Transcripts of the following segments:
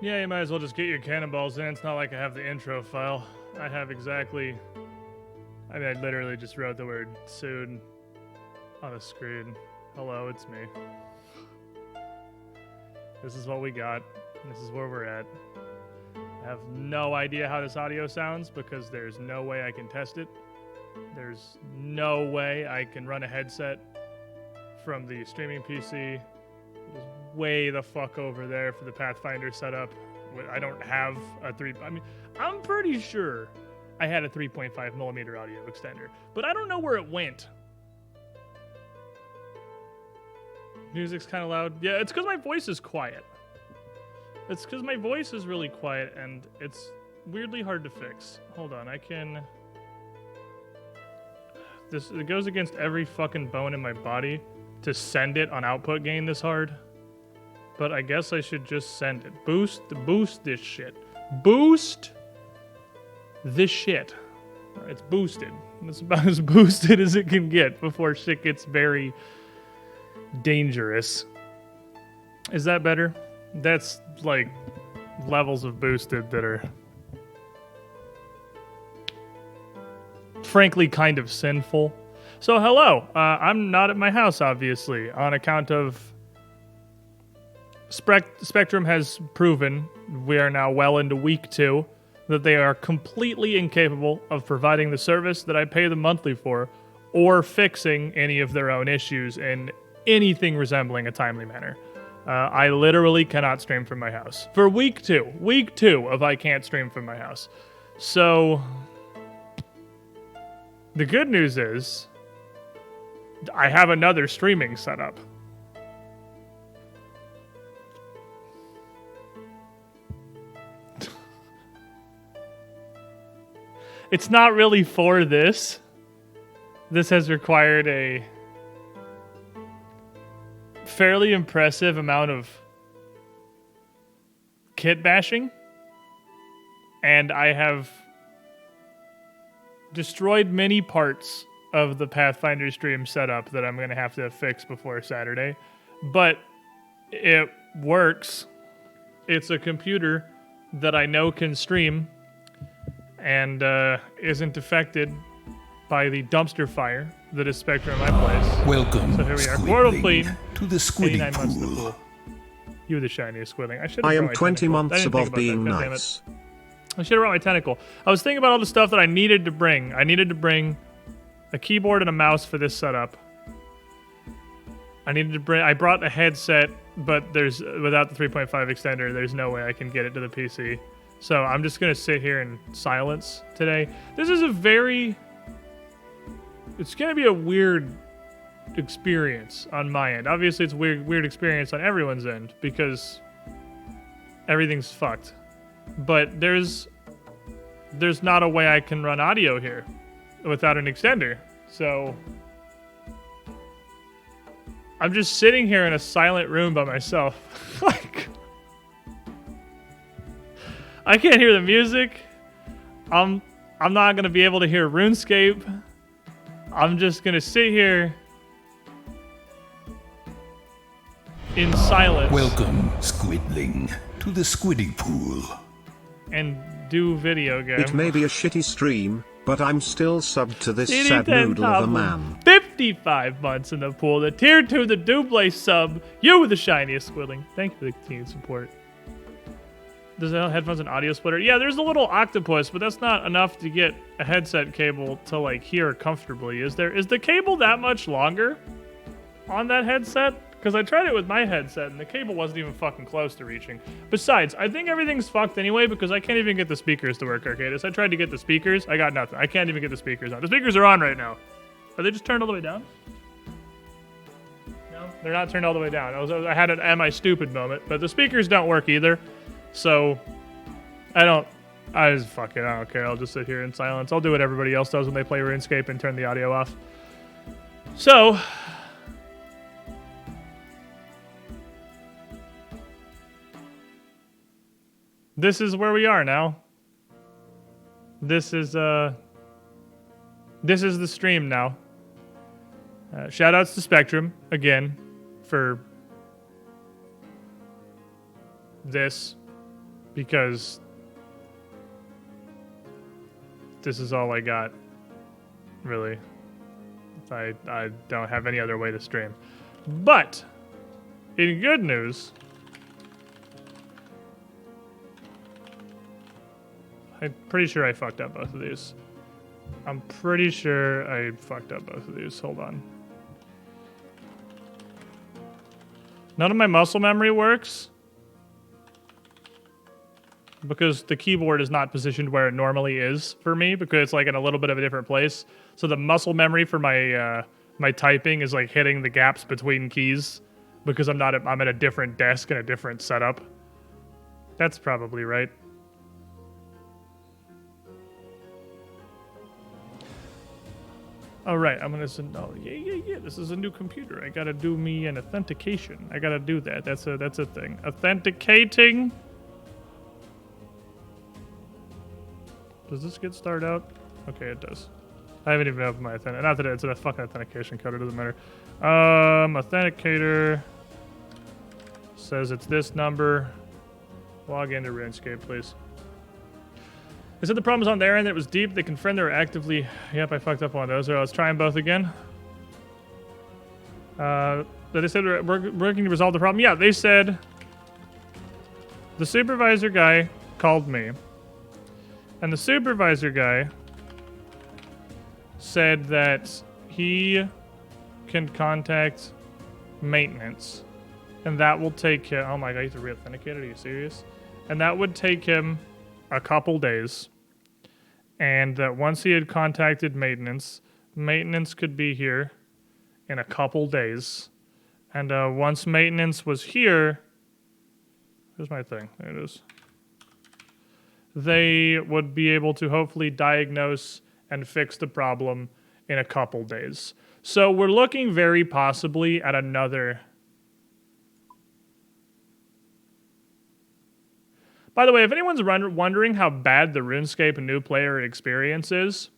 Yeah, you might as well just get your cannonballs in. It's not like I have the intro file. I have exactly... I mean, I literally just wrote the word soon on the screen. Hello, it's me. This is what we got. This is where we're at. I have no idea how this audio sounds because there's no way I can test it. There's no way I can run a headset from the streaming PC. It's way the fuck over there for the Pathfinder setup. I don't have a I'm pretty sure I had a 3.5 millimeter audio extender, but I don't know where it went. Music's kind of loud. Yeah, it's because my voice is quiet. It's because my voice is really quiet and it's weirdly hard to fix. Hold on, I can... It goes against every fucking bone in my body to send it on output gain this hard. But I guess I should just send it. Boost this shit. Boost this shit. It's boosted. It's about as boosted as it can get before shit gets very dangerous. Is that better? That's like levels of boosted that are frankly kind of sinful. So hello, I'm not at my house obviously on account of Spectrum has proven, we are now well into week 2, that they are completely incapable of providing the service that I pay them monthly for or fixing any of their own issues in anything resembling a timely manner. I literally cannot stream from my house. For week 2 of I can't stream from my house. So, the good news is, I have another streaming setup. It's not really for this. This has required a fairly impressive amount of kit bashing, and I have destroyed many parts of the Pathfinder stream setup that I'm going to have to fix before Saturday, but it works. It's a computer that I know can stream and isn't affected by the dumpster fire that is Spectrum in my place. Welcome, so here we are. Portal Fleet, to the Squiddy 89 months in the Pool. pool. You the shiniest squilling. I am 20 months above being nice. I should have brought my tentacle. I was thinking about all the stuff that I needed to bring. I needed to bring a keyboard and a mouse for this setup. I brought a headset, but without the 3.5 extender, there's no way I can get it to the PC. So I'm just going to sit here in silence today. This is it's going to be a weird experience on my end. Obviously, it's a weird experience on everyone's end because everything's fucked. But there's not a way I can run audio here without an extender. So I'm just sitting here in a silent room by myself. Like, I can't hear the music. I'm not going to be able to hear RuneScape. I'm just going to sit here in silence. Welcome, Squidling, to the Squiddy Pool. And do video games. It may be a shitty stream, but I'm still subbed to this sad noodle of a man. 55 months in the pool. The tier 2, the Dublé sub. You the shiniest squilling. Thank you for the continued support. Does it have headphones and audio splitter? Yeah, there's a little octopus, but that's not enough to get a headset cable to like hear comfortably. Is the cable that much longer on that headset? Because I tried it with my headset and the cable wasn't even fucking close to reaching. Besides, I think everything's fucked anyway because I can't even get the speakers to work, Arcadis. I tried to get the speakers. I got nothing. I can't even get the speakers on. The speakers are on right now. Are they just turned all the way down? No, they're not turned all the way down. I had an am I stupid moment, but the speakers don't work either. So, I just fuck it. I don't care. I'll just sit here in silence. I'll do what everybody else does when they play RuneScape and turn the audio off. So, this is where we are now. This is the stream now. Shoutouts to Spectrum again for this. because this is all I got, really. I don't have any other way to stream. But, in good news, I'm pretty sure I fucked up both of these. I'm pretty sure I fucked up both of these. Hold on. None of my muscle memory works because the keyboard is not positioned where it normally is for me, because it's like in a little bit of a different place. So the muscle memory for my my typing is like hitting the gaps between keys because I'm at a different desk and a different setup. That's probably right. All right, I'm gonna send. Oh yeah. This is a new computer. I gotta do me an authentication. I gotta do that. That's a thing. Authenticating. Does this get started out? Okay, it does. I haven't even opened my authenticator. Not that it's a fucking authentication code. It doesn't matter. Authenticator says it's this number. Log into RuneScape, please. They said the problem was on their end. It was deep. They confirmed they were actively... Yep, I fucked up one of those. Let's try them both again. They said we're working to resolve the problem. Yeah, they said... The supervisor guy called me. And the supervisor guy said that he can contact maintenance. And that will take him... Oh my god, you have to re-authenticate it? Are you serious? And that would take him a couple days. And that once he had contacted maintenance, maintenance could be here in a couple days. And once maintenance was here... Here's my thing. There it is. They would be able to hopefully diagnose and fix the problem in a couple days. So we're looking very possibly at another... By the way, if anyone's wondering how bad the RuneScape new player experience is,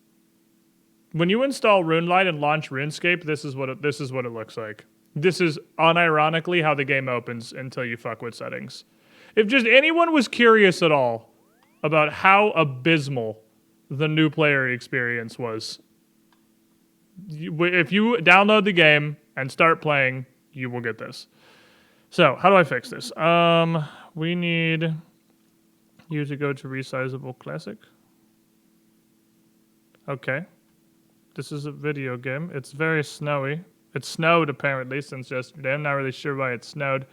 when you install RuneLite and launch RuneScape, this is what it looks like. This is unironically how the game opens until you fuck with settings. If just anyone was curious at all about how abysmal the new player experience was, if you download the game and start playing, you will get this. So, how do I fix this? We need you to go to Resizable Classic. Okay. This is a video game. It's very snowy. It snowed apparently since yesterday. I'm not really sure why it snowed.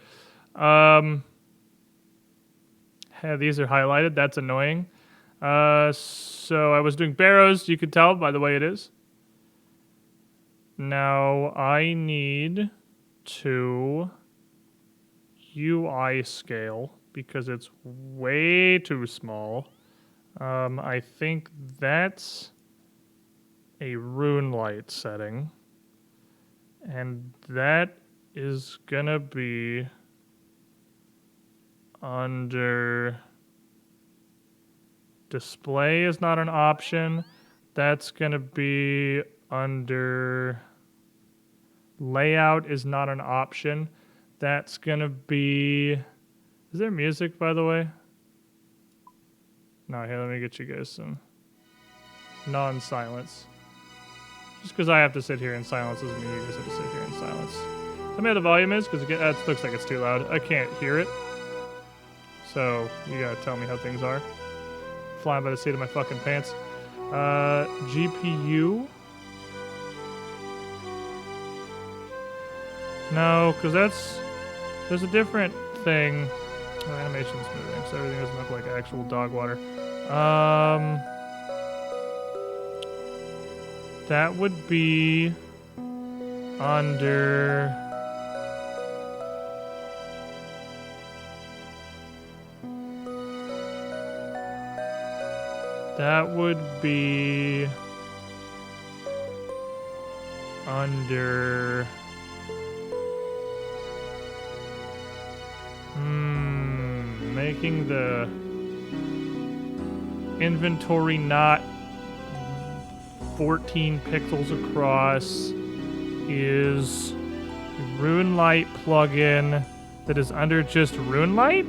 Hey, these are highlighted. That's annoying. So I was doing barrows. You could tell by the way it is. Now I need to UI scale because it's way too small. I think that's a RuneLite setting. And that is gonna be under display is not an option. That's gonna be under layout is not an option. That's gonna be... Is there music, by the way? No, here, let me get you guys some non-silence. Just because I have to sit here in silence doesn't mean you guys have to sit here in silence. Tell me how the volume is, because it looks like it's too loud. I can't hear it. So, you gotta tell me how things are. Flying by the seat of my fucking pants. GPU? No, because there's a different thing. Oh, animation's moving, so everything doesn't look like actual dog water. That would be under... That would be under... Making the inventory not 14 pixels across is RuneLite plugin that is under just RuneLite?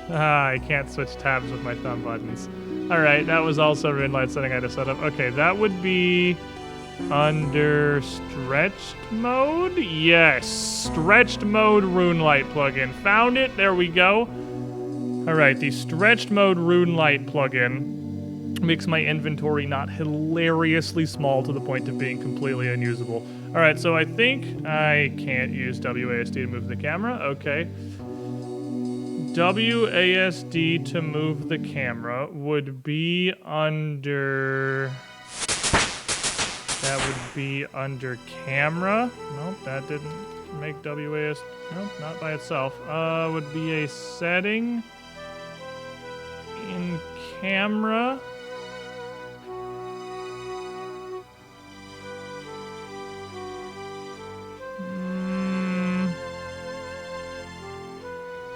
I can't switch tabs with my thumb buttons. All right, that was also RuneLite setting I had to set up. Okay, that would be under stretched mode. Yes, stretched mode RuneLite plugin. Found it. There we go. All right, the stretched mode RuneLite plugin makes my inventory not hilariously small to the point of being completely unusable. All right, so I think I can't use WASD to move the camera. Okay. WASD to move the camera would be under... That would be under camera. Nope, that didn't make WASD. Nope, not by itself. Would be a setting in camera.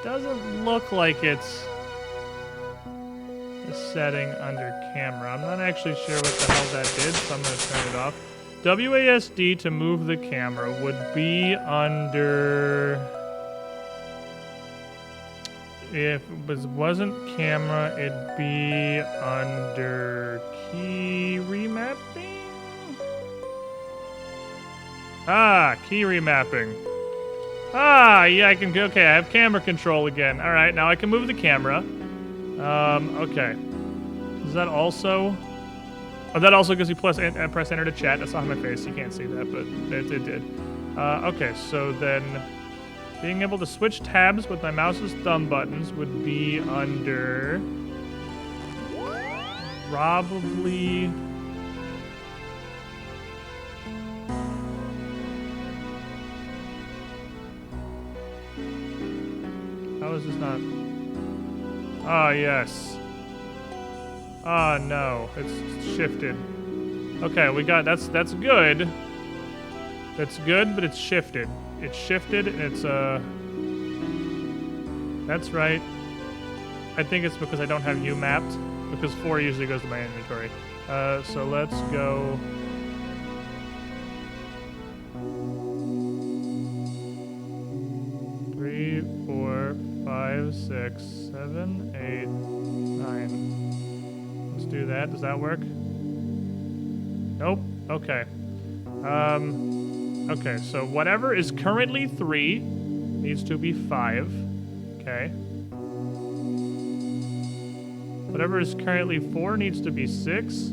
Doesn't look like it's a setting under camera. I'm not actually sure what the hell that did, so I'm going to turn it off. WASD to move the camera would be under... If it wasn't camera, it'd be under key remapping? Ah, key remapping. Ah, yeah, I can. Okay, I have camera control again. All right, now I can move the camera. Okay. Does that also? Oh, that also gives you press enter to chat. That's not on my face. You can't see that, but it did. Okay, so then being able to switch tabs with my mouse's thumb buttons would be under probably. How is this not? Ah, yes. Ah, no. It's shifted. Okay, we got... That's good. That's good, but it's shifted. It's shifted, and it's, That's right. I think it's because I don't have U mapped, because 4 usually goes to my inventory. So let's go... 3, 4, 5, 6, 7, 8, 9. Let's do that. Does that work? Nope. Okay. Okay, so whatever is currently 3 needs to be 5. Okay. Whatever is currently 4 needs to be 6.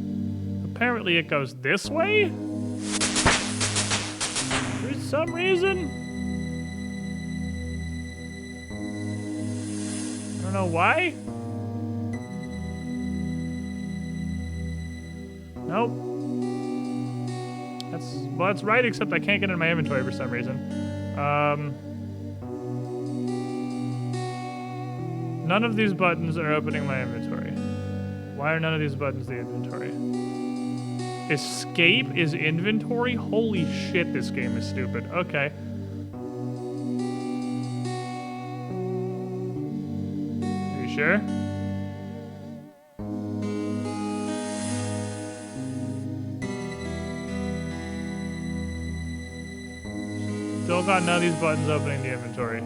Apparently it goes this way? For some reason? I don't know why. Nope. That's right, except I can't get in my inventory for some reason. None of these buttons are opening my inventory. Why are none of these buttons the inventory? Escape is inventory? Holy shit, this game is stupid. Okay. Are you sure? Still got none of these buttons opening the inventory.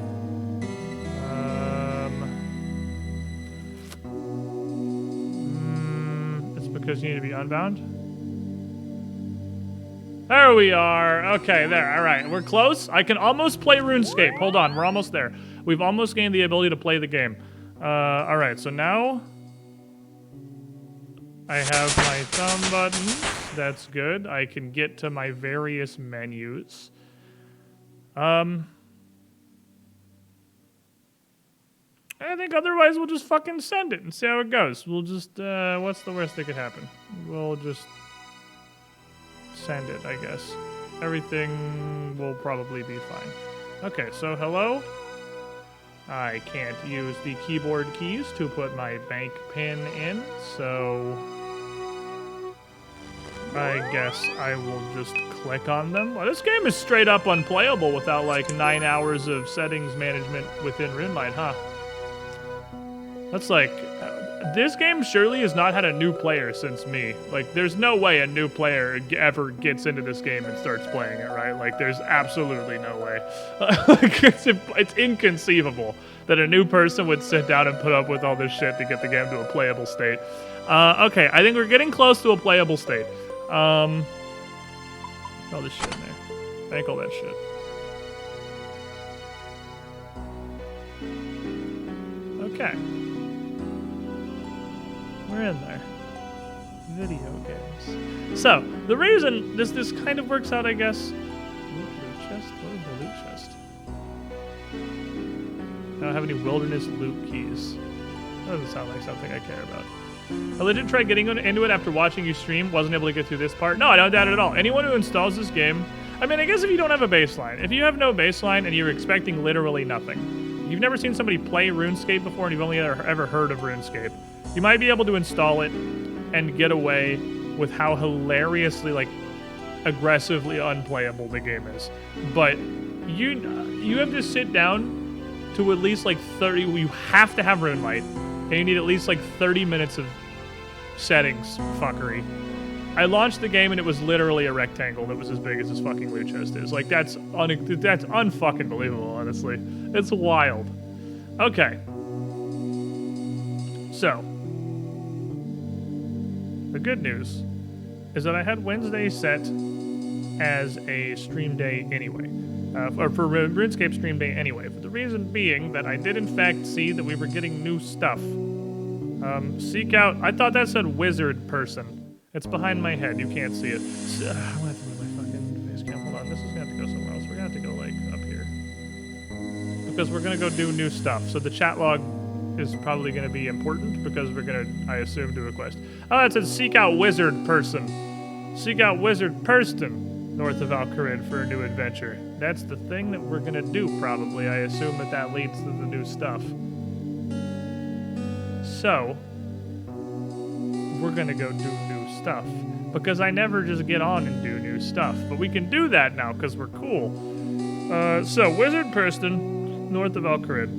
It's because you need to be unbound. There we are. Okay, there. All right, we're close. I can almost play RuneScape. Hold on, we're almost there. We've almost gained the ability to play the game. All right, so now I have my thumb buttons. That's good. I can get to my various menus. I think otherwise we'll just fucking send it and see how it goes. We'll just, what's the worst that could happen? We'll just send it, I guess. Everything will probably be fine. Okay, so hello. I can't use the keyboard keys to put my bank pin in, so I guess I will just click on them. Well, this game is straight up unplayable without like 9 hours of settings management within RuneLite, huh? That's like, this game surely has not had a new player since me. Like, there's no way a new player ever gets into this game and starts playing it, right? Like, there's absolutely no way. Like, it's inconceivable that a new person would sit down and put up with all this shit to get the game to a playable state. Okay, I think we're getting close to a playable state. All this shit in there. Bank all that shit. Okay. We're in there. Video games. So, the reason this kind of works out, I guess. Loot chest? What is the loot chest? I don't have any wilderness loot keys. That doesn't sound like something I care about. I legit tried getting into it after watching you stream. Wasn't able to get through this part. No, I don't doubt it at all. Anyone who installs this game, I mean, I guess if you don't have a baseline. If you have no baseline and you're expecting literally nothing, you've never seen somebody play RuneScape before and you've only ever heard of RuneScape, you might be able to install it and get away with how hilariously, like, aggressively unplayable the game is. But you have to sit down to at least, like, 30... You have to have RuneLight, and you need at least, like, 30 minutes of settings fuckery. I launched the game and it was literally a rectangle that was as big as this fucking loot chest is. Like, that's unfucking believable, honestly. It's wild. Okay. So, the good news is that I had Wednesday set as a stream day anyway. Or for RuneScape stream day anyway. For the reason being that I did in fact see that we were getting new stuff. Seek out... I thought that said wizard person. It's behind my head. You can't see it. I'm gonna have to move my fucking face cam. Hold on. This is gonna have to go somewhere else. We're gonna have to go, like, up here. Because we're gonna go do new stuff. So the chat log is probably gonna be important because we're gonna, I assume, do a quest. Oh, it says seek out wizard person. Seek out wizard person north of Al-Qarid for a new adventure. That's the thing that we're gonna do, probably. I assume that leads to the new stuff. So, we're gonna go do new stuff. Because I never just get on and do new stuff. But we can do that now, because we're cool. So, wizard person north of Al-Qarid.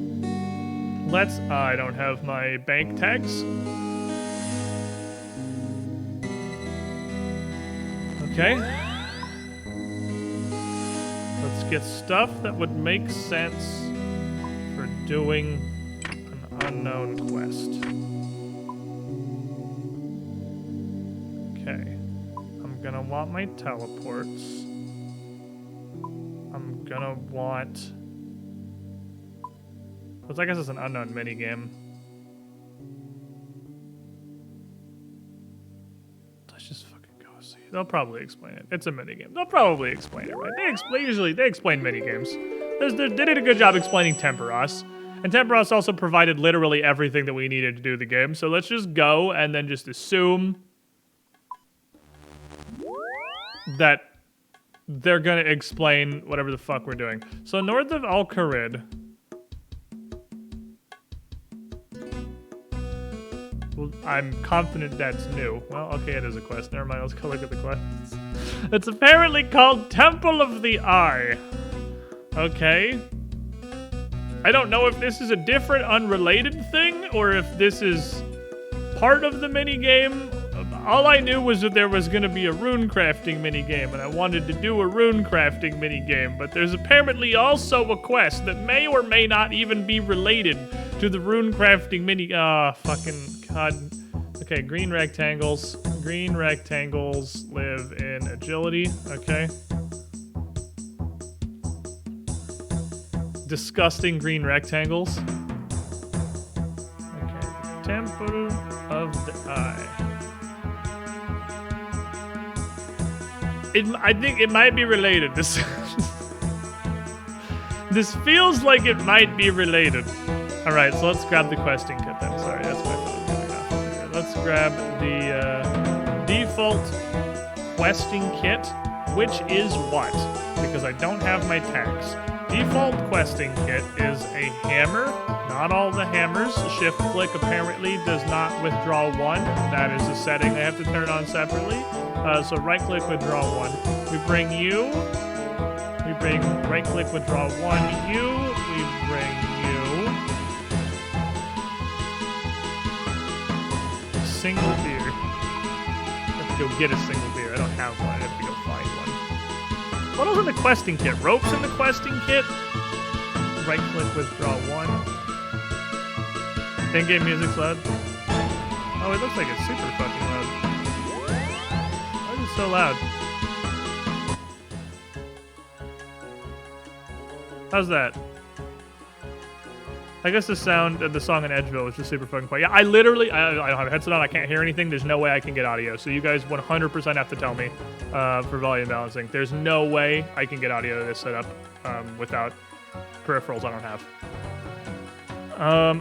Let's... I don't have my bank tags. Okay. Let's get stuff that would make sense for doing an unknown quest. Okay. I'm gonna want my teleports. I'm gonna want... I guess it's an unknown minigame. Let's just fucking go see. They'll probably explain it. It's a minigame. They'll probably explain it, right? Usually they explain minigames. They did a good job explaining Temperos. And Temperos also provided literally everything that we needed to do the game. So let's just go and then just assume that they're gonna explain whatever the fuck we're doing. So north of Al-Qarid... Well, I'm confident that's new. Well, okay, it is a quest. Never mind, let's go look at the quests. It's apparently called Temple of the Eye. Okay. I don't know if this is a different, unrelated thing, or if this is part of the minigame. All I knew was that there was going to be a rune crafting minigame, and I wanted to do a rune crafting minigame, but there's apparently also a quest that may or may not even be related to the rune crafting mini... fucking god. Okay, green rectangles. Green rectangles live in agility. Okay. Disgusting green rectangles. Okay. Temple of the Eye. I think it might be related. This feels like it might be related. All right, so let's grab the questing kit then. Sorry, that's my phone going off. Okay, let's grab the default questing kit, which is what? Because I don't have my tags. Default questing kit is a hammer. Not all the hammers. Shift click apparently does not withdraw one. That is a setting they have to turn on separately. So right click withdraw one. We bring you. We bring right click withdraw one. You. We bring you. single beer. I have to go get a single beer. I don't have one. I have to go find one. What else in the questing kit? Ropes in the questing kit? Right click, withdraw one. In-game music's loud. Oh, it looks like it's super fucking loud. Why is it so loud? How's that? I guess the sound of the song in Edgeville was just super fucking quiet. Yeah, I don't have a headset on. I can't hear anything. There's no way I can get audio. So you guys 100% have to tell me for volume balancing. There's no way I can get audio to this setup without peripherals I don't have.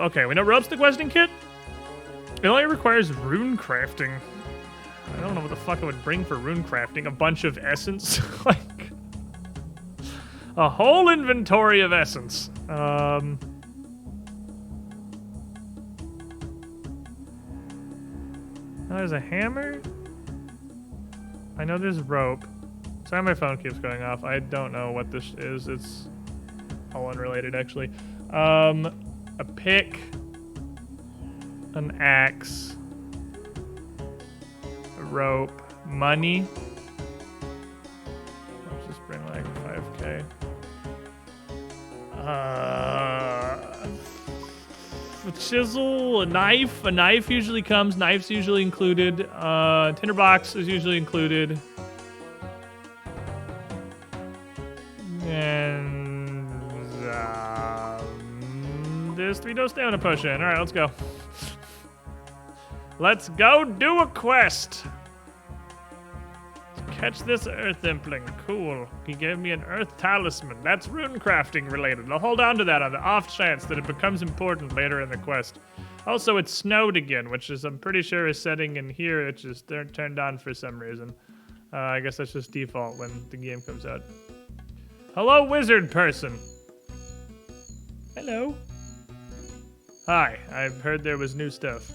Okay, we know ropes the questing kit. It only requires rune crafting. I don't know what the fuck I would bring for rune crafting. A bunch of essence. Like a whole inventory of essence. There's a hammer. I know there's rope. Sorry, my phone keeps going off. I don't know what this is. It's all unrelated, actually. A pick. An axe. A rope. Money. Let's just bring like 5K. A chisel, a knife. A knife usually comes. Knife's usually included. Tinderbox is usually included. And there's 3 dose stamina potion. All right, let's go. Let's go do a quest. Catch this earth impling. Cool. He gave me an earth talisman. That's rune crafting related. I'll hold on to that on the off chance that it becomes important later in the quest. Also, it snowed again, which is, I'm pretty sure, is setting in here. It's just turned on for some reason. I guess that's just default when the game comes out. Hello, wizard person. Hello. Hi, I've heard there was new stuff.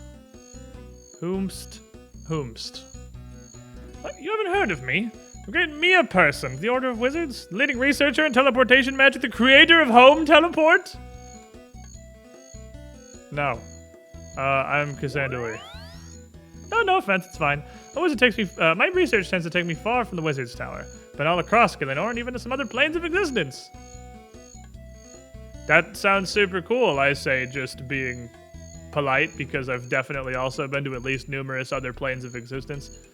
Whomst. What? You haven't heard of me? The great Mia person, the Order of Wizards, leading researcher in teleportation magic, the creator of home teleport? No. I'm Cassandra Lee. No offense, it's fine. My research tends to take me far from the Wizard's Tower, but all across Gillinor and even to some other planes of existence. That sounds super cool, I say, just being polite, because I've definitely also been to at least numerous other planes of existence.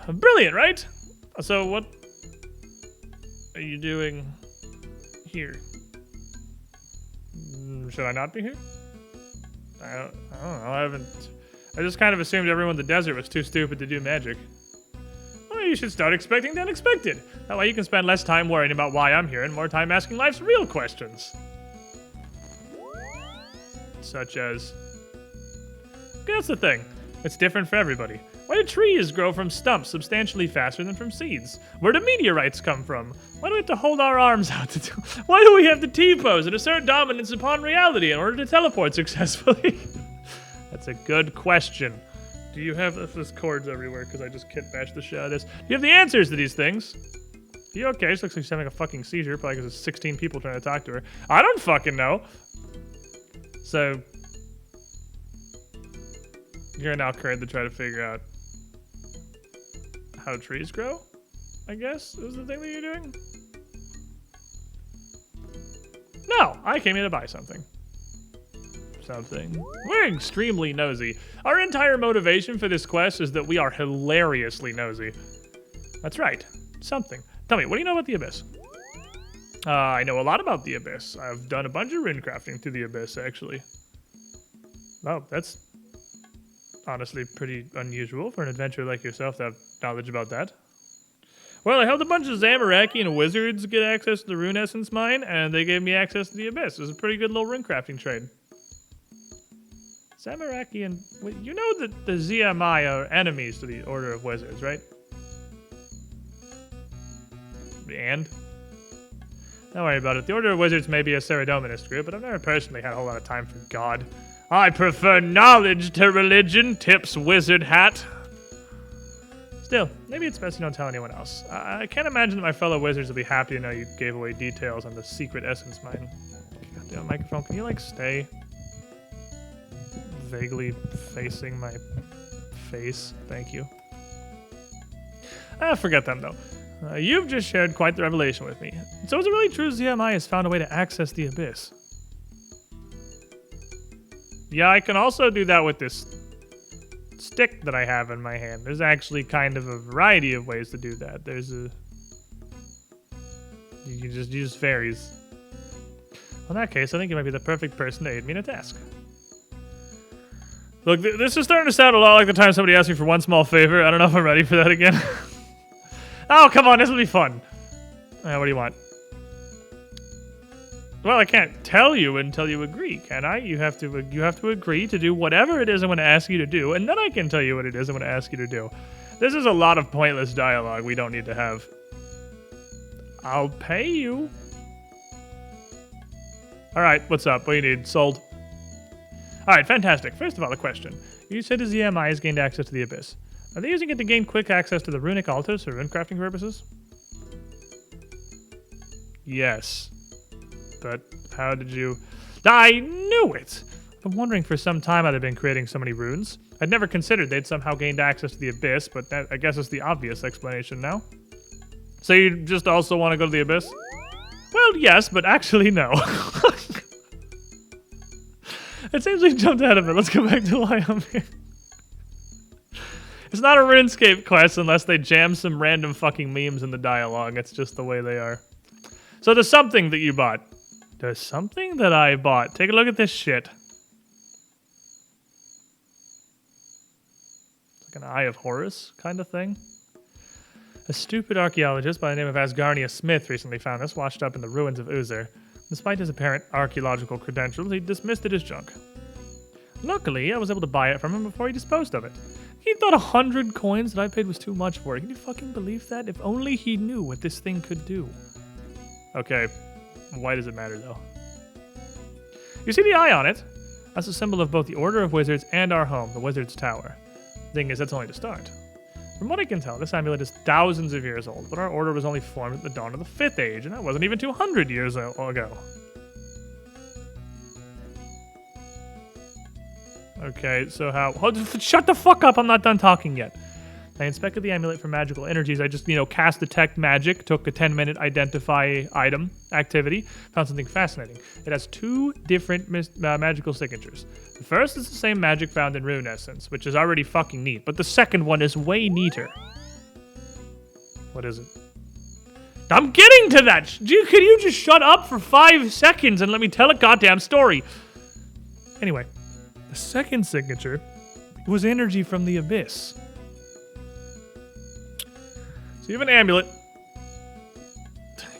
Brilliant, right? So what are you doing here? Should I not be here? I don't know. I just kind of assumed everyone in the desert was too stupid to do magic. Well, you should start expecting the unexpected. That way you can spend less time worrying about why I'm here and more time asking life's real questions. Such as... Okay, that's the thing. It's different for everybody. Why do trees grow from stumps substantially faster than from seeds? Where do meteorites come from? Why do we have to hold our arms out to do? Why do we have to T-pose and assert dominance upon reality in order to teleport successfully? That's a good question. Do you have... There's cords everywhere because I just kit bashed the shit out of this. Do you have the answers to these things? Are you okay? She looks like she's having a fucking seizure, probably because there's 16 people trying to talk to her. I don't fucking know. So... You're now current to try to figure out how trees grow, I guess, is the thing that you're doing? No, I came here to buy something. We're extremely nosy. Our entire motivation for this quest is that we are hilariously nosy. That's right, something. Tell me, what do you know about the Abyss? I know a lot about the Abyss. I've done a bunch of rune crafting through the Abyss, actually. Oh, that's honestly pretty unusual for an adventurer like yourself to have knowledge about that. Well, I helped a bunch of Zamorakian and wizards get access to the rune essence mine, and they gave me access to the Abyss. It was a pretty good little rune crafting trade. Zamorakian... You know that the ZMI are enemies to the Order of Wizards, right? And? Don't worry about it. The Order of Wizards may be a Ceredominist group, but I've never personally had a whole lot of time for God. I prefer knowledge to religion, tips wizard hat. Still, maybe it's best you don't tell anyone else. I can't imagine that my fellow wizards will be happy to know you gave away details on the secret essence mine. Goddamn microphone, can you, like, stay vaguely facing my face. Thank you. Forget them, though. You've just shared quite the revelation with me. So is it really true ZMI has found a way to access the Abyss? Yeah, I can also do that with this stick that I have in my hand. There's actually kind of a variety of ways to do that. You can just use fairies. In that case, I think you might be the perfect person to aid me in a task. Look, this is starting to sound a lot like the time somebody asked me for one small favor. I don't know if I'm ready for that again. Oh, come on, this will be fun. What do you want? Well, I can't tell you until you agree, can I? You have to agree to do whatever it is I'm going to ask you to do, and then I can tell you what it is I'm going to ask you to do. This is a lot of pointless dialogue we don't need to have. I'll pay you. All right, what's up? What do you need? Sold. All right, fantastic. First of all, a question. You said the ZMI has gained access to the Abyss. Are they using it to gain quick access to the runic altars for rune crafting purposes? Yes. But how did you... I knew it! I've been wondering for some time how they've been creating so many runes. I'd never considered they'd somehow gained access to the Abyss, but that, I guess, is the obvious explanation now. So you just also want to go to the Abyss? Well, yes, but actually no. It seems we jumped out of it. Let's go back to why I'm here. It's not a RuneScape quest unless they jam some random fucking memes in the dialogue. It's just the way they are. So there's something that you bought. There's something that I bought. Take a look at this shit. It's like an Eye of Horus kind of thing. A stupid archaeologist by the name of Asgarnia Smith recently found this washed up in the ruins of Uzer. Despite his apparent archaeological credentials, he dismissed it as junk. Luckily, I was able to buy it from him before he disposed of it. He thought 100 coins that I paid was too much for it. Can you fucking believe that? If only he knew what this thing could do. Okay, why does it matter though? You see the eye on it? That's a symbol of both the Order of Wizards and our home, the Wizard's Tower. The thing is, that's only the start. From what I can tell, this amulet is thousands of years old, but our order was only formed at the dawn of the 5th Age, and that wasn't even 200 years ago. Okay, so how... Oh, shut the fuck up, I'm not done talking yet. I inspected the amulet for magical energies. I just, cast detect magic, took a 10-minute identify item activity, found something fascinating. It has 2 different magical signatures. The first is the same magic found in Rune Essence, which is already fucking neat, but the second one is way neater. What is it? I'm getting to that! Can you just shut up for 5 seconds and let me tell a goddamn story? Anyway, the second signature was energy from the Abyss. So you have an amulet.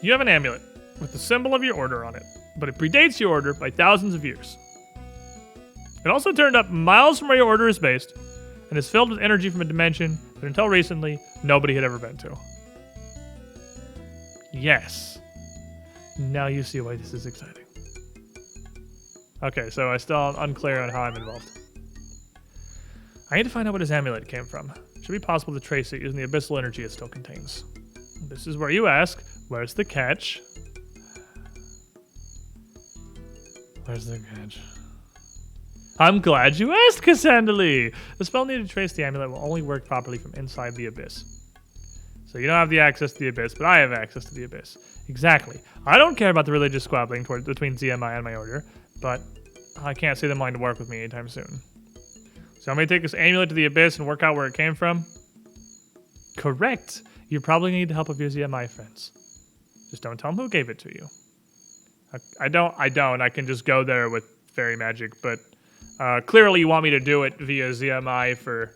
You have an amulet with the symbol of your order on it, but it predates your order by thousands of years. It also turned up miles from where your order is based, and is filled with energy from a dimension that until recently, nobody had ever been to. Yes. Now you see why this is exciting. Okay, so I still unclear on how I'm involved. I need to find out what his amulet came from. It should be possible to trace it using the abyssal energy it still contains. This is where you ask, where's the catch? Where's the catch? I'm glad you asked, Cassandra. The spell needed to trace the amulet will only work properly from inside the abyss. So you don't have the access to the abyss, but I have access to the abyss. Exactly. I don't care about the religious squabbling between ZMI and my order, but I can't see them wanting to work with me anytime soon. So I'm going to take this amulet to the abyss and work out where it came from? Correct. You probably need the help of your ZMI friends. Just don't tell them who gave it to you. I don't. I can just go there with fairy magic, but clearly you want me to do it via ZMI for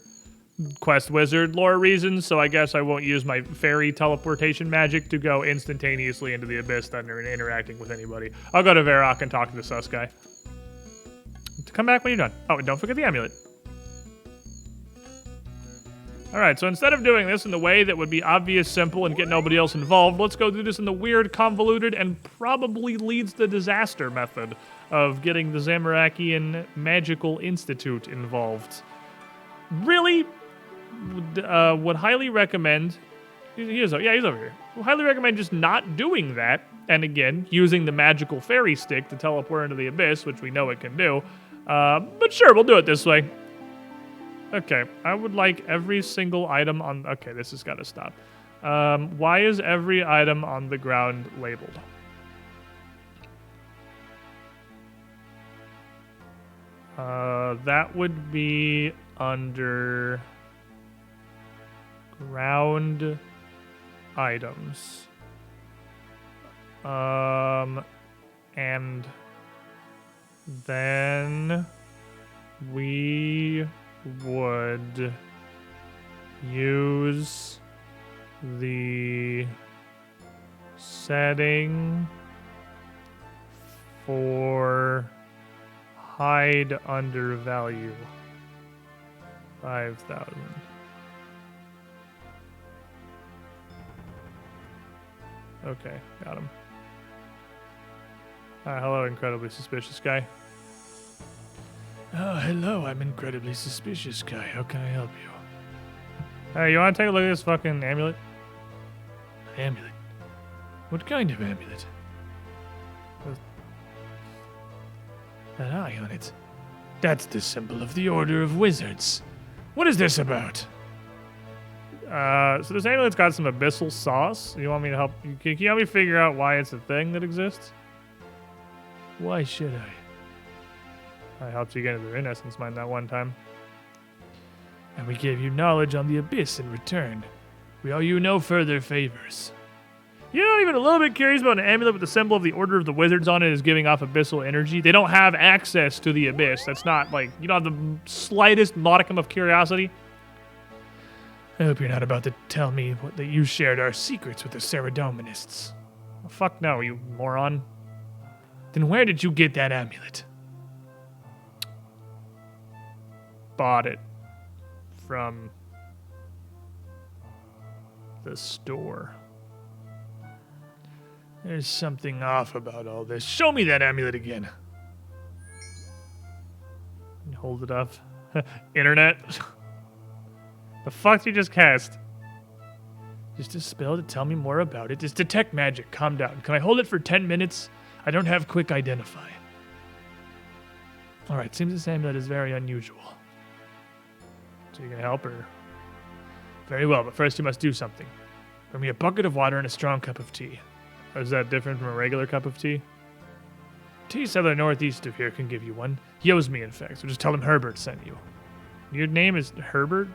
quest wizard lore reasons, so I guess I won't use my fairy teleportation magic to go instantaneously into the abyss then interacting with anybody. I'll go to Varrock and talk to the sus guy. Come back when you're done. Oh, and don't forget the amulet. Alright, so instead of doing this in the way that would be obvious, simple, and get nobody else involved, let's go do this in the weird, convoluted, and probably leads to disaster method of getting the Zamorakian Magical Institute involved. Really, would highly recommend... he's over here. Would highly recommend just not doing that, and again, using the magical fairy stick to teleport into the abyss, which we know it can do. But sure, we'll do it this way. Okay, I would like every single item on... Okay, this has got to stop. Why is every item on the ground labeled? That would be under ground items. And then we would use the setting for hide under value 5,000. Okay, got him. Hello, incredibly suspicious guy. Oh, hello, I'm incredibly suspicious guy. How can I help you? Hey, you want to take a look at this fucking amulet? Amulet? What kind of amulet? An eye on it. That's the symbol of the Order of Wizards. What is this about? So this amulet's got some abyssal sauce. You want me to help? Can you help me figure out why it's a thing that exists? Why should I helped you get into the Rune Essence mine that one time. And we gave you knowledge on the Abyss in return. We owe you no further favors. You're not even a little bit curious about an amulet with the symbol of the Order of the Wizards on it is giving off abyssal energy? They don't have access to the Abyss. That's not like, you don't have the slightest modicum of curiosity? I hope you're not about to tell me that you shared our secrets with the Ceredominists. Well, fuck no, you moron. Then where did you get that amulet? Bought it from the store. There's something off about all this. Show me that amulet again. Hold it up. Internet. The fuck did you just cast? Just a spell to tell me more about it. It's detect magic. Calm down. Can I hold it for 10 minutes? I don't have quick identify. Alright, seems this amulet is very unusual. So you can help her? Very well, but first you must do something. Bring me a bucket of water and a strong cup of tea. Or is that different from a regular cup of tea? Tea seller northeast of here can give you one. He owes me, in fact, so just tell him Herbert sent you. Your name is Herbert?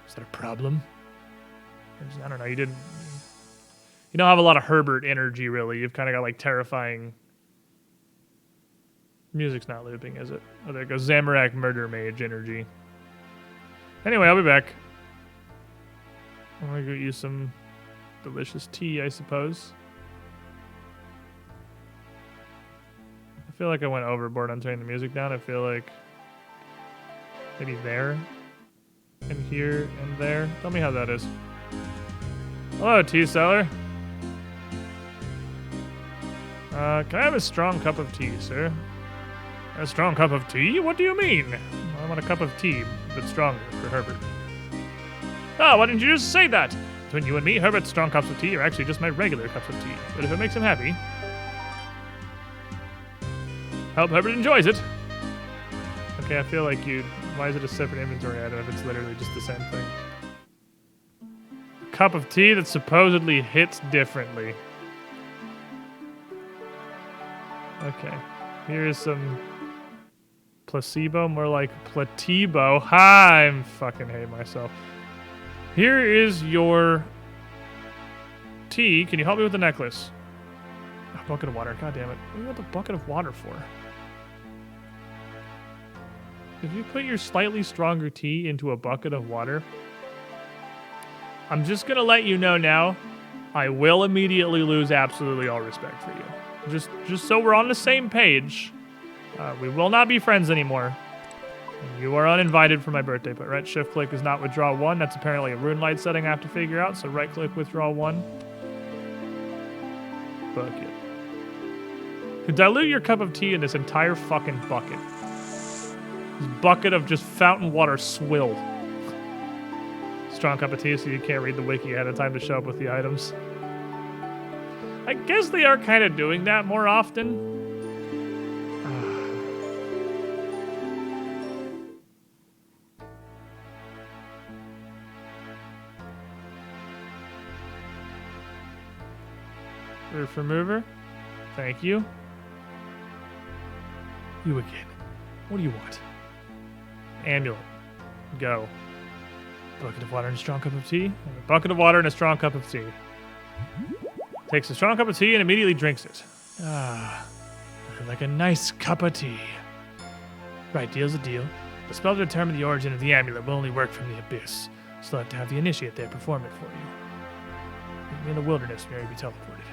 Is that a problem? I don't know, you don't have a lot of Herbert energy, really. You've kind of got, like, terrifying... Music's not looping, is it? Oh, there it goes. Zamorak Murder Mage energy. Anyway, I'll be back. I'm gonna get you some delicious tea, I suppose. I feel like I went overboard on turning the music down. I feel like maybe there and here and there. Tell me how that is. Hello, tea seller. Can I have a strong cup of tea, sir? A strong cup of tea? What do you mean? I want a cup of tea, but stronger, for Herbert. Ah, why didn't you just say that? Between you and me, Herbert's strong cups of tea are actually just my regular cups of tea. But if it makes him happy, hope Herbert enjoys it. Okay, I feel like why is it a separate inventory item if it's literally just the same thing? A cup of tea that supposedly hits differently. Okay, here's some placebo, more like platebo. Ha! I'm fucking hate myself. Here is your tea. Can you help me with the necklace? A bucket of water. God damn it. What do you want the bucket of water for? If you put your slightly stronger tea into a bucket of water, I'm just going to let you know now, I will immediately lose absolutely all respect for you. Just so we're on the same page, we will not be friends anymore. You are uninvited for my birthday, but right shift click is not withdraw one. That's apparently a rune light setting I have to figure out, so right click withdraw one. Bucket. To dilute your cup of tea in this entire fucking bucket. This bucket of just fountain water swilled. Strong cup of tea so you can't read the wiki ahead of time to show up with the items. I guess they are kind of doing that more often. Earth remover. Thank you. You again. What do you want? Amulet. Go. Bucket of water and a strong cup of tea. A bucket of water and a strong cup of tea. Takes a strong cup of tea and immediately drinks it. Ah, looking like a nice cup of tea. Right, deal's a deal. The spell to determine the origin of the amulet will only work from the abyss. Still have to have the initiate there perform it for you. Meet me in the wilderness where you be teleported.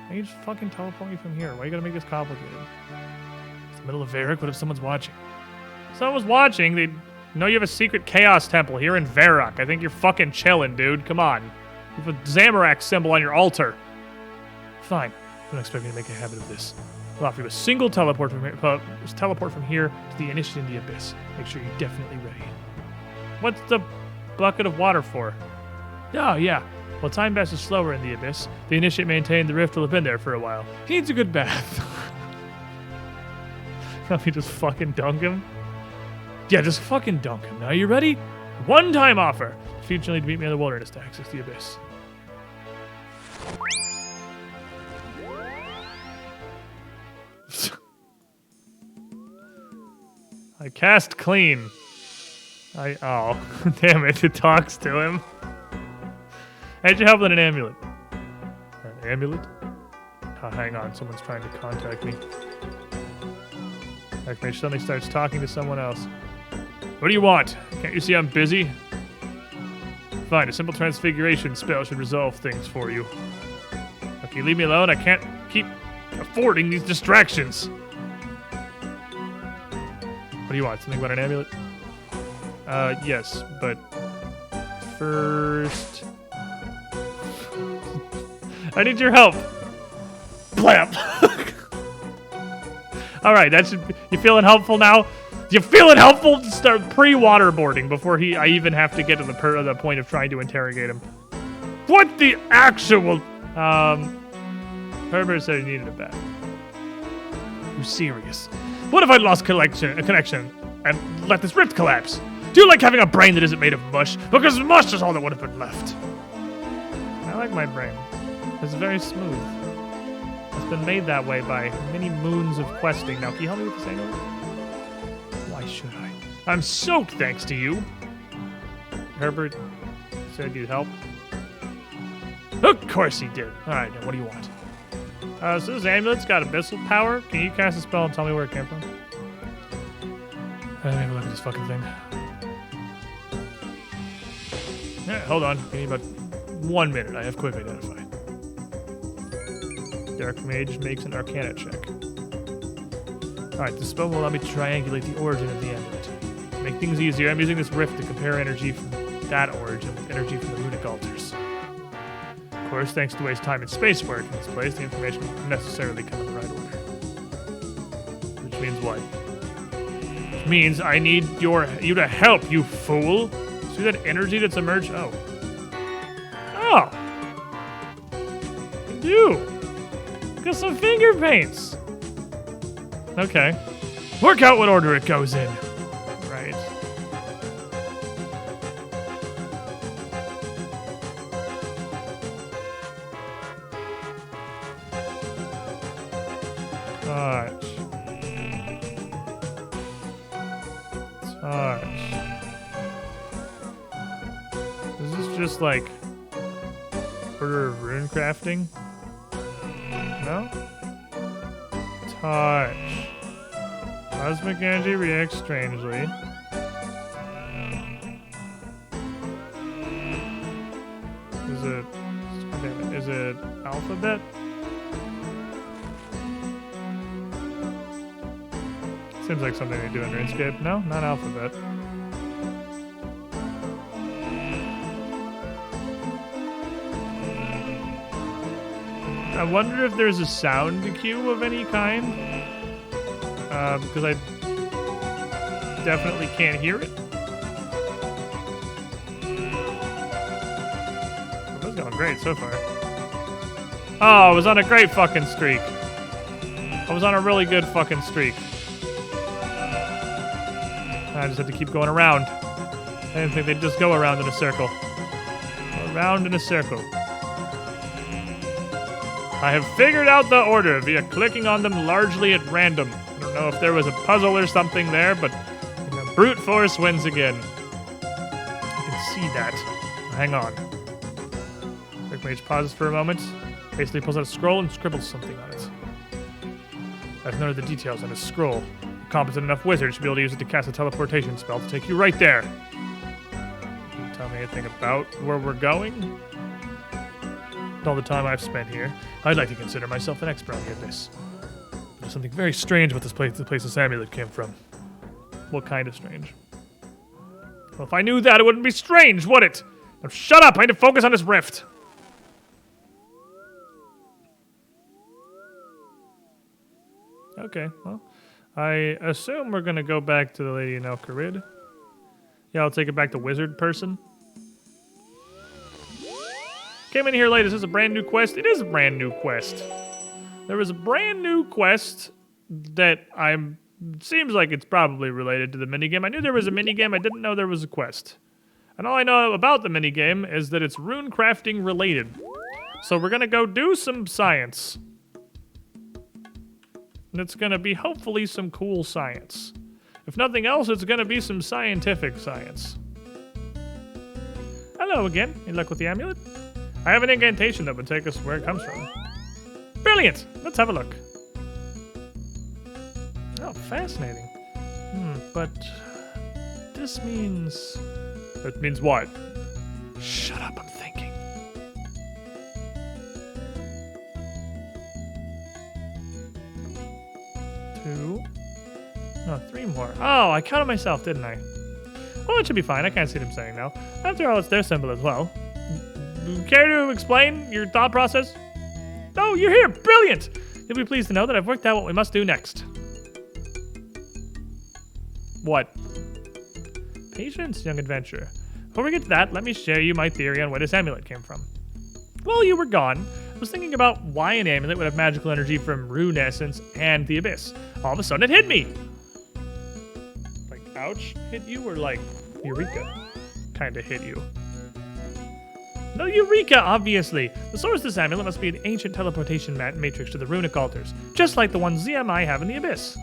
Why you just fucking teleport me from here? Why you gotta make this complicated? It's the middle of Varrock. What if someone's watching? If someone was watching, they'd know you have a secret chaos temple here in Varrock. I think you're fucking chilling, dude. Come on. You have a Zamorak symbol on your altar. Fine. Don't expect me to make a habit of this. I'll offer you a single teleport from here, just teleport from here to the initiate in the abyss. Make sure you're definitely ready. What's the bucket of water for? Oh, yeah. While time passes slower in the abyss, the initiate maintained the rift will have been there for a while. He needs a good bath. Let me just fucking dunk him? Yeah, just fucking dunk him. Now, you ready? One-time offer. Future need to meet me in the wilderness to access the abyss. I cast clean. Oh, damn it, it talks to him. How'd you help with an amulet? An amulet? Oh, hang on, someone's trying to contact me. Archmage suddenly starts talking to someone else. What do you want? Can't you see I'm busy? Fine, a simple transfiguration spell should resolve things for you. Okay, leave me alone, I can't keep affording these distractions. What do you want? Something about an amulet? Yes, but first... I need your help. Blam! Alright, that should be... You feeling helpful now? You feeling helpful? Start pre-waterboarding before I even have to get to the point of trying to interrogate him. What the actual... Herbert said he needed a bath. You serious? What if I lost a connection and let this rift collapse? Do you like having a brain that isn't made of mush? Because mush is all that would have been left. I like my brain. It's very smooth. It's been made that way by many moons of questing. Now, can you help me with this angle? Why should I? I'm soaked thanks to you. Herbert said you'd help. Of course he did. Alright, now what do you want? So this amulet's got abyssal power. Can you cast a spell and tell me where it came from? Let me have a look at this fucking thing. Yeah, hold on. Give me about 1 minute. I have quick identify. Dark Mage makes an Arcana check. Alright, the spell will allow me to triangulate the origin of the amulet. To make things easier, I'm using this rift to compare energy from that origin with energy from the runic altars. Of course, thanks to waste time and space work in this place, the information won't necessarily come in the right order. Which means what? Which means I need you to help, you fool! See that energy that's emerged? Oh. Oh! I do! Got some finger paints! Okay. Work out what order it goes in. Right. Touch. Is this just like order of rune crafting? No? Touch. Cosmic energy reacts strangely. Is it alphabet? Seems like something they do in RuneScape. No, not alphabet. I wonder if there's a sound cue of any kind. Because I definitely can't hear it. Well, this is going great so far. Oh, I was on a great fucking streak. I was on a really good fucking streak. I just had to keep going around. I didn't think they'd just go around in a circle. Go around in a circle. I have figured out the order via clicking on them largely at random. I don't know if there was a puzzle or something there, but brute force wins again. You can see that. Hang on. Quick Mage pauses for a moment. Basically pulls out a scroll and scribbles something on it. I've noted the details on his scroll. A competent enough wizard should be able to use it to cast a teleportation spell to take you right there. Can you tell me anything about where we're going? All the time I've spent here, I'd like to consider myself an expert on the Abyss. There's something very strange with the place this amulet came from. What kind of strange? Well, if I knew that, it wouldn't be strange, would it? Now shut up! I need to focus on this rift! Okay, well, I assume we're gonna go back to the Lady in El-Kharid. Yeah, I'll take it back to Wizard Person. Came in here late. Is this a brand new quest? It is a brand new quest. There was a brand new quest that seems like it's probably related to the minigame. I knew there was a minigame. I didn't know there was a quest. And all I know about the minigame is that it's rune crafting related. So we're gonna go do some science. And it's gonna be hopefully some cool science. If nothing else, it's gonna be some scientific science. Hello again. Any luck with the amulet? I have an incantation that would take us where it comes from. Brilliant! Let's have a look. Oh, fascinating. But this means... That means what? Shut up, I'm thinking. Two. No, three more. Oh, I counted myself, didn't I? Well, it should be fine. I can't see them saying no. After all, it's their symbol as well. Care to explain your thought process? Oh, you're here! Brilliant! You'll be pleased to know that I've worked out what we must do next. What? Patience, young adventurer. Before we get to that, let me share you my theory on where this amulet came from. While you were gone, I was thinking about why an amulet would have magical energy from rune essence and the Abyss. All of a sudden, it hit me! Like, ouch, hit you, or like, Eureka kinda hit you? No, Eureka, obviously. The source of this amulet must be an ancient teleportation matrix to the runic altars, just like the ones ZMI have in the Abyss.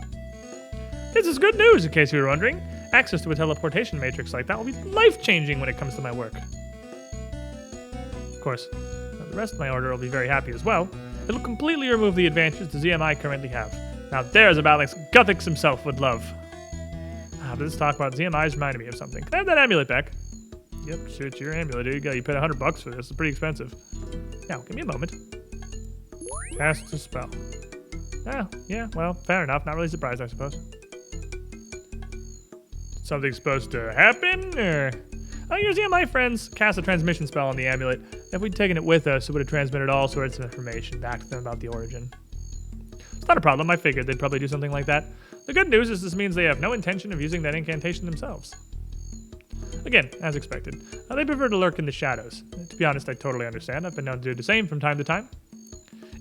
This is good news, in case you were wondering. Access to a teleportation matrix like that will be life-changing when it comes to my work. Of course, the rest of my order will be very happy as well. It'll completely remove the advantages the ZMI currently have. Now there's a balance Guthix himself would love. But this talk about ZMI's reminded me of something. Can I have that amulet back? Yep, sure, it's your amulet. There you go. You paid $100 for this. It's pretty expensive. Now, give me a moment. Cast a spell. Oh, yeah, well, fair enough. Not really surprised, I suppose. Something supposed to happen, or... Oh, your ZMI friends cast a transmission spell on the amulet. If we'd taken it with us, it would have transmitted all sorts of information back to them about the origin. It's not a problem. I figured they'd probably do something like that. The good news is this means they have no intention of using that incantation themselves. Again, as expected. They prefer to lurk in the shadows. To be honest, I totally understand. I've been known to do the same from time to time.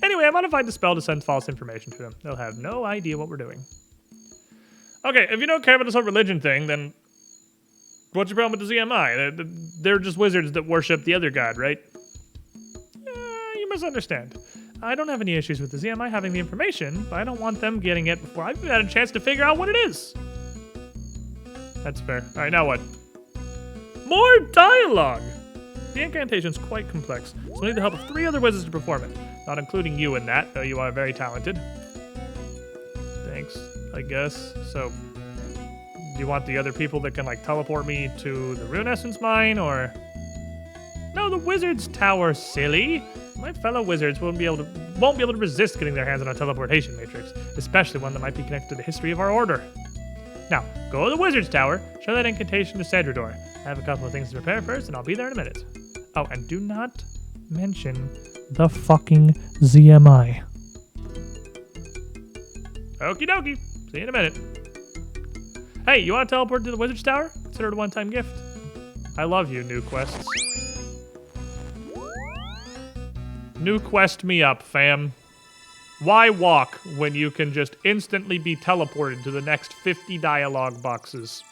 Anyway, I modified the spell to send false information to them. They'll have no idea what we're doing. Okay, if you don't care about this whole religion thing, then what's your problem with the ZMI? They're just wizards that worship the other god, right? You misunderstand. I don't have any issues with the ZMI having the information, but I don't want them getting it before I've had a chance to figure out what it is. That's fair. All right, now what? More dialogue! The incantation's quite complex, so I need the help of 3 other wizards to perform it, not including you in that, though you are very talented. Thanks, I guess. So, do you want the other people that can, like, teleport me to the rune essence mine, or... No, the wizard's tower, silly! My fellow wizards won't be able to resist getting their hands on a teleportation matrix, especially one that might be connected to the history of our order. Now, go to the wizard's tower, show that incantation to Sadrador. I have a couple of things to prepare first, and I'll be there in a minute. Oh, and do not mention the fucking ZMI. Okie dokie. See you in a minute. Hey, you want to teleport to the wizard's tower? Consider it a one-time gift. I love you, new quests. New quest me up, fam. Why walk when you can just instantly be teleported to the next 50 dialogue boxes?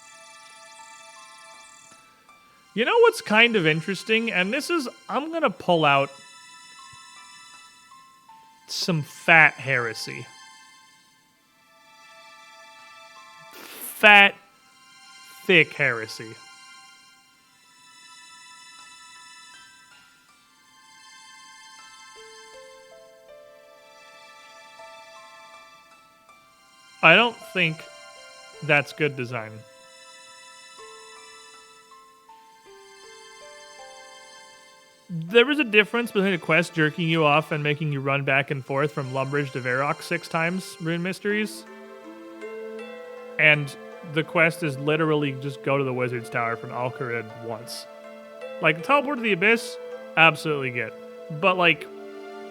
You know what's kind of interesting? And this is, I'm gonna pull out some fat heresy. Fat, thick heresy. I don't think that's good design. There was a difference between a quest jerking you off and making you run back and forth from Lumbridge to Varrock 6 times, Rune Mysteries. And the quest is literally just go to the Wizard's Tower from Al-Kharid once. Like, teleport to the Abyss, absolutely get. But, like,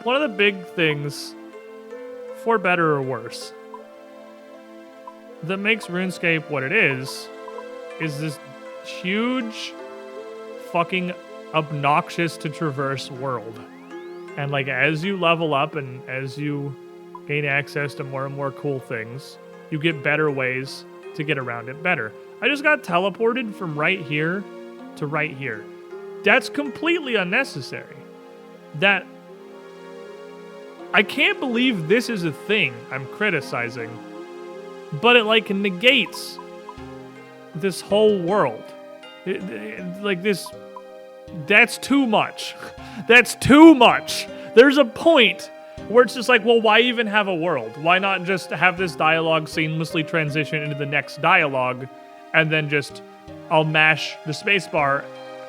one of the big things, for better or worse, that makes RuneScape what it is this huge, fucking obnoxious to traverse world. And like as you level up and as you gain access to more and more cool things, you get better ways to get around it better. I just got teleported from right here to right here. That's completely unnecessary. That I can't believe this is a thing I'm criticizing, but it like negates this whole world. Like this. That's too much. That's too much. There's a point where it's just like, well, why even have a world? Why not just have this dialogue seamlessly transition into the next dialogue, and then just I'll mash the spacebar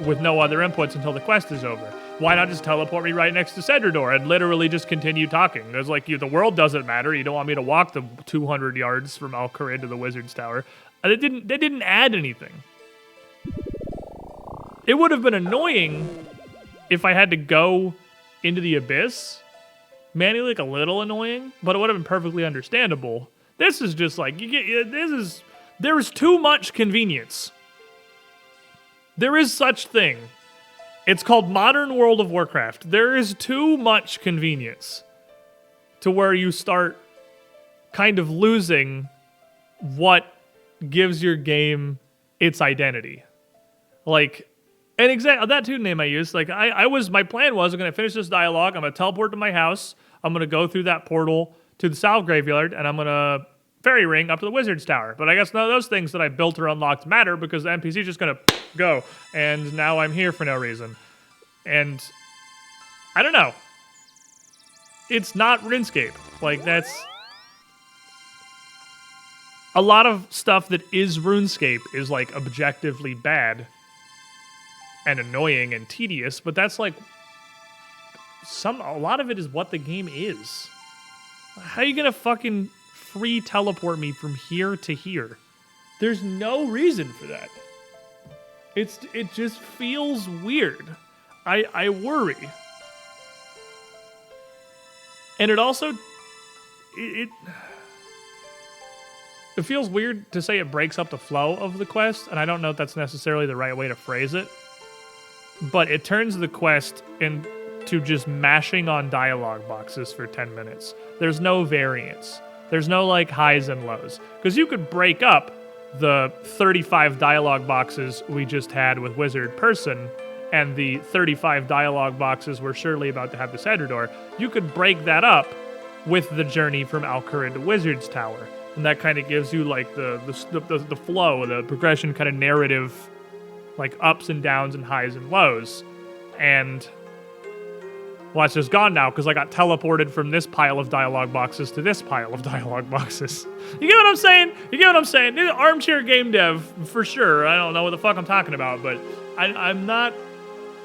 with no other inputs until the quest is over? Why not just teleport me right next to Cedrador and literally just continue talking? There's like, the world doesn't matter. You don't want me to walk the 200 yards from Al-Kharid to the Wizard's Tower. They didn't add anything. It would have been annoying if I had to go into the Abyss. Manually, like a little annoying, but it would have been perfectly understandable. This is just like, there is too much convenience. There is such thing. It's called modern World of Warcraft. There is too much convenience to where you start kind of losing what gives your game its identity. Like, and exactly that tune name I used. Like my plan was I'm gonna finish this dialogue. I'm gonna teleport to my house. I'm gonna go through that portal to the Salve Graveyard, and I'm gonna fairy ring up to the Wizard's Tower. But I guess none of those things that I built or unlocked matter because the NPC is just gonna go, and now I'm here for no reason. And I don't know. It's not RuneScape. Like that's a lot of stuff that is RuneScape is like objectively bad and annoying and tedious, but that's like a lot of it is what the game is. How are you gonna fucking free teleport me from here to here? There's no reason for that. It just feels weird. I worry. And it also it feels weird to say it breaks up the flow of the quest, and I don't know if that's necessarily the right way to phrase it. But it turns the quest into just mashing on dialogue boxes for 10 minutes. There's no variance. There's no like highs and lows. Because you could break up the 35 dialogue boxes we just had with Wizard Person and the 35 dialogue boxes we're surely about to have to Cedrador. You could break that up with the journey from Al-Kharid to Wizard's Tower. And that kind of gives you like the flow, the progression kind of narrative, like ups and downs and highs and lows. And well, it's just gone now because I got teleported from this pile of dialogue boxes to this pile of dialogue boxes. You get what I'm saying? You get what I'm saying? Armchair game dev, for sure. I don't know what the fuck I'm talking about, but I'm not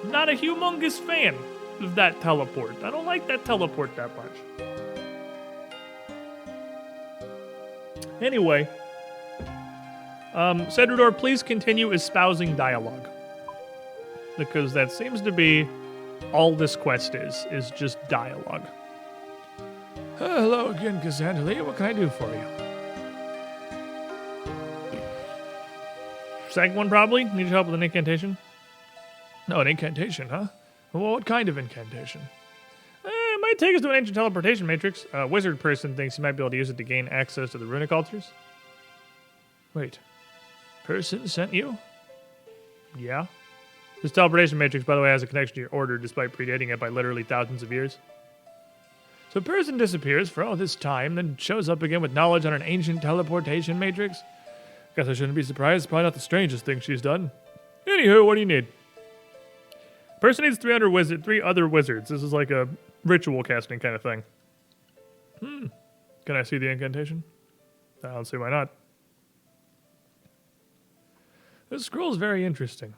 a humongous fan of that teleport. I don't like that teleport that much. Anyway, Cedrador, please continue espousing dialogue. Because that seems to be all this quest is just dialogue. Hello again, Cassandra. What can I do for you? Second one, probably? Need help with an incantation? No, an incantation, huh? Well, what kind of incantation? It might take us to an ancient teleportation matrix. A wizard person thinks he might be able to use it to gain access to the runic altars. Wait. Person sent you? Yeah. This teleportation matrix, by the way, has a connection to your order despite predating it by literally thousands of years. So a person disappears for all this time, then shows up again with knowledge on an ancient teleportation matrix? Guess I shouldn't be surprised. It's probably not the strangest thing she's done. Anywho, what do you need? Person needs 3 other wizards. This is like a ritual casting kind of thing. Can I see the incantation? I don't see why not. This scroll is very interesting.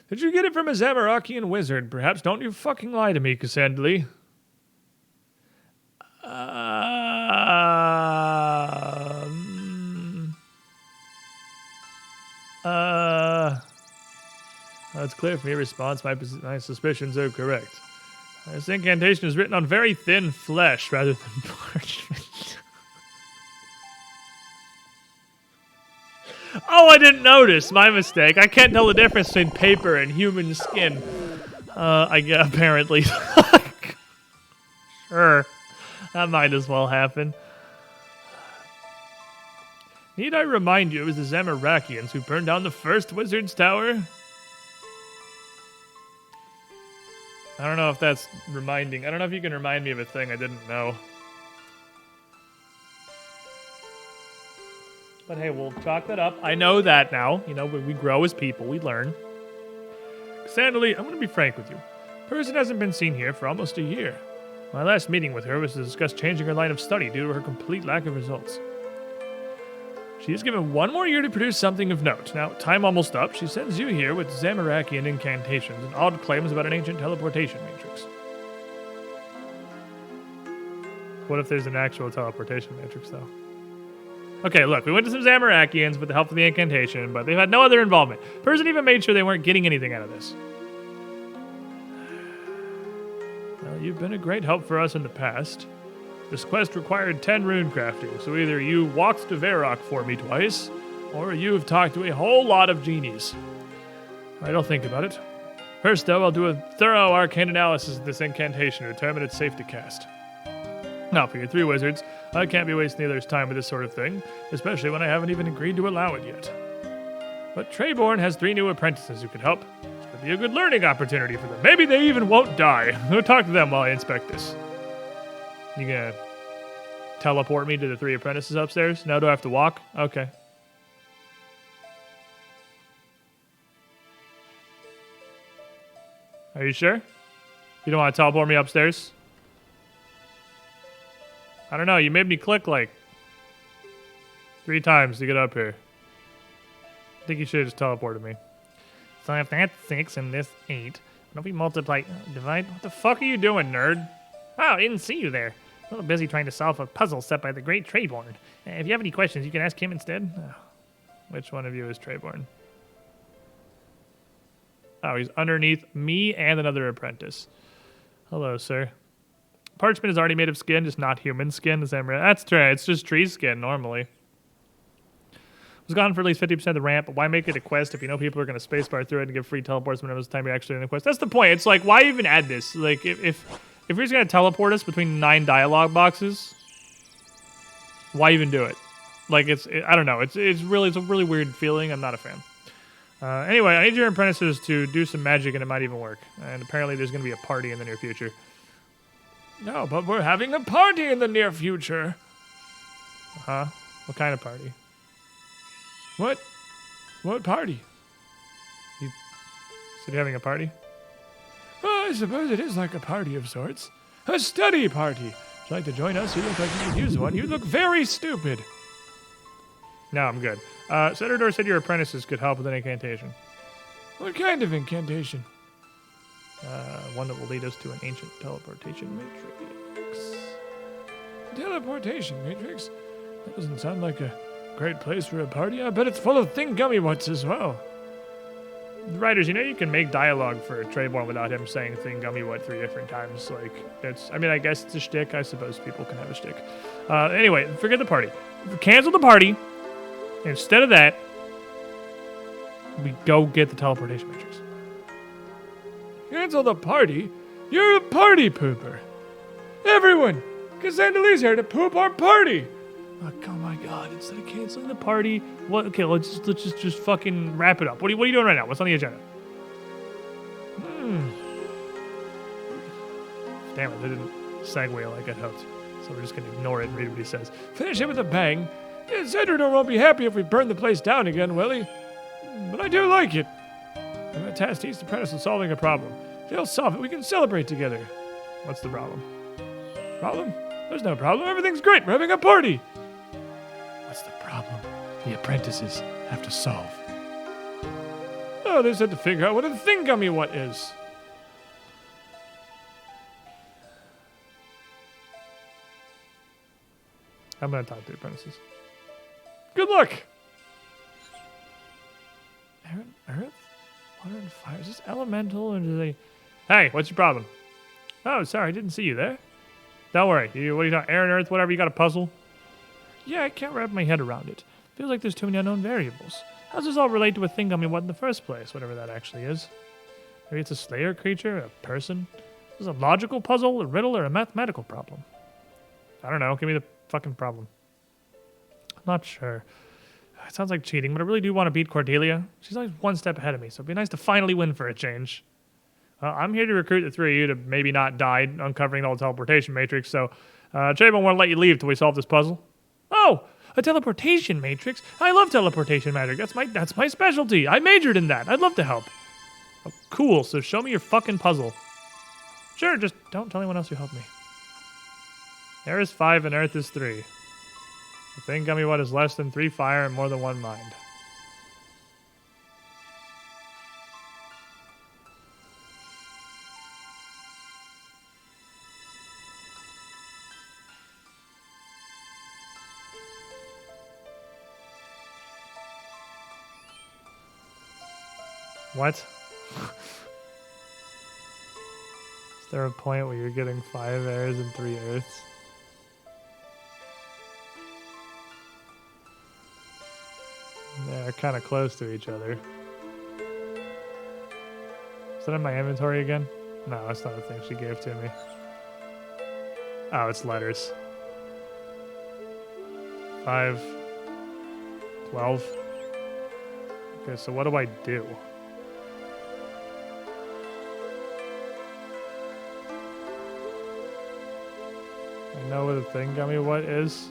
Did you get it from a Zamorakian wizard? Perhaps don't you fucking lie to me, Cassandra. That's clear from your response. My suspicions are correct. This incantation is written on very thin flesh rather than parchment. Oh, I didn't notice. My mistake. I can't tell the difference between paper and human skin. Apparently. Sure. That might as well happen. Need I remind you, it was the Zamorakians who burned down the first wizard's tower? I don't know if that's reminding. I don't know if you can remind me of a thing I didn't know. But hey, we'll chalk that up. I know that now. You know, when we grow as people, we learn. Cassandra, I'm going to be frank with you. Person hasn't been seen here for almost a year. My last meeting with her was to discuss changing her line of study due to her complete lack of results. She is given 1 more year to produce something of note. Now, time almost up. She sends you here with Zamorakian incantations and odd claims about an ancient teleportation matrix. What if there's an actual teleportation matrix, though? Okay, look, we went to some Zamorakians with the help of the incantation, but they've had no other involvement. Person even made sure they weren't getting anything out of this. Well, you've been a great help for us in the past. This quest required 10 rune crafting, so either you walked to Varrock for me twice, or you've talked to a whole lot of genies. Alright, I'll think about it. First, though, I'll do a thorough arcane analysis of this incantation to determine it's safe to cast. Now, for your 3 wizards, I can't be wasting the others' time with this sort of thing, especially when I haven't even agreed to allow it yet. But Treyborn has 3 new apprentices who could help. This could be a good learning opportunity for them. Maybe they even won't die. I'll talk to them while I inspect this. You gonna teleport me to the 3 apprentices upstairs? Now do I have to walk? Okay. Are you sure? You don't want to teleport me upstairs? I don't know. You made me click like 3 times to get up here. I think you should have just teleported me. So if that's 6 and this 8, what if we divide? What the fuck are you doing, nerd? Oh, I didn't see you there. A little busy trying to solve a puzzle set by the great Treyborn. If you have any questions, you can ask him instead. Oh, which one of you is Treyborn? Oh, he's underneath me and another apprentice. Hello, sir. Parchment is already made of skin, just not human skin. That's true. It's just tree skin normally. Was gone for at least 50% of the ramp, but why make it a quest if you know people are going to spacebar through it and give free teleports whenever it's time you're actually in the quest? That's the point. It's like, why even add this? Like, if you're just going to teleport us between 9 dialogue boxes, why even do it? Like, I don't know. It's a really weird feeling. I'm not a fan. Anyway, I need your apprentices to do some magic, and it might even work. And apparently there's going to be a party in the near future. No, but we're having a party in the near future. Huh? What kind of party? What? What party? You said you're having a party? Well, I suppose it is like a party of sorts. A study party. Would you like to join us? You look like you could use one. You look very stupid. No, I'm good. Senator said your apprentices could help with an incantation. What kind of incantation? One that will lead us to an ancient teleportation matrix. Teleportation matrix? That doesn't sound like a great place for a party. I bet it's full of thingummy-what's as well. Writers, you know you can make dialogue for Treyborn without him saying thingummy-what 3 different times. Like, I guess it's a shtick. I suppose people can have a shtick. Anyway, forget the party. Cancel the party. Instead of that, we go get the teleportation matrix. Cancel the party? You're a party pooper. Everyone, Cassandra here to poop our party. Oh my god, instead of canceling the party, what? Okay, let's just fucking wrap it up. What are you doing right now? What's on the agenda? Damn it, segue like I hoped. So we're just going to ignore it and read what he says. Finish it with a bang. Zedrudor won't be happy if we burn the place down again, will he? But I do like it. I'm going to task East Apprentice with solving a problem. If they'll solve it, we can celebrate together. What's the problem? Problem? There's no problem. Everything's great. We're having a party. What's the problem the apprentices have to solve? Oh, they just had to figure out what a thing gummy what is. I'm going to talk to the apprentices. Good luck. Earth, water, and fire. Is this elemental or do they... Hey, what's your problem? Oh, sorry, I didn't see you there. Don't worry. What are you talking? Air and earth, whatever, you got a puzzle? Yeah, I can't wrap my head around it. Feels like there's too many unknown variables. How does this all relate to a thing what in the first place, whatever that actually is? Maybe it's a slayer creature, a person? Is this a logical puzzle, a riddle, or a mathematical problem? I don't know. Give me the fucking problem. I'm not sure. It sounds like cheating, but I really do want to beat Cordelia. She's always one step ahead of me, so it'd be nice to finally win for a change. I'm here to recruit the three of you to maybe not die uncovering the whole teleportation matrix, so Chabon won't let you leave till we solve this puzzle. Oh, a teleportation matrix? I love teleportation magic. That's my specialty. I majored in that. I'd love to help. Oh, cool, so show me your fucking puzzle. Sure, just don't tell anyone else you helped me. Air is 5 and earth is 3. The thing gummy what is less than 3 fire and more than 1 mind. What? Is there a point where you're getting 5 airs and 3 earths? They're kind of close to each other. Is that in my inventory again? No, that's not a thing she gave to me. Oh, it's letters. 5, 12. Okay, so what do I do? I know what the thing gummy what is.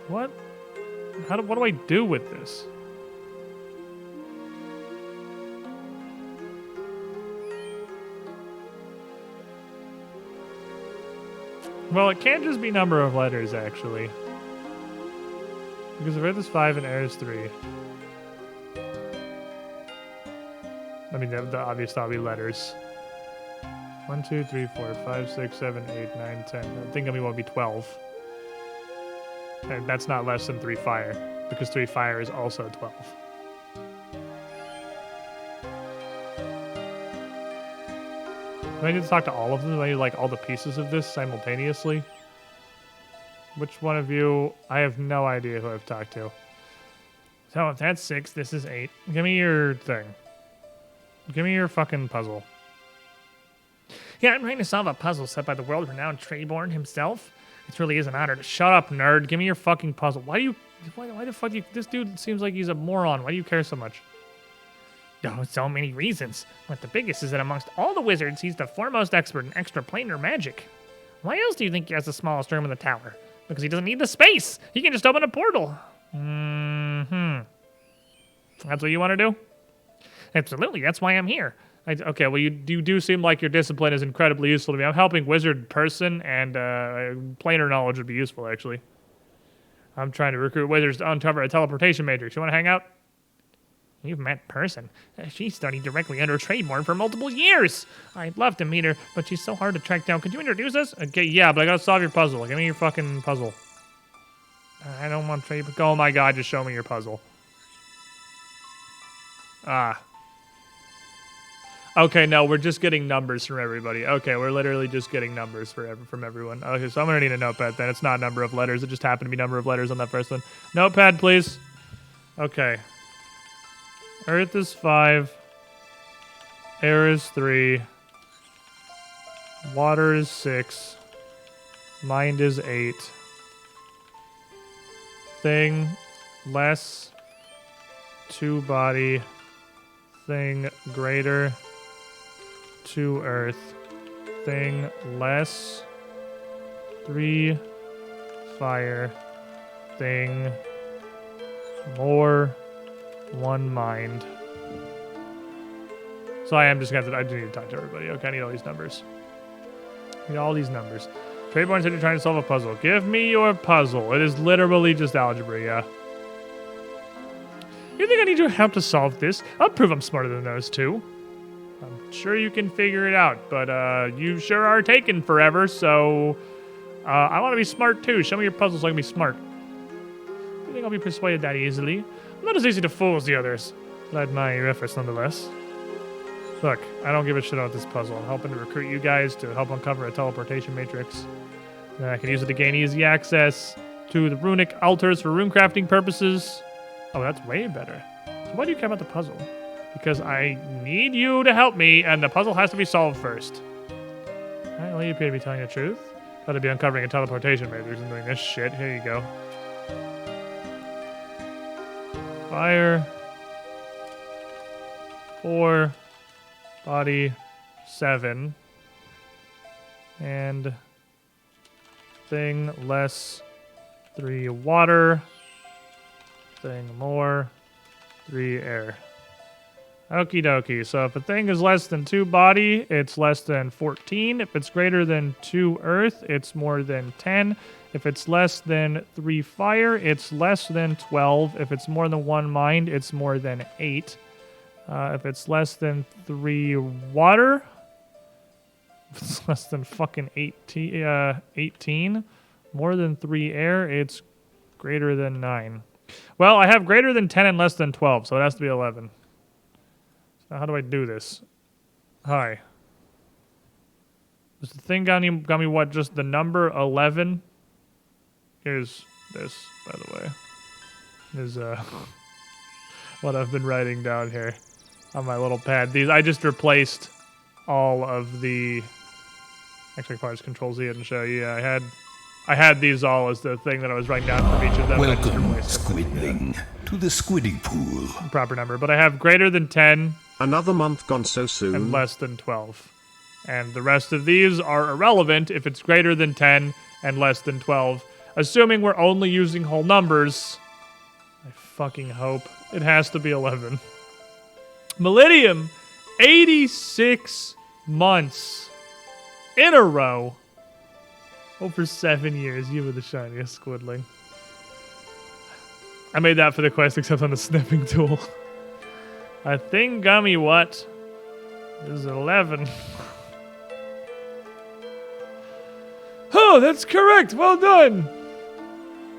What? What do I do with this? Well, it can't just be number of letters, actually. Because if earth is 5 and air is 3. I mean, the obvious thought would be letters. 1, 2, 3, 4, 5, 6, 7, 8, 9, 10. I think gummy won't be 12. And that's not less than 3 fire, because 3 fire is also 12. Do I need to talk to all of them? Do I need, like, all the pieces of this simultaneously? Which one of you? I have no idea who I've talked to. So if that's 6, this is 8. Give me your thing. Give me your fucking puzzle. Yeah, I'm trying to solve a puzzle set by the world-renowned Trayborn himself. It really is an honor to shut up, nerd. Give me your fucking puzzle. Why the fuck do you... This dude seems like he's a moron. Why do you care so much? Oh, so many reasons. But the biggest is that amongst all the wizards, he's the foremost expert in extraplanar magic. Why else do you think he has the smallest room in the tower? Because he doesn't need the space. He can just open a portal. Mm-hmm. That's what you want to do? Absolutely. That's why I'm here. Okay, well, you do seem like your discipline is incredibly useful to me. I'm helping wizard person, and planar knowledge would be useful, actually. I'm trying to recruit wizards to uncover a teleportation matrix. You want to hang out? You've met person. She studied directly under Trayborn for multiple years. I'd love to meet her, but she's so hard to track down. Could you introduce us? Okay, yeah, but I gotta solve your puzzle. Give me your fucking puzzle. I don't want Trayborn. Oh my god, just show me your puzzle. Ah. Okay, no, we're just getting numbers from everybody. Okay, we're literally just getting numbers from everyone. Okay, so I'm gonna need a notepad then. It's not number of letters. It just happened to be number of letters on that first one. Notepad, please. Okay. Earth is 5. Air is 3. Water is 6. Mind is 8. Thing, less. 2 body. Thing, greater. 2 earth. Thing less 3 fire. Thing more 1 mind. So I am just gonna I do need to talk to everybody. Okay, I need all these numbers. I need all these numbers. Tradeborn said you're trying to solve a puzzle. Give me your puzzle. It is literally just algebra, yeah. You think I need your help to solve this? I'll prove I'm smarter than those two. I'm sure you can figure it out, but you sure are taking forever, so I want to be smart too. Show me your puzzle so I can be smart. You think I'll be persuaded that easily? I'm not as easy to fool as the others, but I admire your efforts nonetheless. Look, I don't give a shit about this puzzle. I'm helping to recruit you guys to help uncover a teleportation matrix. Then I can use it to gain easy access to the runic altars for rune crafting purposes. Oh, that's way better. So why do you care about the puzzle? Because I need you to help me, and the puzzle has to be solved first. Alright, well, you appear to be telling the truth. Got to be uncovering a teleportation matrix and doing this shit. Here you go. Fire. 4. Body 7. And thing less 3 water. Thing more 3 air. Okie dokie. So if a thing is less than 2 body, it's less than 14. If it's greater than 2 earth, it's more than 10. If it's less than 3 fire, it's less than 12. If it's more than 1 mind, it's more than 8. If it's less than 3 water, if it's less than fucking 18, more than 3 air, it's greater than 9. Well, I have greater than 10 and less than 12, so it has to be 11. So how do I do this? Hi. Does the thing got me what? Just the number 11? Here's this, by the way. Is what I've been writing down here on my little pad. These I just replaced all of the. Actually, I probably just Control Z it and show you. Yeah, I had these all as the thing that I was writing down for each of them. Welcome, Squidling, to the Squiddy Pool. Proper number, but I have greater than 10. Another month gone so soon. And less than 12. And the rest of these are irrelevant if it's greater than 10 and less than 12. Assuming we're only using whole numbers, I fucking hope it has to be 11. Millennium, 86 months in a row. Over 7 years, you were the shiniest Squidling. I made that for the quest, except on the snipping tool. I think gummy what is 11. Oh, that's correct. Well done.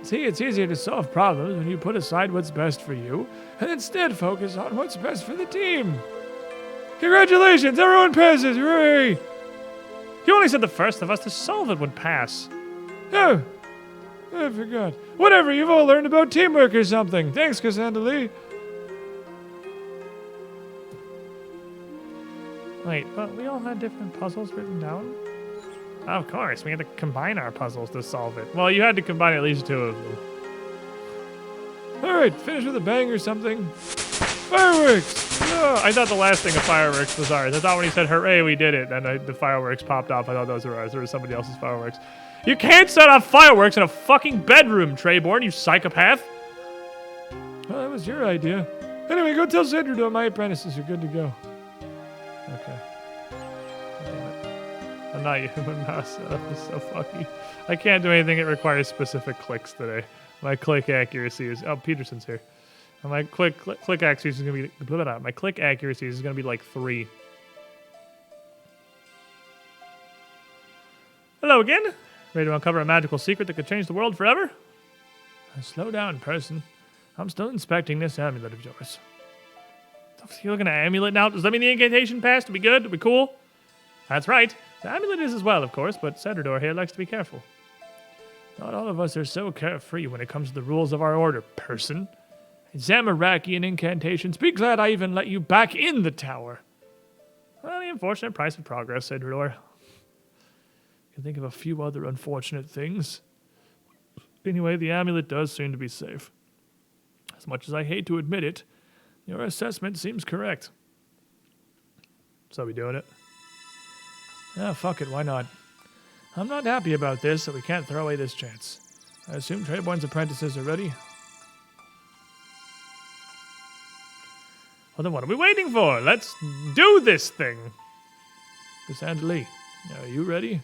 See, it's easier to solve problems when you put aside what's best for you and instead focus on what's best for the team. Congratulations, everyone passes. Hooray! You only said the first of us to solve it would pass. Oh, I forgot. Whatever, you've all learned about teamwork or something. Thanks, Cassandra Lee. Wait, but we all had different puzzles written down? Of course, we had to combine our puzzles to solve it. Well, you had to combine at least 2 of them. Alright, finish with a bang or something. Fireworks! Oh, I thought the last thing of fireworks was ours. I thought when he said, hooray, we did it, and the fireworks popped off. I thought those were ours. There was somebody else's fireworks. You can't set off fireworks in a fucking bedroom, Treyborn, you psychopath! Well, that was your idea. Anyway, go tell Cedric to my apprentices. You're good to go. Okay. Damn it. I'm not human mouse. That was so fucky. I can't do anything. It requires specific clicks today. My click accuracy is... Oh, Peterson's here. And my click accuracy is going to be... Blah, blah, blah. My click accuracy is going to be like 3. Hello again. Ready to uncover a magical secret that could change the world forever? Slow down, person. I'm still inspecting this amulet of yours. You looking at amulet now? Does that mean the incantation passed? Are we good? Are we cool? That's right. The amulet is as well, of course, but Cedrador here likes to be careful. Not all of us are so carefree when it comes to the rules of our order, person. Zamarakian incantations. Be glad I even let you back in the tower. Well, the unfortunate price of progress, Cedrador. I can think of a few other unfortunate things. Anyway, the amulet does seem to be safe. As much as I hate to admit it, your assessment seems correct. So we doing it? Ah, fuck it, why not? I'm not happy about this, so we can't throw away this chance. I assume Treyborn's apprentices are ready. Well, then what are we waiting for? Let's do this thing. Cassandra, are you ready?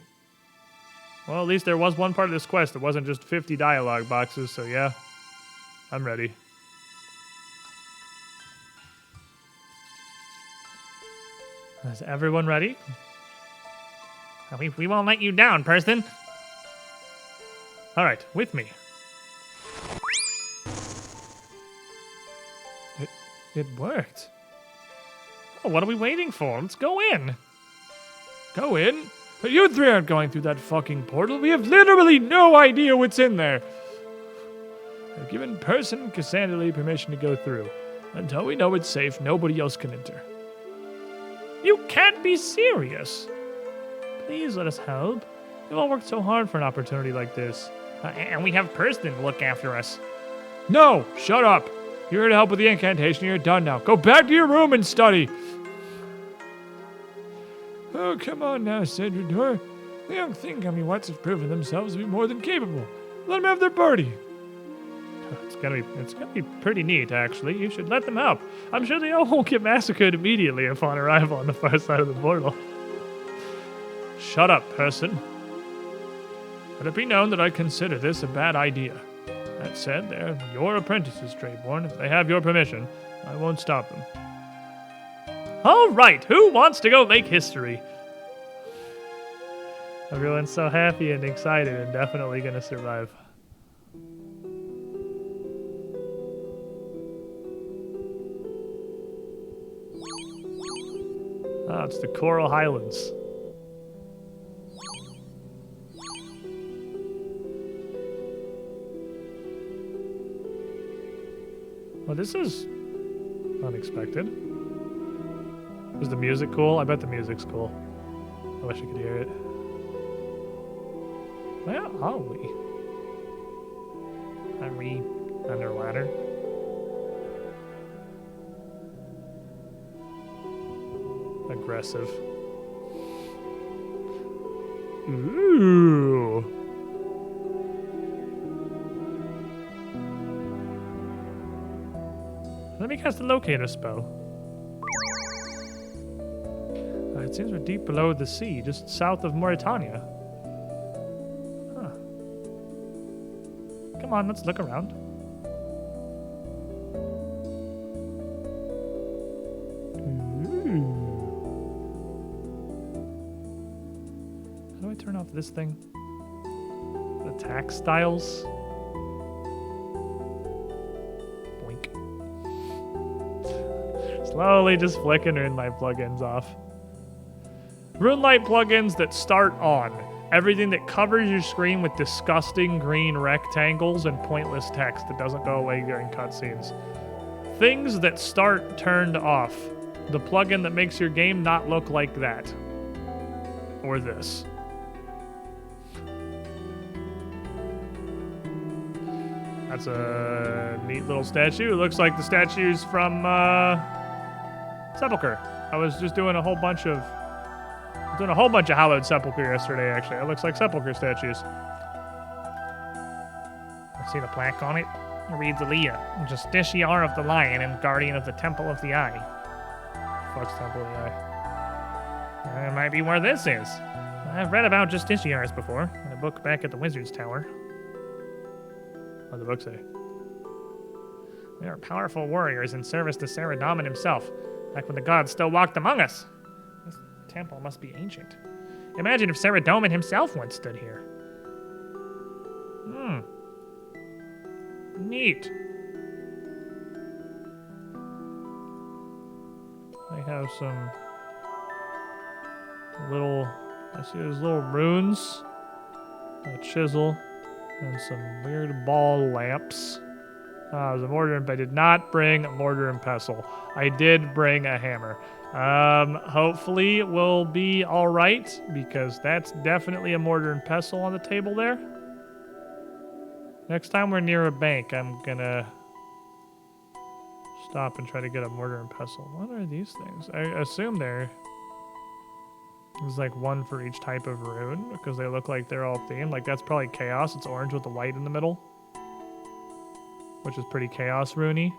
Well, at least there was one part of this quest. It wasn't just 50 dialogue boxes, so yeah. I'm ready. Is everyone ready? We won't let you down, person. All right, with me. It worked. Oh, what are we waiting for? Let's go in. Go in? But you three aren't going through that fucking portal. We have literally no idea what's in there. I've given Person and Cassandra permission to go through. Until we know it's safe, nobody else can enter. You can't be serious. Please let us help. We've all worked so hard for an opportunity like this. And we have Person to look after us. No, shut up. You're here to help with the incantation. You're done now. Go back to your room and study. Oh, come on now, Cedrador. The young Thingummy-Wats have proven themselves to be more than capable. Let them have their party. It's gonna be pretty neat, actually. You should let them help. I'm sure they all won't get massacred immediately upon arrival on the far side of the portal. Shut up, Person. Let it be known that I consider this a bad idea. That said, they're your apprentices, Treyborn. If they have your permission, I won't stop them. All right, who wants to go make history? Everyone's so happy and excited and definitely gonna survive. Oh, it's the Coral Highlands. Well, this is unexpected. Is the music cool? I bet the music's cool. I wish I could hear it. Where are we? Are we underwater? Aggressive. Ooh. Let me cast the locator spell. It seems we're deep below the sea, just south of Mauritania. Huh. Come on, let's look around. Ooh. How do I turn off this thing? Attack styles? Boink. Slowly just flickering my plugins off. RuneLite plugins that start on. Everything that covers your screen with disgusting green rectangles and pointless text that doesn't go away during cutscenes. Things that start turned off. The plugin that makes your game not look like that. Or this. That's a neat little statue. It looks like the statues from Sepulchre. I was just doing a whole bunch of Hallowed Sepulchre yesterday, actually. It looks like Sepulchre statues. I see the plaque on it. It reads Aaliyah, Justiciar of the Lion and Guardian of the Temple of the Eye. Fuck's Temple of the Eye. That might be where this is. I've read about Justiciars before, in a book back at the Wizard's Tower. What did the book say? We are powerful warriors in service to Saradomin himself, back when the gods still walked among us. Temple must be ancient. Imagine if Saradomin himself once stood here. Neat. I have some I see there's little runes, a chisel, and some weird ball lamps. There's a mortar, but I did not bring a mortar and pestle. I did bring a hammer. Hopefully it will be all right, because that's definitely a mortar and pestle on the table there. Next time we're near a bank, I'm gonna stop and try to get a mortar and pestle. What are these things? I assume they're There's like one for each type of rune because they look like they're all themed. Like that's probably chaos. It's orange with the white in the middle, which is pretty chaos runey.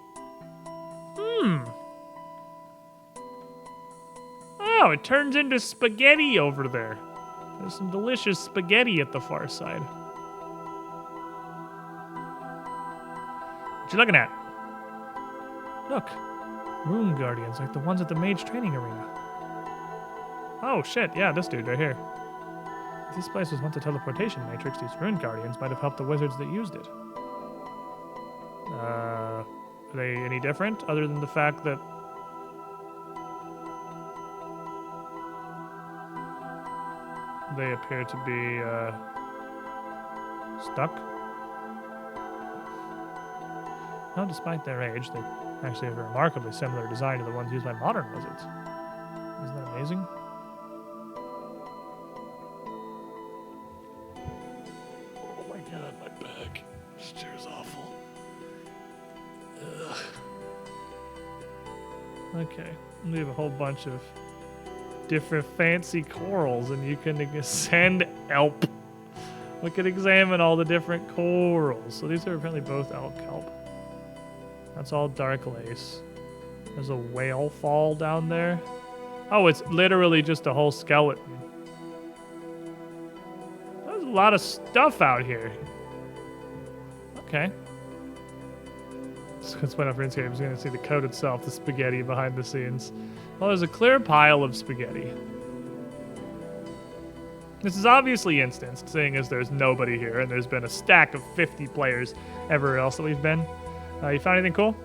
Oh, it turns into spaghetti over there. There's some delicious spaghetti at the far side. What you looking at? Look, rune guardians like the ones at the mage training arena. Oh shit, yeah, this dude right here. If this place was once a teleportation matrix, these rune guardians might have helped the wizards that used it. Are they any different other than the fact that they appear to be stuck? No, despite their age, they actually have a remarkably similar design to the ones used by modern wizards. Isn't that amazing? Oh my god, my back. This chair's awful. Ugh. Okay, we have a whole bunch of different fancy corals, and you can ascend elp. We can examine all the different corals. So these are apparently both elk kelp. That's all dark lace. There's a whale fall down there. Oh, it's literally just a whole skeleton. There's a lot of stuff out here. Okay. Let's wait up RuneScape. I'm just going to see the code itself, the spaghetti behind the scenes. Well, there's a clear pile of spaghetti. This is obviously instanced, seeing as there's nobody here, and there's been a stack of 50 players everywhere else that we've been. You found anything cool?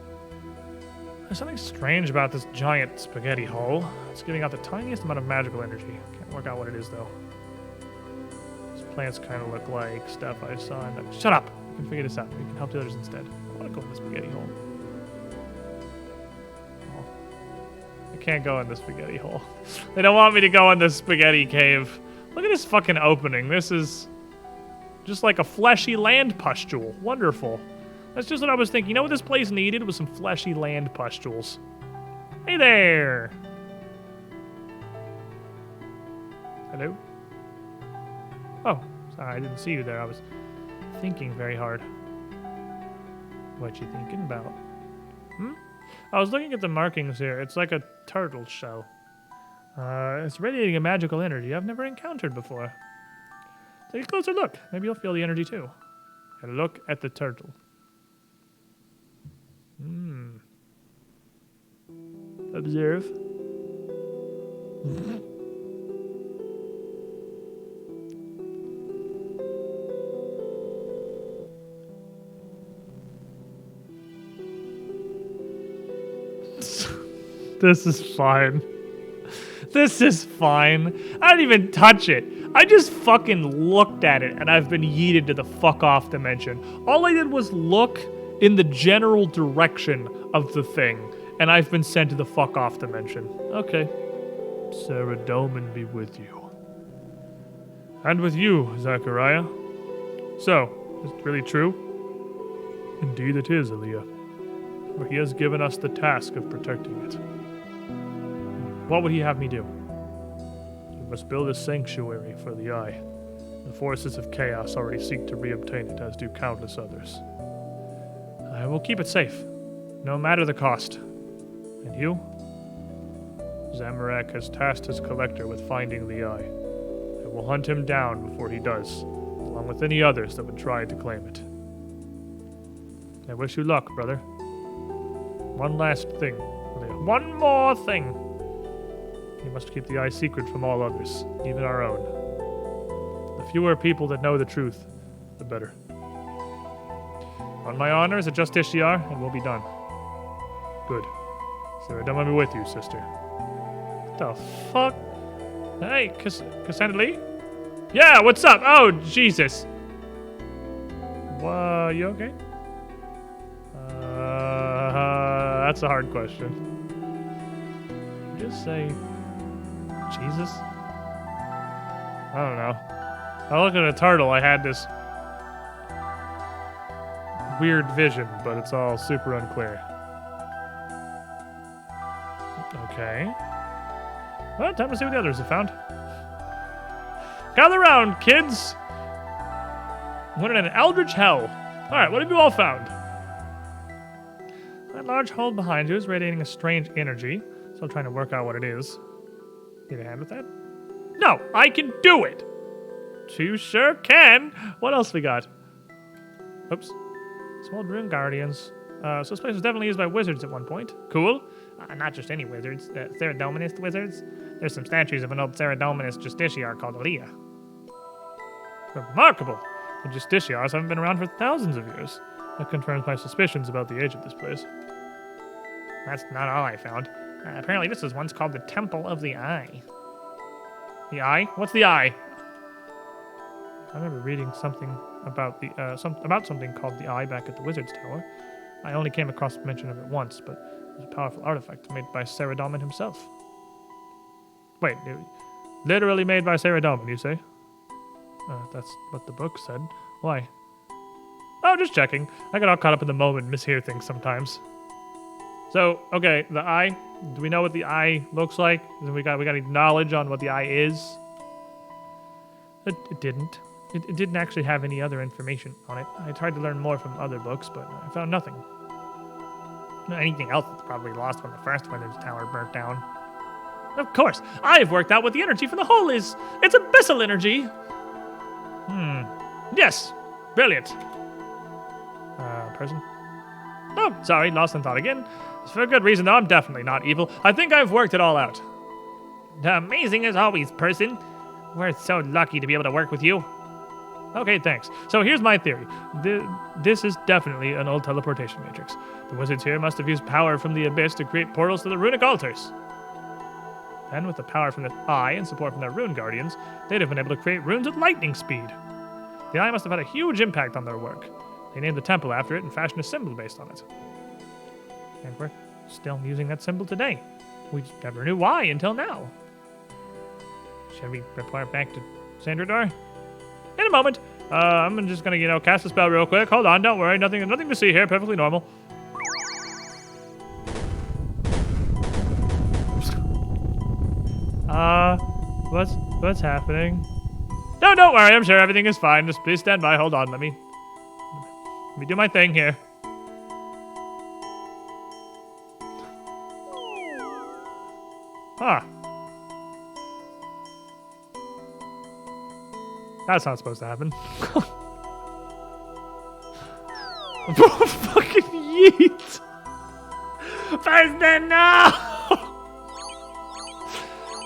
There's something strange about this giant spaghetti hole. It's giving out the tiniest amount of magical energy. Can't work out what it is, though. These plants kind of look like stuff I saw in the... Shut up! We can figure this out. We can help the others instead. I want to go in the spaghetti hole. Oh. I can't go in the spaghetti hole. They don't want me to go in the spaghetti cave. Look at this fucking opening. This is just like a fleshy land pustule. Wonderful. That's just what I was thinking. You know what this place needed was some fleshy land pustules. Hey there! Hello? Oh, sorry, I didn't see you there. I was thinking very hard. What you thinking about? I was looking at the markings here. It's like a turtle shell. It's radiating a magical energy I've never encountered before. Take a closer look. Maybe you'll feel the energy too. And look at the turtle. Observe. This is fine. This is fine. I didn't even touch it. I just fucking looked at it and I've been yeeted to the fuck off dimension. All I did was look in the general direction of the thing and I've been sent to the fuck off dimension. Okay. Sarah Dolman be with you. And with you, Zachariah. So, is it really true? Indeed it is, Aaliyah. For he has given us the task of protecting it. What would he have me do? We must build a sanctuary for the Eye. The forces of chaos already seek to reobtain it, as do countless others. I will keep it safe, no matter the cost. And you? Zamorak has tasked his collector with finding the Eye. I will hunt him down before he does, along with any others that would try to claim it. I wish you luck, brother. One last thing. One more thing. You must keep the Eye secret from all others, even our own. The fewer people that know the truth, the better. On my honor as a just Ishtar, and we'll be done. Good. Sarah, don't let me with you, sister. What the fuck? Hey, Cassandra Lee? Yeah, what's up? Oh, Jesus. You okay? That's a hard question. Just say Jesus? I don't know. I look at a turtle, I had this weird vision, but it's all super unclear. Okay. Well, time to see what the others have found. Gather round, kids. What in an eldritch hell? All right, what have you all found? That large hole behind you is radiating a strange energy. Still trying to work out what it is. Need a hand with that? No, I can do it. You sure can. What else we got? Oops. Some old rune guardians. So this place was definitely used by wizards at one point. Cool. Not just any wizards. Ceradominist wizards. There's some statues of an old Ceradominist justiciar called Aaliyah. Remarkable. The justiciars haven't been around for thousands of years. That confirms my suspicions about the age of this place. That's not all I found. Apparently this was once called the Temple of the Eye. The Eye? What's the Eye? I remember reading something about something called the Eye back at the Wizard's Tower. I only came across mention of it once, but it was a powerful artifact made by Ceradomin himself. Wait, literally made by Ceradomin, you say? That's what the book said. Why? Oh, just checking. I get all caught up in the moment and mishear things sometimes. So, okay, the eye. Do we know what the eye looks like? We got any knowledge on what the eye is? It didn't. It didn't actually have any other information on it. I tried to learn more from other books, but I found nothing. Anything else that's probably lost when the first Wizard's Tower burnt down. Of course, I've worked out what the energy for the hole is. It's abyssal energy. Yes, brilliant. Person? Oh, sorry, lost in thought again. It's for a good reason, though. I'm definitely not evil. I think I've worked it all out. Amazing as always, person. We're so lucky to be able to work with you. Okay, thanks. So here's my theory. This is definitely an old teleportation matrix. The wizards here must have used power from the abyss to create portals to the runic altars. Then, with the power from the Eye and support from their rune guardians, they'd have been able to create runes at lightning speed. The Eye must have had a huge impact on their work. They named the temple after it and fashioned a symbol based on it. And we're still using that symbol today. We just never knew why until now. Shall we report back to Sandrador? In a moment. I'm just gonna, cast a spell real quick. Hold on, don't worry. Nothing to see here. Perfectly normal. What's happening? No, don't worry. I'm sure everything is fine. Just please stand by. Hold on. Let me do my thing here. Huh. That's not supposed to happen. Fucking yeet! First no!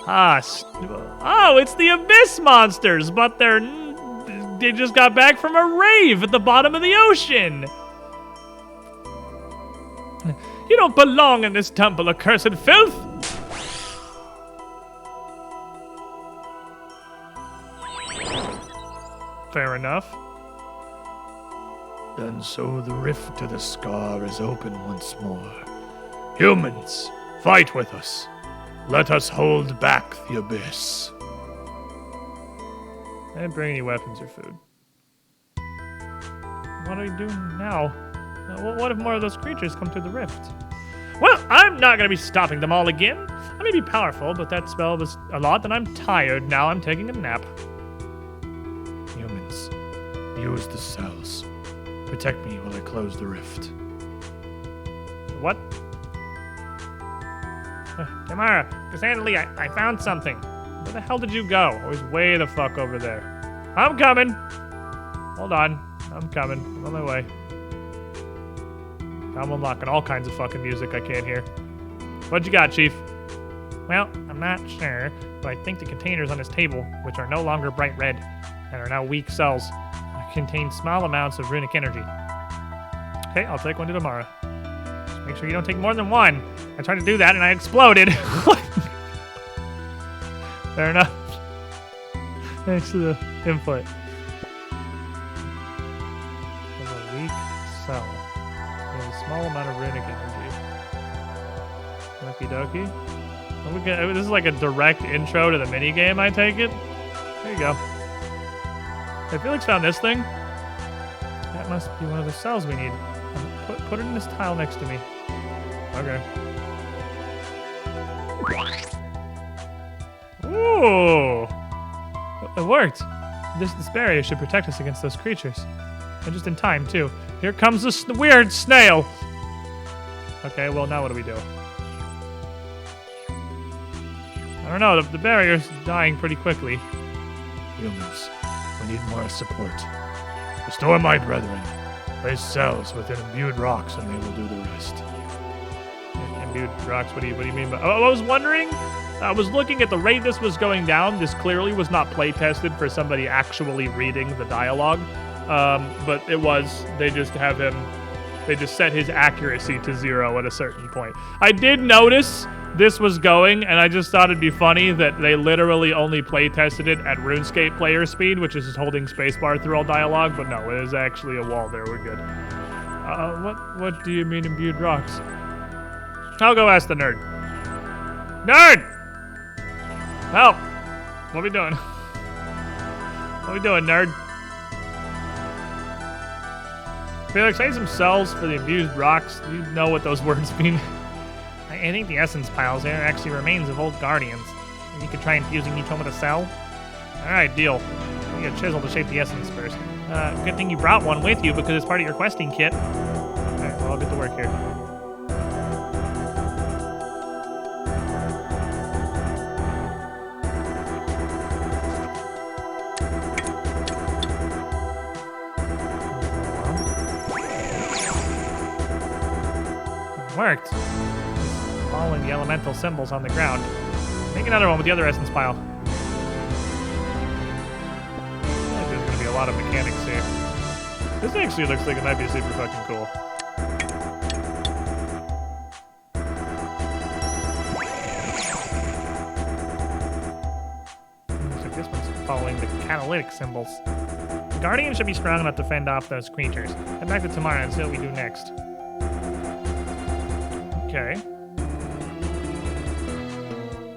Oh, it's the Abyss monsters, but they just got back from a rave at the bottom of the ocean. You don't belong in this temple, accursed filth. Fair enough. And so the rift to the scar is open once more. Humans, fight with us. Let us hold back the abyss. I didn't bring any weapons or food. What are we doing now? What if more of those creatures come through the rift? Well, I'm not going to be stopping them all again. I may be powerful, but that spell was a lot, and I'm tired. Now I'm taking a nap. Humans, use the cells. Protect me while I close the rift. What? Tamara, Cassandra, I found something. Where the hell did you go? I was way the fuck over there. I'm coming. Hold on. I'm coming. I'm on my way. I'm unlocking all kinds of fucking music I can't hear. What you got, Chief? Well, I'm not sure, but I think the containers on this table, which are no longer bright red and are now weak cells, contain small amounts of runic energy. Okay, I'll take one to Tamara. Just make sure you don't take more than one. I tried to do that and I exploded. Fair enough. Thanks to the input. There's a weak cell. There's a small amount of runic energy. Okie dokie. This is like a direct intro to the minigame, I take it. There you go. Hey, Felix found this thing. That must be one of the cells we need. Put it in this tile next to me. Okay. Ooh! It worked. This barrier should protect us against those creatures. And just in time, too. Here comes this weird snail. Okay, well, now what do we do? I don't know. The barrier's dying pretty quickly. Humans, we need more support. Restore my brethren. Place cells within imbued rocks and they will do the rest. Imbued rocks? What do you mean by... I was wondering... I was looking at the rate this was going down. This clearly was not play tested for somebody actually reading the dialogue. But it was. They just have him... They just set his accuracy to 0 at a certain point. I did notice this was going, and I just thought it'd be funny that they literally only play tested it at RuneScape player speed, which is just holding spacebar through all dialogue. But no, it is actually a wall there. We're good. What do you mean imbued rocks? I'll go ask the nerd. Nerd! Help! What are we doing? What are we doing, nerd? Felix, I need some cells for the imbued rocks. Do you know what those words mean? I think the essence piles are actually remains of old guardians. You could try infusing each one with a cell. Alright, deal. You need a chisel to shape the essence first. Good thing you brought one with you because it's part of your questing kit. Alright, well, I'll get to work here. Worked. Following the elemental symbols on the ground. Make another one with the other essence pile. There's going to be a lot of mechanics here. This actually looks like it might be super fucking cool. Looks like this one's following the catalytic symbols. The Guardian should be strong enough to fend off those creatures. Head back to Tamara and see what we do next. Okay.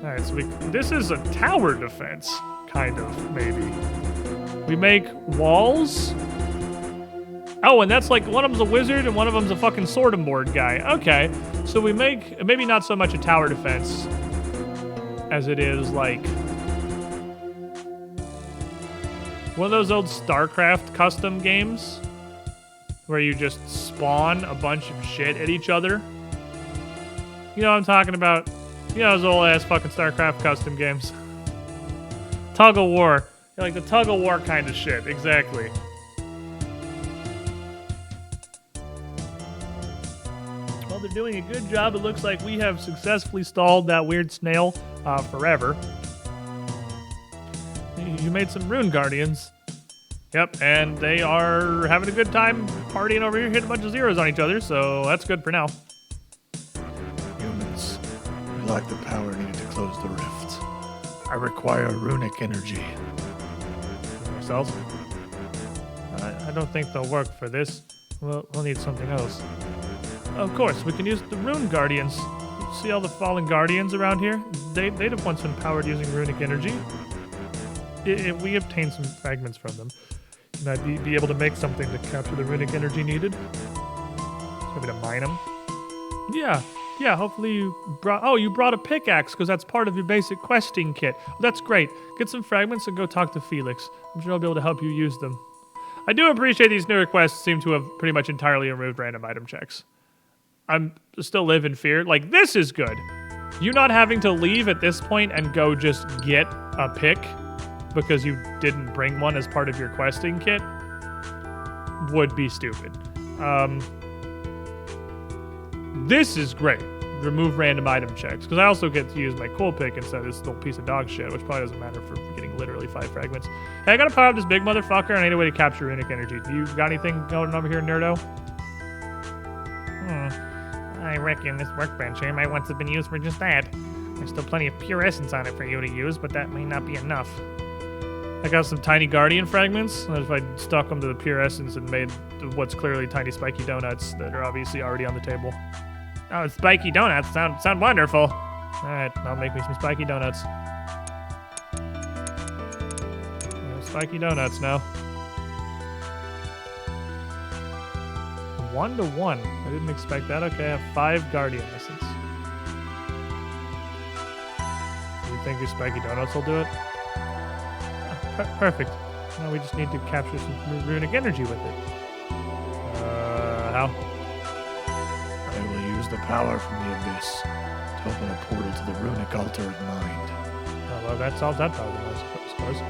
Alright, so this is a tower defense, kind of, maybe. We make walls? Oh, and that's like, one of them's a wizard and one of them's a fucking sword and board guy. Okay, so we make, maybe not so much a tower defense as it is like one of those old StarCraft custom games where you just spawn a bunch of shit at each other. You know what I'm talking about? You know those old-ass fucking StarCraft custom games. Tug of War. Like the tug of war kind of shit. Exactly. Well, they're doing a good job. It looks like we have successfully stalled that weird snail forever. You made some rune guardians. Yep, and they are having a good time partying over here, hitting a bunch of zeros on each other, so that's good for now. I lack the power needed to close the rift. I require runic energy. Yourself? I don't think they'll work for this. We'll need something else. Of course, we can use the rune guardians. See all the fallen guardians around here? They'd have once been powered using runic energy. If we obtain some fragments from them, you might be able to make something to capture the runic energy needed. Maybe to mine them. Yeah, hopefully you brought a pickaxe because that's part of your basic questing kit. Well, that's great. Get some fragments and go talk to Felix. I'm sure I'll be able to help you use them. I do appreciate these new requests seem to have pretty much entirely removed random item checks. I'm still live in fear. Like, this is good. You not having to leave at this point and go just get a pick because you didn't bring one as part of your questing kit would be stupid. This is great. Remove random item checks. Because I also get to use my cool pick instead of this little piece of dog shit, which probably doesn't matter for getting literally 5 fragments. Hey, I gotta power up this big motherfucker and I need a way to capture runic energy. Do you got anything going over here, Nerdo? I reckon this workbench here might once have been used for just that. There's still plenty of pure essence on it for you to use, but that may not be enough. I got some tiny guardian fragments, and if I stuck them to the pure essence and made what's clearly tiny spiky donuts that are obviously already on the table. Oh, spiky donuts sound wonderful. All right, I'll make me some spiky donuts. Spiky donuts now. 1 to 1. I didn't expect that. Okay, I have 5 guardian essence. Do you think your spiky donuts will do it? Perfect. Now we just need to capture some runic energy with it. How? I will use the power from the abyss to open a portal to the runic altar of mind. Oh, well, that solves that problem, I suppose.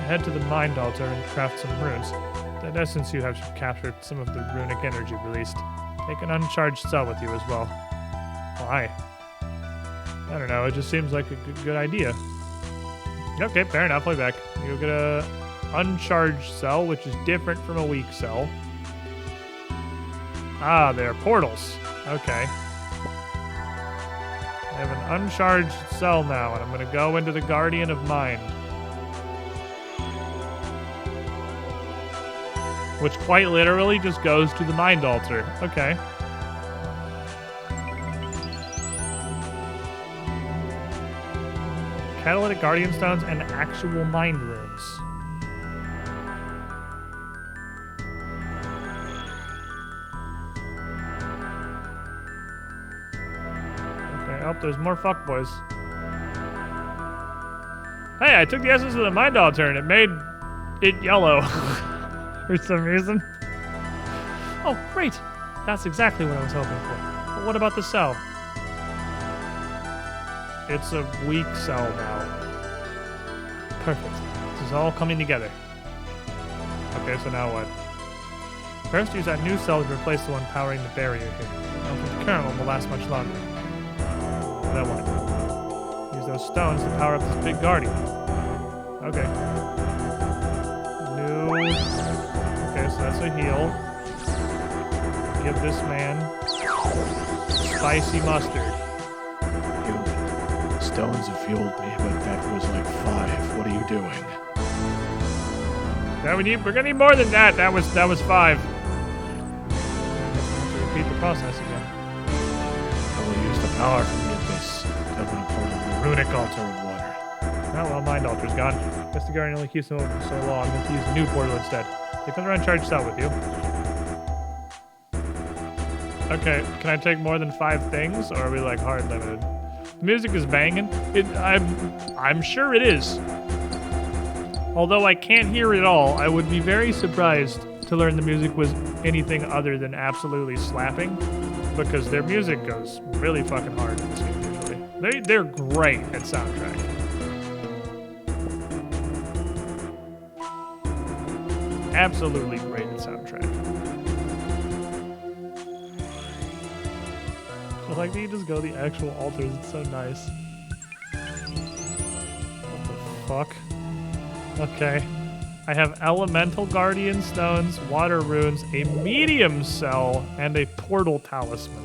Head to the mind altar and craft some runes. In essence, you have captured some of the runic energy released. Take an uncharged cell with you as well. Why? I don't know, it just seems like a good idea. Okay, fair enough, play back. You'll get a uncharged cell, which is different from a weak cell. Ah, they're portals. Okay. I have an uncharged cell now, and I'm going to go into the Guardian of Mind. Which quite literally just goes to the Mind Altar. Okay. Catalytic Guardian Stones and actual Mind Runes. Oh, there's more fuckboys. Hey, I took the essence of the Mind Altar and it made it yellow for some reason. Oh, great. That's exactly what I was hoping for. But what about the cell? It's a weak cell now. Perfect. This is all coming together. Okay, so now what? First, use that new cell to replace the one powering the barrier here. I don't think the current one will last much longer. That one. Use those stones to power up this big guardian. Okay. New. Okay, so that's a heal. Give this man spicy mustard. Human, stones have fueled me, but that was like 5. What are you doing? Now we're gonna need more than that. That was 5. Repeat the process again. I will use the power from the abyss to open a portal to the runic altar of water. Oh, well, Mind Altar's gone. Guess the guardian only keeps them open for so long. Let's use a new portal instead. Take another uncharged cell with you. Okay, can I take more than 5 things, or are we like hard limited? The music is banging. I'm sure it is. Although I can't hear it all, I would be very surprised to learn the music was anything other than absolutely slapping, because their music goes really fucking hard in this game usually. They're great at soundtrack. Absolutely great at soundtrack. I like that you just go the actual altars. It's so nice. What the fuck? Okay. I have elemental guardian stones, water runes, a medium cell, and a portal talisman.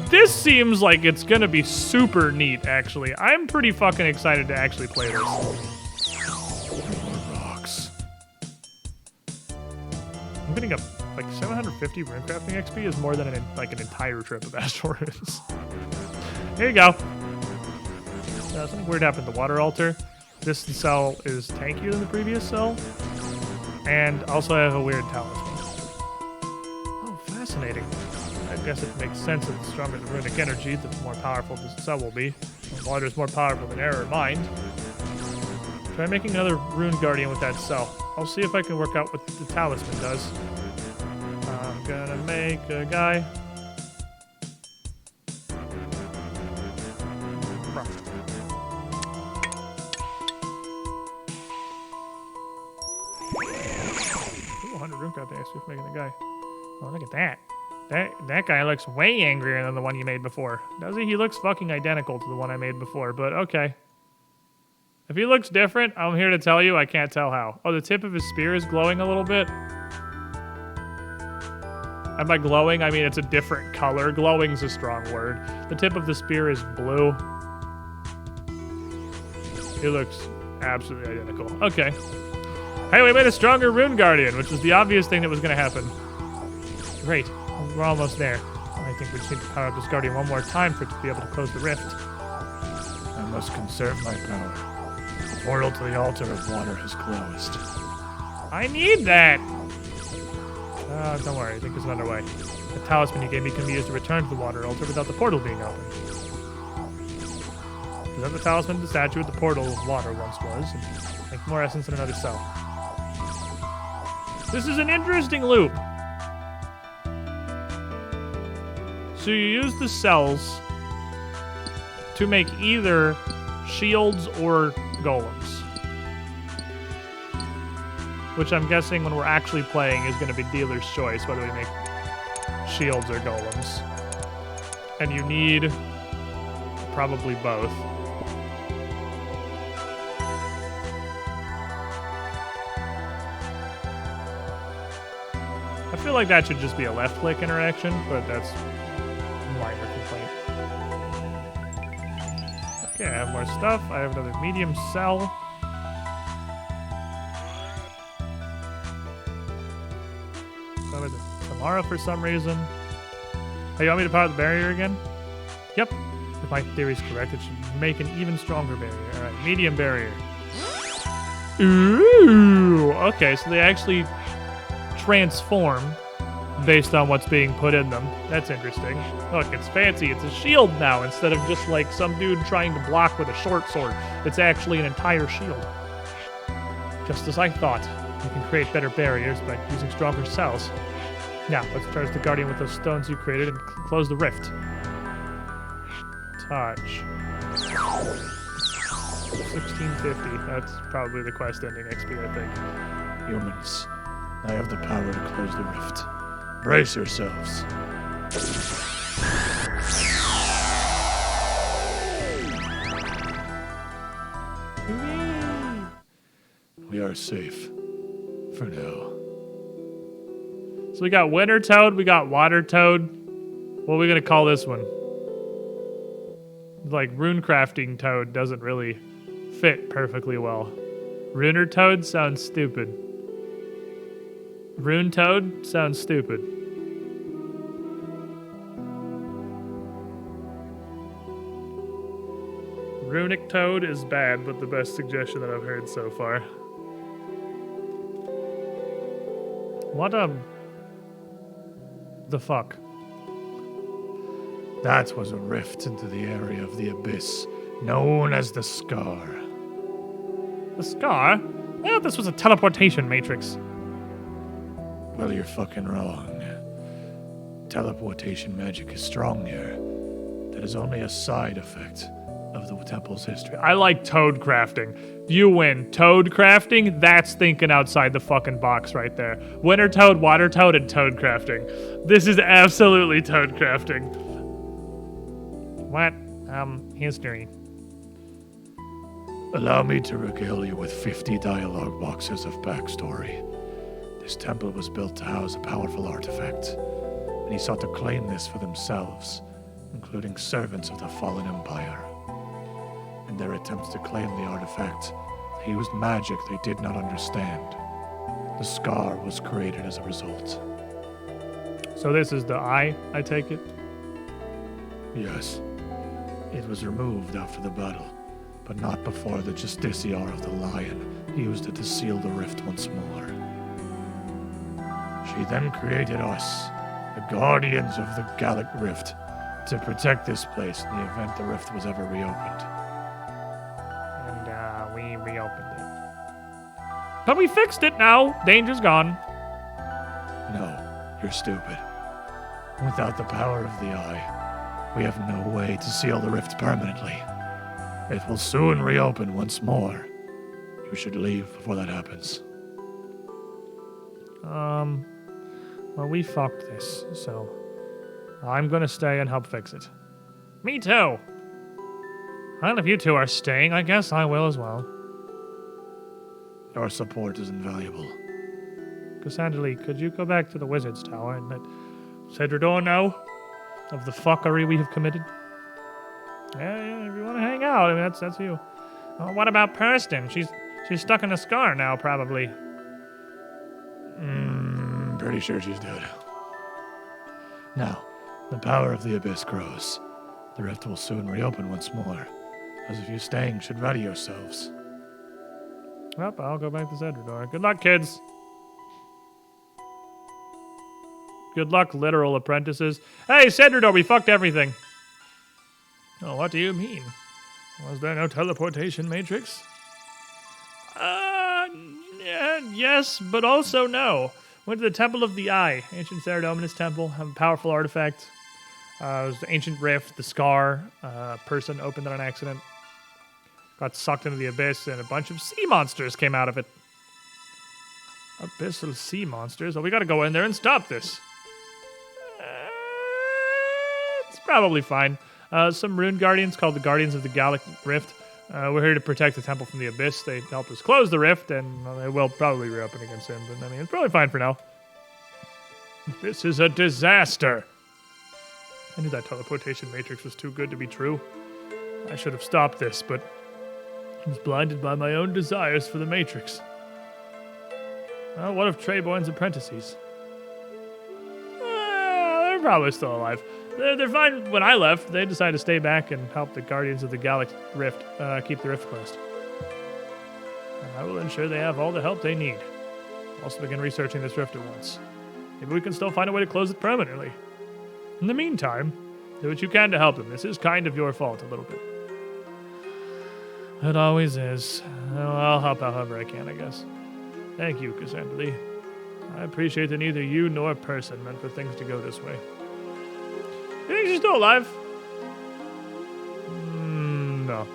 This seems like it's gonna be super neat, actually. I'm pretty fucking excited to actually play this. Rocks. I'm getting a like 750 runecrafting XP is more than an entire trip of Astral Runes. Here you go. Something weird happened at the water altar. This cell is tankier than the previous cell, and also I have a weird talisman. Oh, fascinating. I guess it makes sense that the stronger the runic energy, the more powerful this cell will be. Water is more powerful than air or mind. Try making another rune guardian with that cell. I'll see if I can work out what the talisman does. I'm gonna make a guy. Making the guy. Oh, look at that. That guy looks way angrier than the one you made before. Does he? He looks fucking identical to the one I made before, but okay. If he looks different, I'm here to tell you I can't tell how. Oh, the tip of his spear is glowing a little bit. And by glowing, I mean it's a different color. Glowing's a strong word. The tip of the spear is blue. He looks absolutely identical. Okay. Hey, we made a stronger rune guardian, which was the obvious thing that was going to happen. Great. We're almost there. I think we just need to power up this guardian one more time for it to be able to close the rift. I must conserve my power. The portal to the altar of water has closed. I need that! Don't worry. I think it's underway. The talisman you gave me can be used to return to the water altar without the portal being open. Present the talisman to the statue at the portal of water once was, and make more essence in another cell. This is an interesting loop. So you use the cells to make either shields or golems. Which I'm guessing when we're actually playing is going to be dealer's choice, whether we make shields or golems. And you need probably both. I feel like that should just be a left-click interaction, but that's a minor complaint. Okay, I have more stuff. I have another medium cell. Over to Tamara for some reason. Hey, you want me to power the barrier again? Yep. If my theory is correct, it should make an even stronger barrier. All right, medium barrier. Ooh. Okay, so they actually transform based on what's being put in them. That's interesting. Look, it's fancy. It's a shield now instead of just like some dude trying to block with a short sword. It's actually an entire shield. Just as I thought. You can create better barriers by using stronger cells. Now, let's charge the Guardian with those stones you created and close the rift. Touch. 1650. That's probably the quest ending XP, I think. Humans, I have the power to close the rift. Brace yourselves. We are safe. For now. So we got Winter Toad, we got Water Toad. What are we gonna call this one? Like Runecrafting Toad doesn't really fit perfectly well. Runer Toad sounds stupid. Rune Toad sounds stupid. Runic Toad is bad, but the best suggestion that I've heard so far. What the fuck? That was a rift into the area of the abyss, known as the Scar. The Scar? I thought this was a teleportation matrix. Well, you're fucking wrong. Teleportation magic is strong here. That is only a side effect of the temple's history. I like toad crafting. You win. Toad crafting? That's thinking outside the fucking box right there. Winter Toad, Water Toad, and toad crafting. This is absolutely toad crafting. What? History. Allow me to regale you with 50 dialogue boxes of backstory. This temple was built to house a powerful artifact, and he sought to claim this for themselves, including servants of the fallen empire. In their attempts to claim the artifact, they used magic they did not understand. The Scar was created as a result. So this is the eye, I take it? Yes. It was removed after the battle, but not before the Justiciar of the Lion used it to seal the rift once more. She then created us, the Guardians of the Gallic Rift, to protect this place in the event the rift was ever reopened. We reopened it. But we fixed it now. Danger's gone. No, you're stupid. Without the power of the eye, we have no way to seal the rift permanently. It will soon reopen once more. You should leave before that happens. Well, we fucked this, so I'm gonna stay and help fix it. Me too. Well, if you two are staying, I guess I will as well. Your support is invaluable. Cassandra, could you go back to the Wizard's Tower and let Cedrador know of the fuckery we have committed? Yeah, if you want to hang out, I mean, that's you. What about Purston? She's stuck in a scar now, probably. Pretty sure she's dead. Now, the power of the abyss grows. The rift will soon reopen once more. Those of you staying should ready yourselves. Well, I'll go back to Cedrador. Good luck, kids. Good luck, literal apprentices. Hey, Cedrador, we fucked everything. Oh, what do you mean? Was there no teleportation matrix? Yes, but also no. Went to the Temple of the Eye, ancient Ceremonious temple, have a powerful artifact. It was the ancient rift, the scar. Person opened it on accident. Got sucked into the abyss, and a bunch of sea monsters came out of it. Abyssal sea monsters? Well, we gotta go in there and stop this. It's probably fine. Some rune guardians called the Guardians of the Galactic Rift. We're here to protect the temple from the abyss. They helped us close the rift, and they will probably reopen again soon. But I mean, it's probably fine for now. This is a disaster. I knew that teleportation matrix was too good to be true. I should have stopped this, but I was blinded by my own desires for the matrix. Well, what of Treyborn's apprentices? They're probably still alive. They're fine. When I left, they decided to stay back and help the Guardians of the Galactic Rift keep the rift closed. And I will ensure they have all the help they need. I'll also begin researching this rift at once. Maybe we can still find a way to close it permanently. In the meantime, do what you can to help them. This is kind of your fault a little bit. It always is. Well, I'll help however I can, I guess. Thank you, Cassandra. I appreciate that neither you nor person meant for things to go this way. You think she's still alive? No.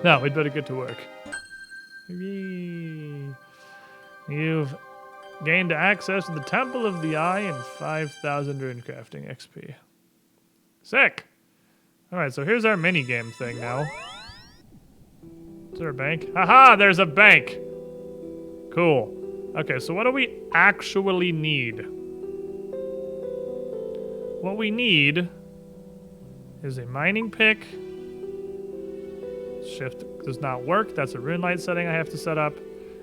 No, we'd better get to work. You've gained access to the Temple of the Eye and 5,000 rune crafting XP. Sick! Alright, so here's our minigame thing now. Is there a bank? Haha, there's a bank! Cool. Okay, so what do we actually need? What we need is a mining pick. Shift does not work. That's a rune light setting I have to set up.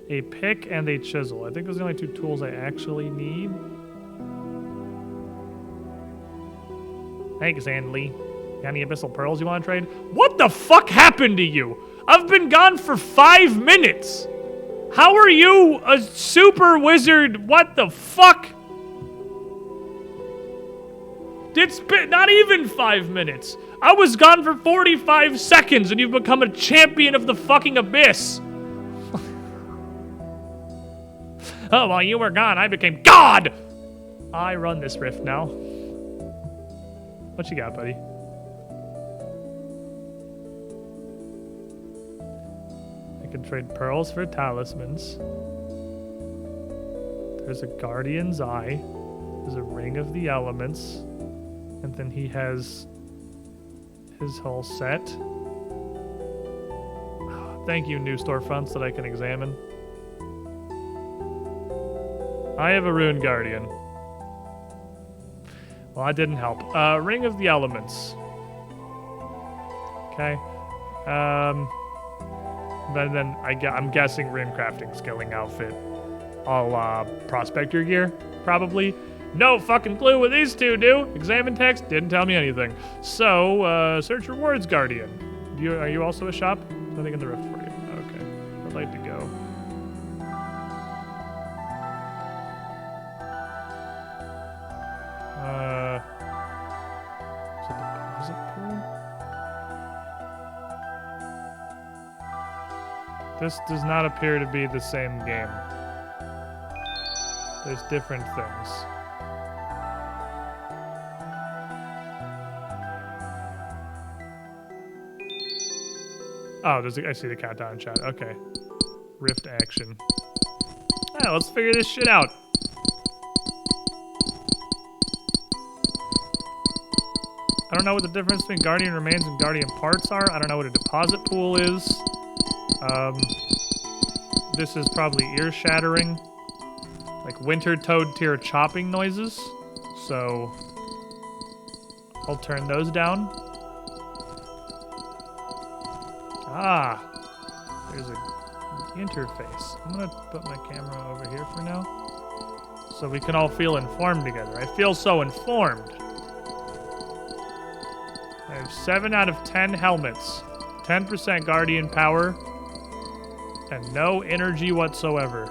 A pick and a chisel. I think those are the only two tools I actually need. Thanks, Anley. Got any abyssal pearls you want to trade? What the fuck happened to you? I've been gone for 5 minutes. How are you a super wizard? What the fuck? It's been not even 5 minutes. I was gone for 45 seconds and you've become a champion of the fucking abyss. Oh, while you were gone, I became God! I run this rift now. What you got, buddy? I can trade pearls for talismans. There's a Guardian's Eye. There's a Ring of the Elements. And then he has his whole set. Thank you, new storefronts that I can examine. I have a Rune Guardian. Well, that didn't help. Ring of the Elements. Okay. Then I'm guessing rune crafting skilling outfit. All prospector gear, probably. No fucking clue what these two do. Examine text, didn't tell me anything. So, search rewards Guardian. Are you also a shop? Nothing in the rift for you. Okay. I'd like to go. Is it deposit pool? This does not appear to be the same game. There's different things. Oh, I see the countdown chat. Okay. Rift action. Yeah, let's figure this shit out. I don't know what the difference between Guardian Remains and Guardian Parts are. I don't know what a deposit pool is. This is probably ear-shattering. Like winter toad tier chopping noises. So I'll turn those down. Ah, there's an interface. I'm gonna put my camera over here for now, so we can all feel informed together. I feel so informed. I have 7 out of 10 helmets, 10% Guardian power, and no energy whatsoever.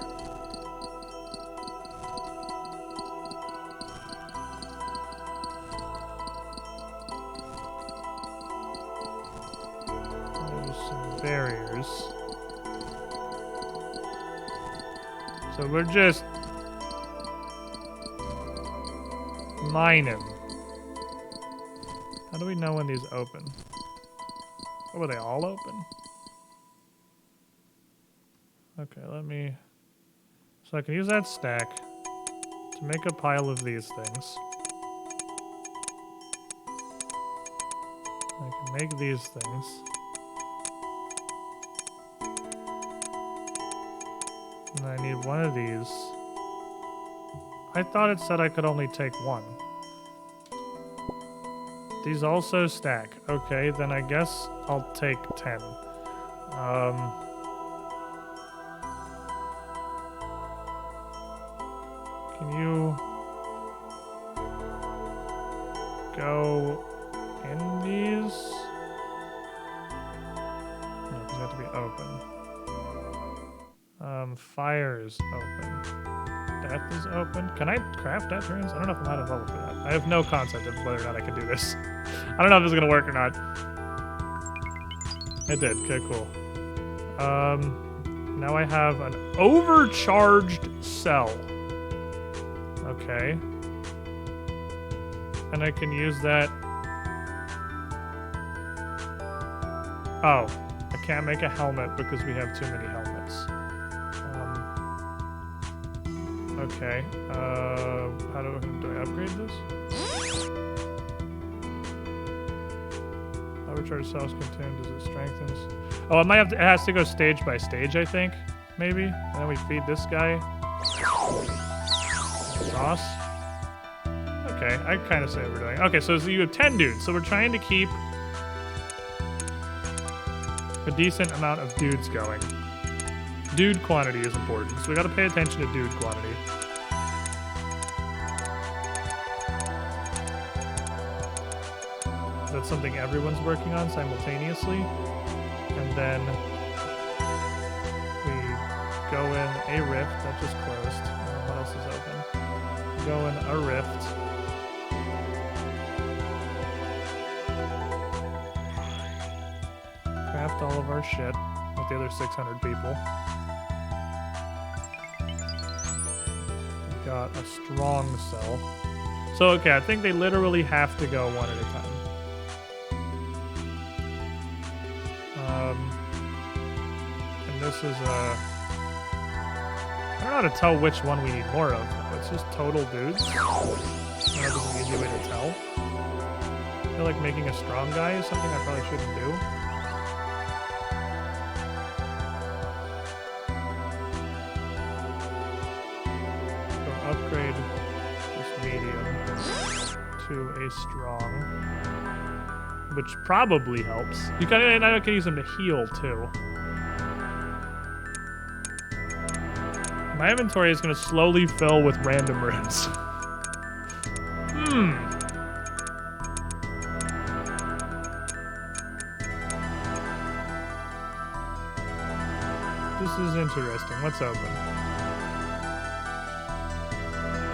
some barriers. So we're just mining. How do we know when these open? Oh, were they all open? Okay, let me... So I can use that stack to make a pile of these things. I can make these things. And I need one of these. I thought it said I could only take one. These also stack. Okay, then I guess I'll take 10. Can you go in these? No, because they have to be open. Fire is open. Death is open. Can I craft death runes? I don't know if I'm out of level for that. I have no concept of whether or not I can do this. I don't know if this is gonna work or not. It did. Okay, cool. Now I have an overcharged cell. Okay. And I can use that. Oh, I can't make a helmet because we have too many helmets. Okay. How do I upgrade this? Overcharge cells contained. Does it strengthens? Oh, it has to go stage by stage, I think. Maybe. And then we feed this guy. Sauce. Okay, I kind of say what we're doing. Okay, so you have 10 dudes. So we're trying to keep a decent amount of dudes going. Dude quantity is important, so we got to pay attention to dude quantity. That's something everyone's working on simultaneously. And then we go in a rift that just closed. What else is open? Go in a rift. Craft all of our shit with the other 600 people. We've got a strong cell. So, okay, I think they literally have to go one at a time. And this is a... I don't know how to tell which one we need more of. It's just total dudes. I don't know if there's an easy way to tell. I feel like making a strong guy is something I probably shouldn't do. So upgrade this medium to a strong, which probably helps. You can, and I can use them to heal too. My inventory is going to slowly fill with random runes. This is interesting. What's open?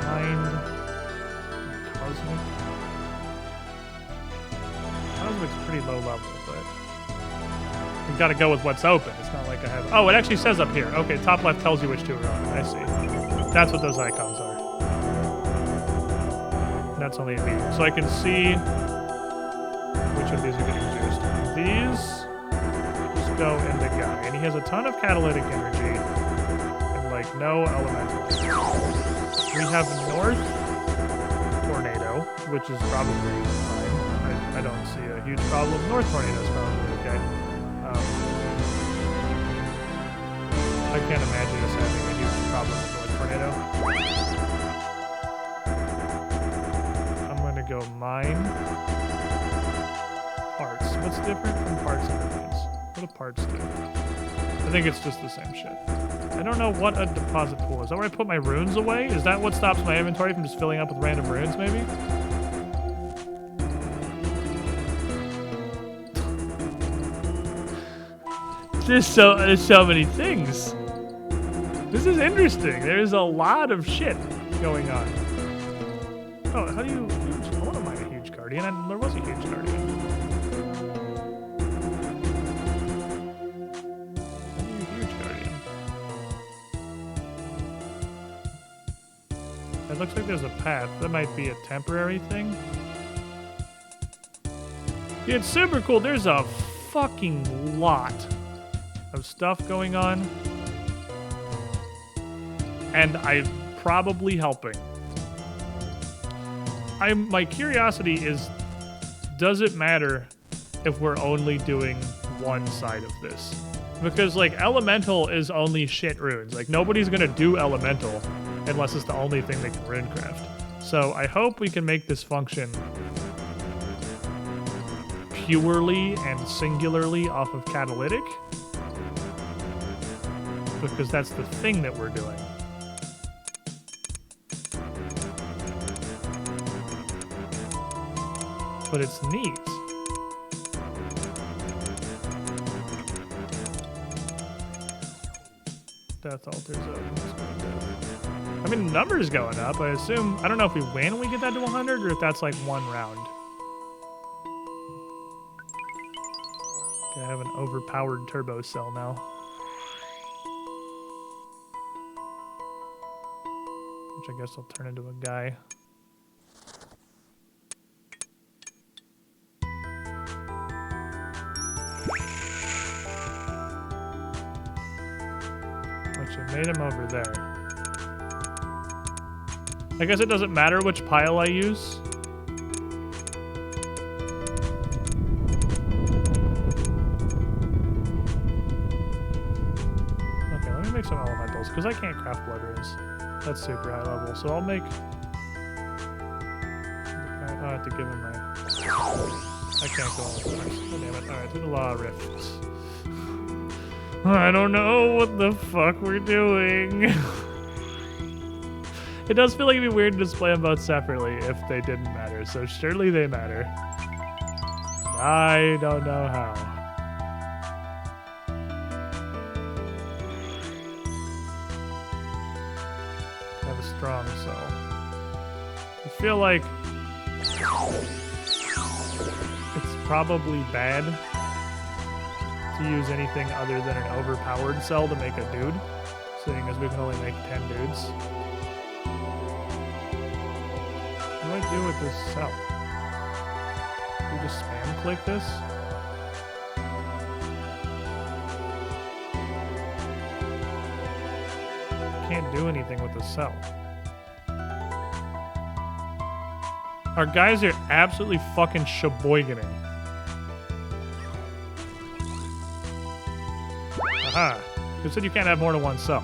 Mind. Cosmic. Cosmic's pretty low level, but we got to go with what's open. It's not like I have... Oh, it actually says up here. Okay, top left tells you which two are on. I see. That's what those icons are. And that's only a medium. So I can see which of these are getting juiced. These just go in the guy. And he has a ton of catalytic energy and, like, no elemental. We have North Tornado, which is probably fine. I don't see a huge problem. North Tornado is probably okay. I can't imagine us having a huge problem with North Tornado. I'm going to go mine. Parts. What's different from parts and remains? What do parts do? I think it's just the same shit. I don't know what a deposit pool is. Is that where I put my runes away? Is that what stops my inventory from just filling up with random runes, maybe? There's so many things. This is interesting. There's a lot of shit going on. Oh, how do you... I want to mine a huge guardian. There was a huge guardian. It looks like there's a path. That might be a temporary thing. Yeah, it's super cool. There's a fucking lot of stuff going on. And I'm probably helping. My curiosity is, does it matter if we're only doing one side of this? Because, like, Elemental is only shit runes. Like, nobody's gonna do Elemental unless it's the only thing they can runecraft. So I hope we can make this function purely and singularly off of Catalytic. Because that's the thing that we're doing. But it's neat. Death altars up. I mean, the number's going up. I assume. I don't know if we win we get that to 100 or if that's like one round. Okay, I have an overpowered turbo cell now. Which I guess I'll turn into a guy. Made him over there. I guess it doesn't matter which pile I use. Okay, let me make some elementals, because I can't craft blood runes. That's super high level, so I'll make... I have to give him my... I can't go on with the next. Oh, damn it. Alright, do the Law of Rifts. I don't know what the fuck we're doing. It does feel like it'd be weird to display them both separately if they didn't matter, so surely they matter. I don't know how. I have a strong soul. I feel like it's probably bad to use anything other than an overpowered cell to make a dude, seeing as we can only make 10 dudes. What do I do with this cell? Do we just spam click this? Can't do anything with the cell. Our guys are absolutely fucking sheboyganing. Aha. Who said you can't have more than one cell?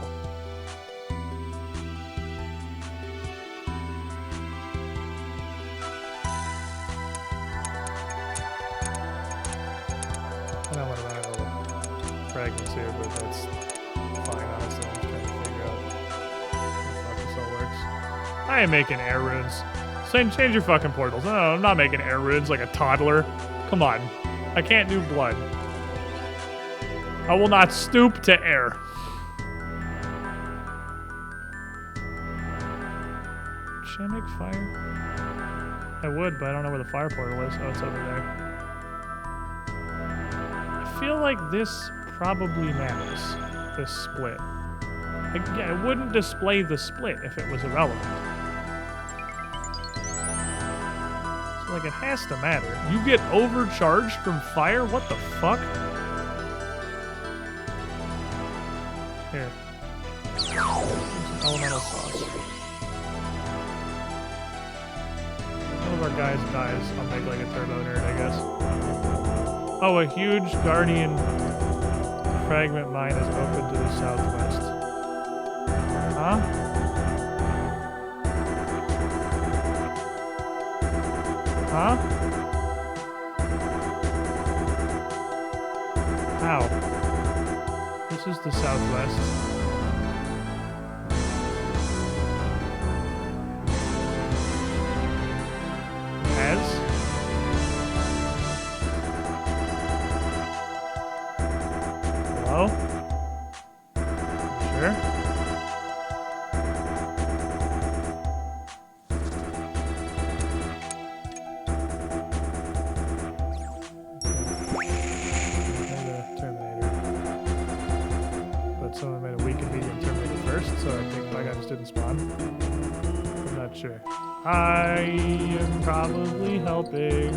I know what about little fragments here, but that's fine, honestly. I'm just trying to figure out how this all works. I am making air runes. Change your fucking portals. No, I'm not making air runes like a toddler. Come on. I can't do blood. I will not stoop to air. Should I make fire? I would, but I don't know where the fire portal is. Oh, it's over there. I feel like this probably matters. This split. Yeah, it wouldn't display the split if it was irrelevant. So, like, it has to matter. You get overcharged from fire? What the fuck? Here. Some elemental sauce. One of our guys dies. I'll make like a turbo nerd, I guess. Oh, a huge guardian fragment mine is open to the southwest. Huh? Huh? How? This is the southwest. As? Hello? Sure? Someone made a weak and medium Terminator first, so I think my guy just didn't spawn. Not sure. I am probably helping.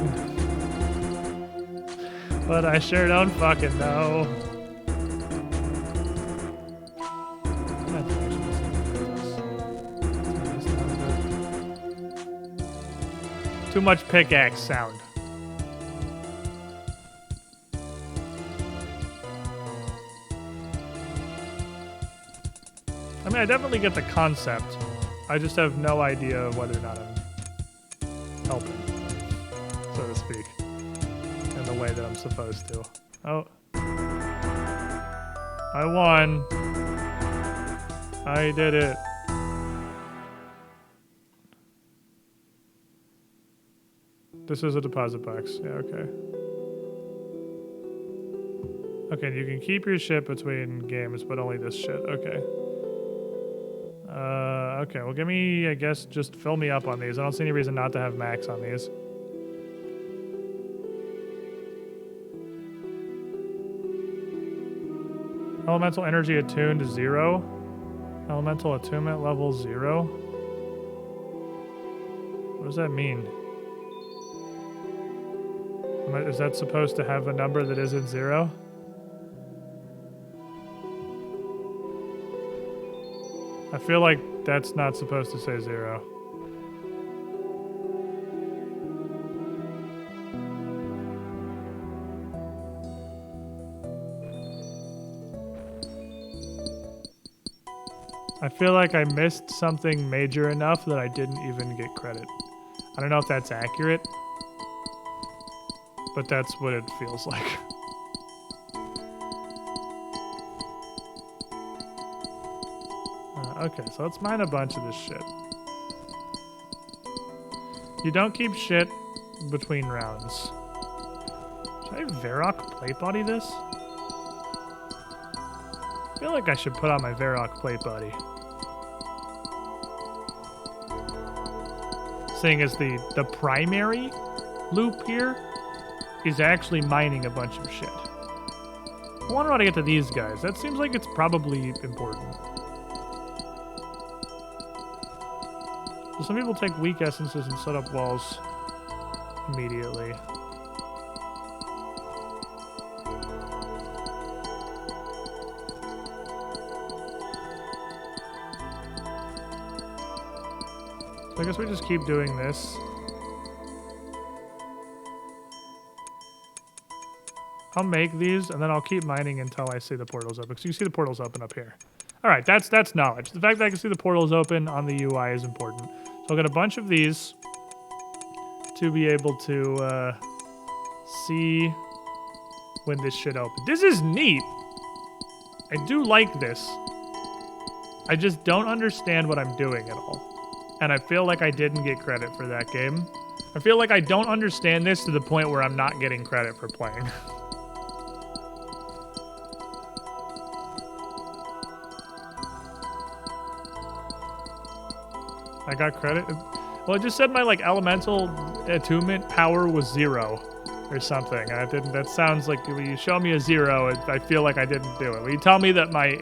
But I sure don't fucking know. Too much pickaxe sound. I mean, I definitely get the concept. I just have no idea whether or not I'm helping, so to speak, in the way that I'm supposed to. Oh. I won. I did it. This is a deposit box. Yeah, okay. Okay, you can keep your shit between games, but only this shit. Okay. Okay, well give me, I guess, just fill me up on these. I don't see any reason not to have max on these. Elemental energy attuned to 0. Elemental attunement level 0. What does that mean? Is that supposed to have a number that isn't 0? I feel like that's not supposed to say 0. I feel like I missed something major enough that I didn't even get credit. I don't know if that's accurate, but that's what it feels like. Okay, so let's mine a bunch of this shit. You don't keep shit between rounds. Should I Varrock plate body this? I feel like I should put on my Varrock plate body. Seeing as the primary loop here is actually mining a bunch of shit. I wonder how to get to these guys. That seems like it's probably important. So some people take weak essences and set up walls immediately. So I guess we just keep doing this. I'll make these, and then I'll keep mining until I see the portals open. So you see the portals open up here. All right, that's knowledge. The fact that I can see the portals open on the UI is important. So I'll get a bunch of these to be able to see when this shit opens. This is neat. I do like this. I just don't understand what I'm doing at all. And I feel like I didn't get credit for that game. I feel like I don't understand this to the point where I'm not getting credit for playing. I got credit? Well, it just said my elemental attunement power was 0 or something. I didn't. That sounds like when you show me a 0, I feel like I didn't do it. When you tell me that my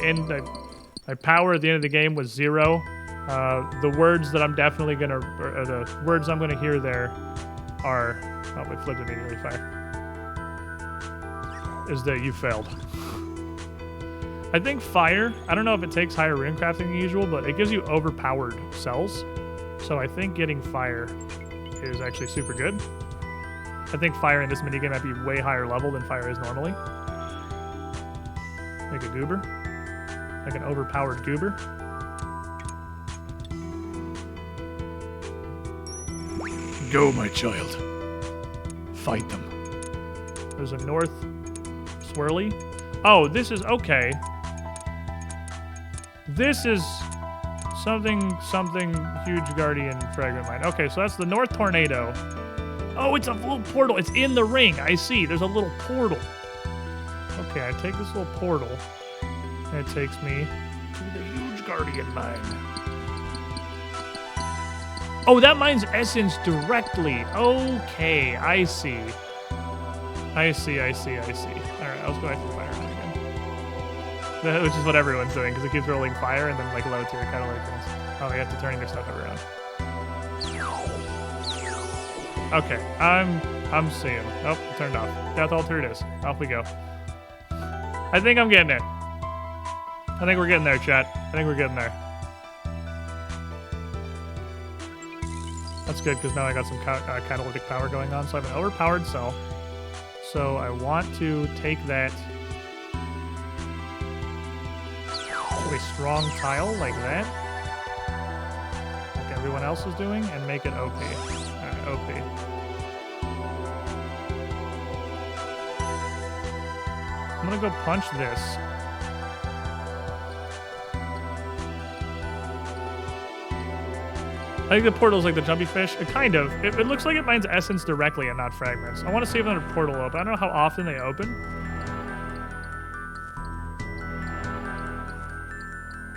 power at the end of the game was 0, the words that I'm definitely gonna, or the words I'm gonna hear there are, oh, we flipped immediately, fire, is that you failed. I think fire, I don't know if it takes higher runecrafting than usual, but it gives you overpowered cells. So I think getting fire is actually super good. I think fire in this minigame might be way higher level than fire is normally. Like a goober. Like an overpowered goober. Go, my child. Fight them. There's a north swirly. Oh, this is okay. This is something huge guardian fragment mine. Okay, so that's the north tornado. Oh, it's a little portal. It's in the ring. I see. There's a little portal. Okay, I take this little portal, and it takes me to the huge guardian mine. Oh, that mines essence directly. Okay, I see. I see. All right, I'll go back to the fire again. Which is what everyone's doing, because it keeps rolling fire and then low tier kind of things. Oh, you have to turn your stuff around. Okay, I'm seeing. Nope, it turned off. Death altar it is. Off we go. I think I'm getting it. I think we're getting there, chat. I think we're getting there. That's good, because now I got some catalytic power going on. So I have an overpowered cell. So I want to take that to a strong tile like that. Like everyone else is doing, and make it OP. Alright, OP. I'm gonna go punch this. I think the portal's like the jumpy fish. It kind of. It looks like it mines essence directly and not fragments. I want to see if another portal open. I don't know how often they open.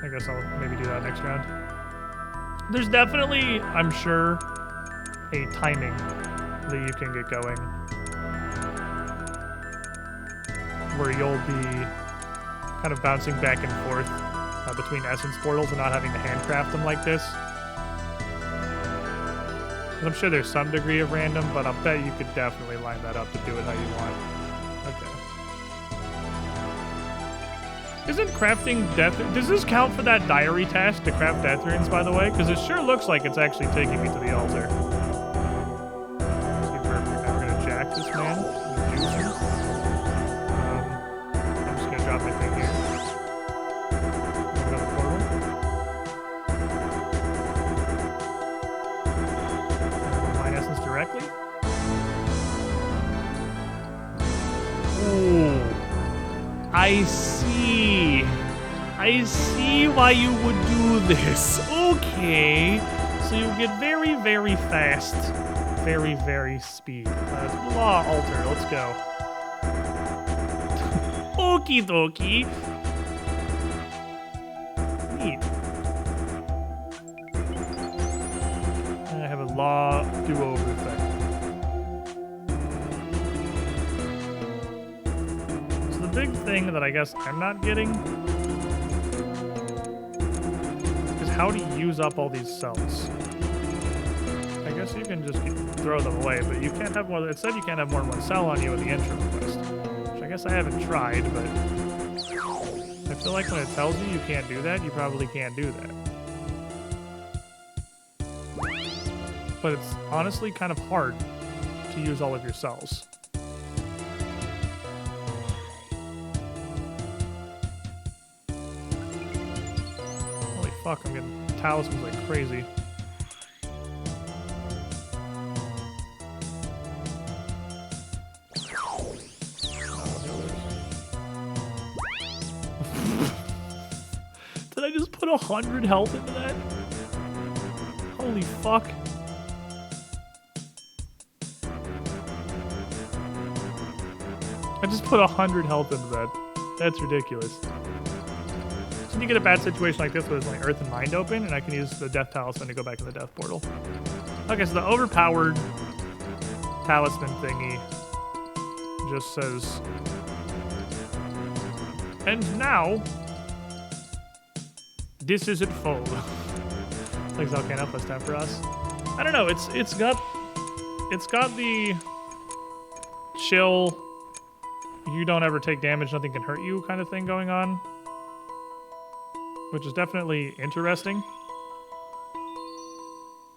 I guess I'll maybe do that next round. There's definitely, I'm sure, a timing that you can get going where you'll be kind of bouncing back and forth between essence portals and not having to handcraft them like this. I'm sure there's some degree of random, but I'll bet you could definitely line that up to do it how you want. Okay. Isn't crafting death... Does this count for that diary task to craft death runes, by the way? Because it sure looks like it's actually taking me to the altar. See, perfect. Now we're going to jack this man. Juice him. I'm just going to drop my thing here. Another portal. Directly. Ooh. I see. I see why you would do this. Okay. So you get very, very fast. Very, very speed. Law altar. Let's go. Okie dokie. Neat. I have a law do-over thing. So the big thing that I guess I'm not getting is how to use up all these cells. I guess you can just throw them away, but you can't have more. It said you can't have more than one cell on you in the intro request, which I guess I haven't tried, but I feel like when it tells you can't do that, you probably can't do that. But it's honestly kind of hard to use all of your cells. Holy fuck, I'm getting talismans like crazy. Did I just put 100 health into that? Holy fuck. I just put 100 health into that. That's ridiculous. So you get a bad situation like this where there's like Earth and Mind open, and I can use the Death Talisman to go back in the Death Portal. Okay, so the overpowered talisman thingy just says... And now... This is it full. Like Volcano plus 10 for us. I don't know, it's got the chill... You don't ever take damage, nothing can hurt you kind of thing going on. Which is definitely interesting.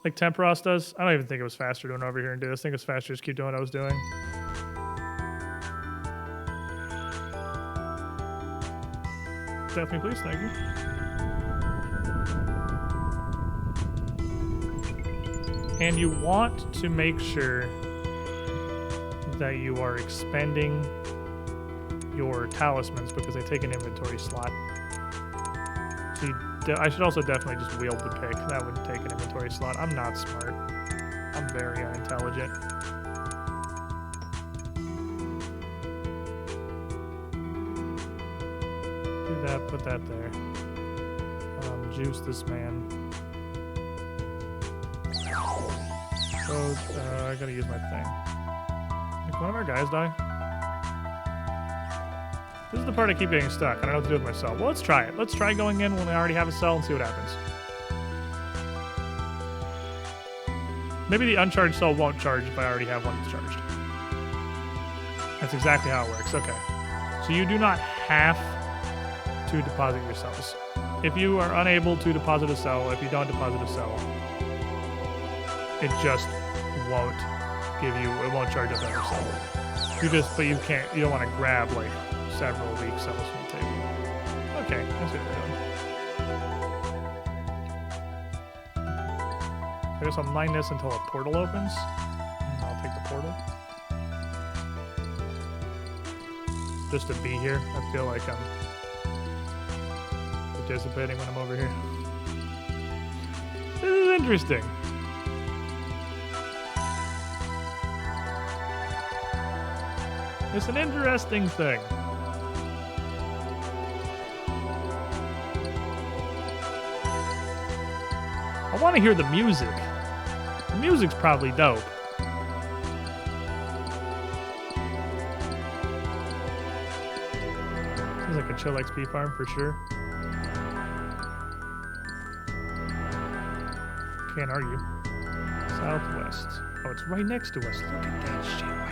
Like Temperos does. I don't even think it was faster doing over here and do this. I think it was faster just keep doing what I was doing. Definitely, please, thank you. And you want to make sure that you are expending your talismans because they take an inventory slot. So I should also definitely just wield the pick. That would take an inventory slot. I'm not smart. I'm very unintelligent. Do that, put that there. Juice this man. So, I gotta use my thing. Can one of our guys die? This is the part I keep getting stuck. I don't know what to do with my cell. Well, let's try it. Let's try going in when we already have a cell and see what happens. Maybe the uncharged cell won't charge if I already have one that's charged. That's exactly how it works. Okay. So you do not have to deposit your cells. If you are unable to deposit a cell, if you don't deposit a cell, it just won't give you, it won't charge up every cell. But you don't want to grab like several weak cells from the table. Okay, that's what we're doing. I guess I'll mine this until a portal opens. And I'll take the portal. Just to be here, I feel like I'm participating when I'm over here. This is interesting. It's an interesting thing. I want to hear the music. The music's probably dope. Seems like a chill XP farm for sure. Can't argue. Southwest. Oh, it's right next to us. Look at that shit right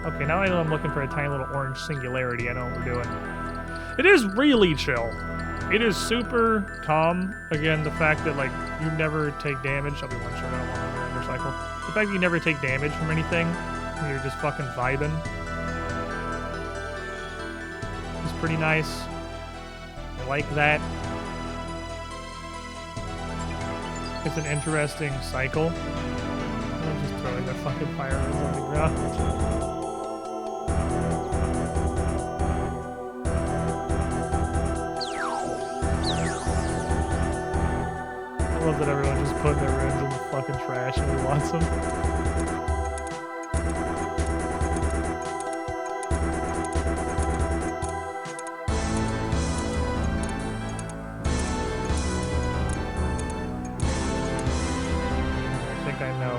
there. Okay, now I know I'm looking for a tiny little orange singularity. I know what we're doing. It is really chill. It is super calm. Again, the fact that, like, you never take damage. I'll be one shot. I don't want to motorcycle. The fact that you never take damage from anything, and you're just fucking vibing, is pretty nice. I like that. It's an interesting cycle. I'm just throwing the fucking fire on the ground. I love that everyone just put their runes in the fucking trash and who wants them. I think I know.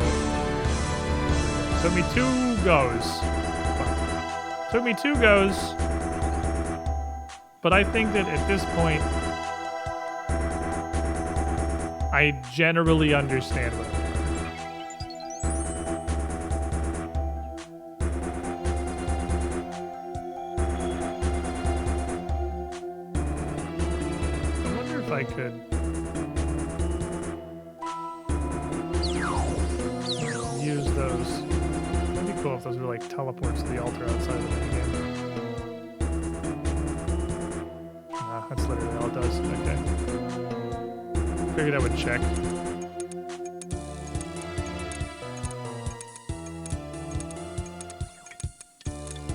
Took me 2 goes. Took me 2 goes. But I think that at this point, I generally understand what I wonder if I could use those. That'd be cool if those were like teleports to the altar outside of the game. Nah, that's literally all it does. Okay. Figured I would check. I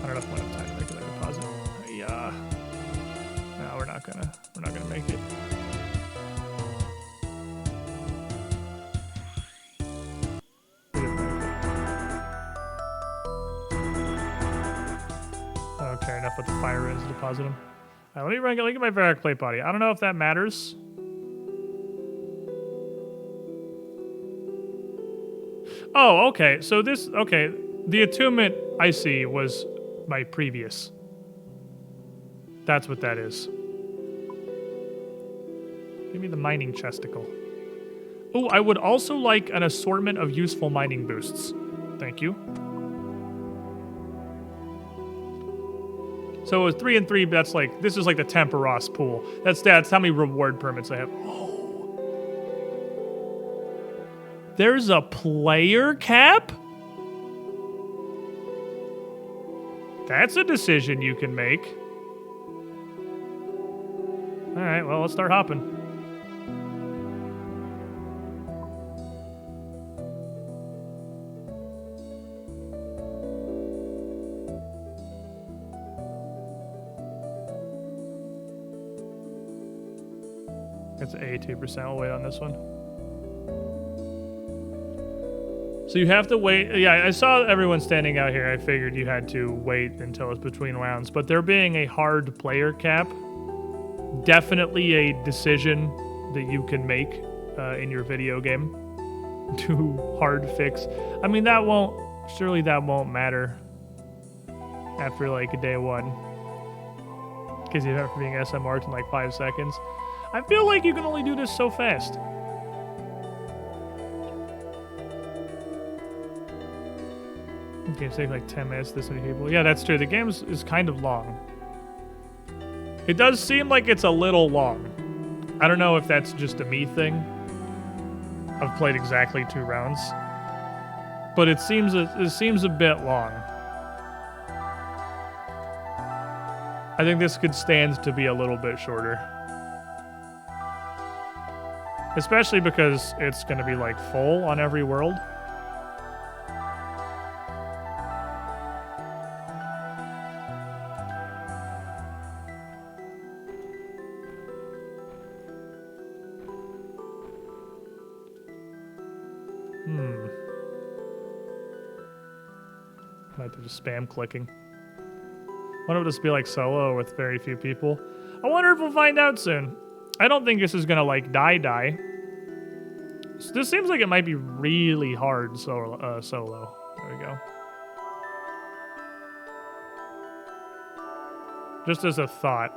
don't know if I have time to make that deposit. Yeah. No, we're not gonna make it. Okay, enough with the fire runes to deposit them. Let me look at my Varric plate body. I don't know if that matters. Oh, okay. So this, okay. The attunement I see was my previous. That's what that is. Give me the mining chesticle. Oh, I would also like an assortment of useful mining boosts. Thank you. So it was 3 and 3, but that's like, this is like the Temperos pool. That's how many reward permits I have. Oh. There's a player cap? That's a decision you can make. All right, well, let's start hopping. It's 82%. We'll wait on this one. So you have to wait. Yeah, I saw everyone standing out here. I figured you had to wait until it's between rounds. But there being a hard player cap, definitely a decision that you can make in your video game to hard fix. I mean, surely that won't matter after like day 1. Because you have for being SMR'd in like 5 seconds. I feel like you can only do this so fast. Okay, it's taking like 10 minutes this many people. Yeah, that's true. The game is kind of long. It does seem like it's a little long. I don't know if that's just a me thing. I've played exactly 2 rounds. But it seems a bit long. I think this could stand to be a little bit shorter. Especially because it's going to be like full on every world. Might have just spam clicking. Wonder if this will be like solo with very few people. I wonder if we'll find out soon. I don't think this is gonna like die. So this seems like it might be really hard solo. There we go. Just as a thought.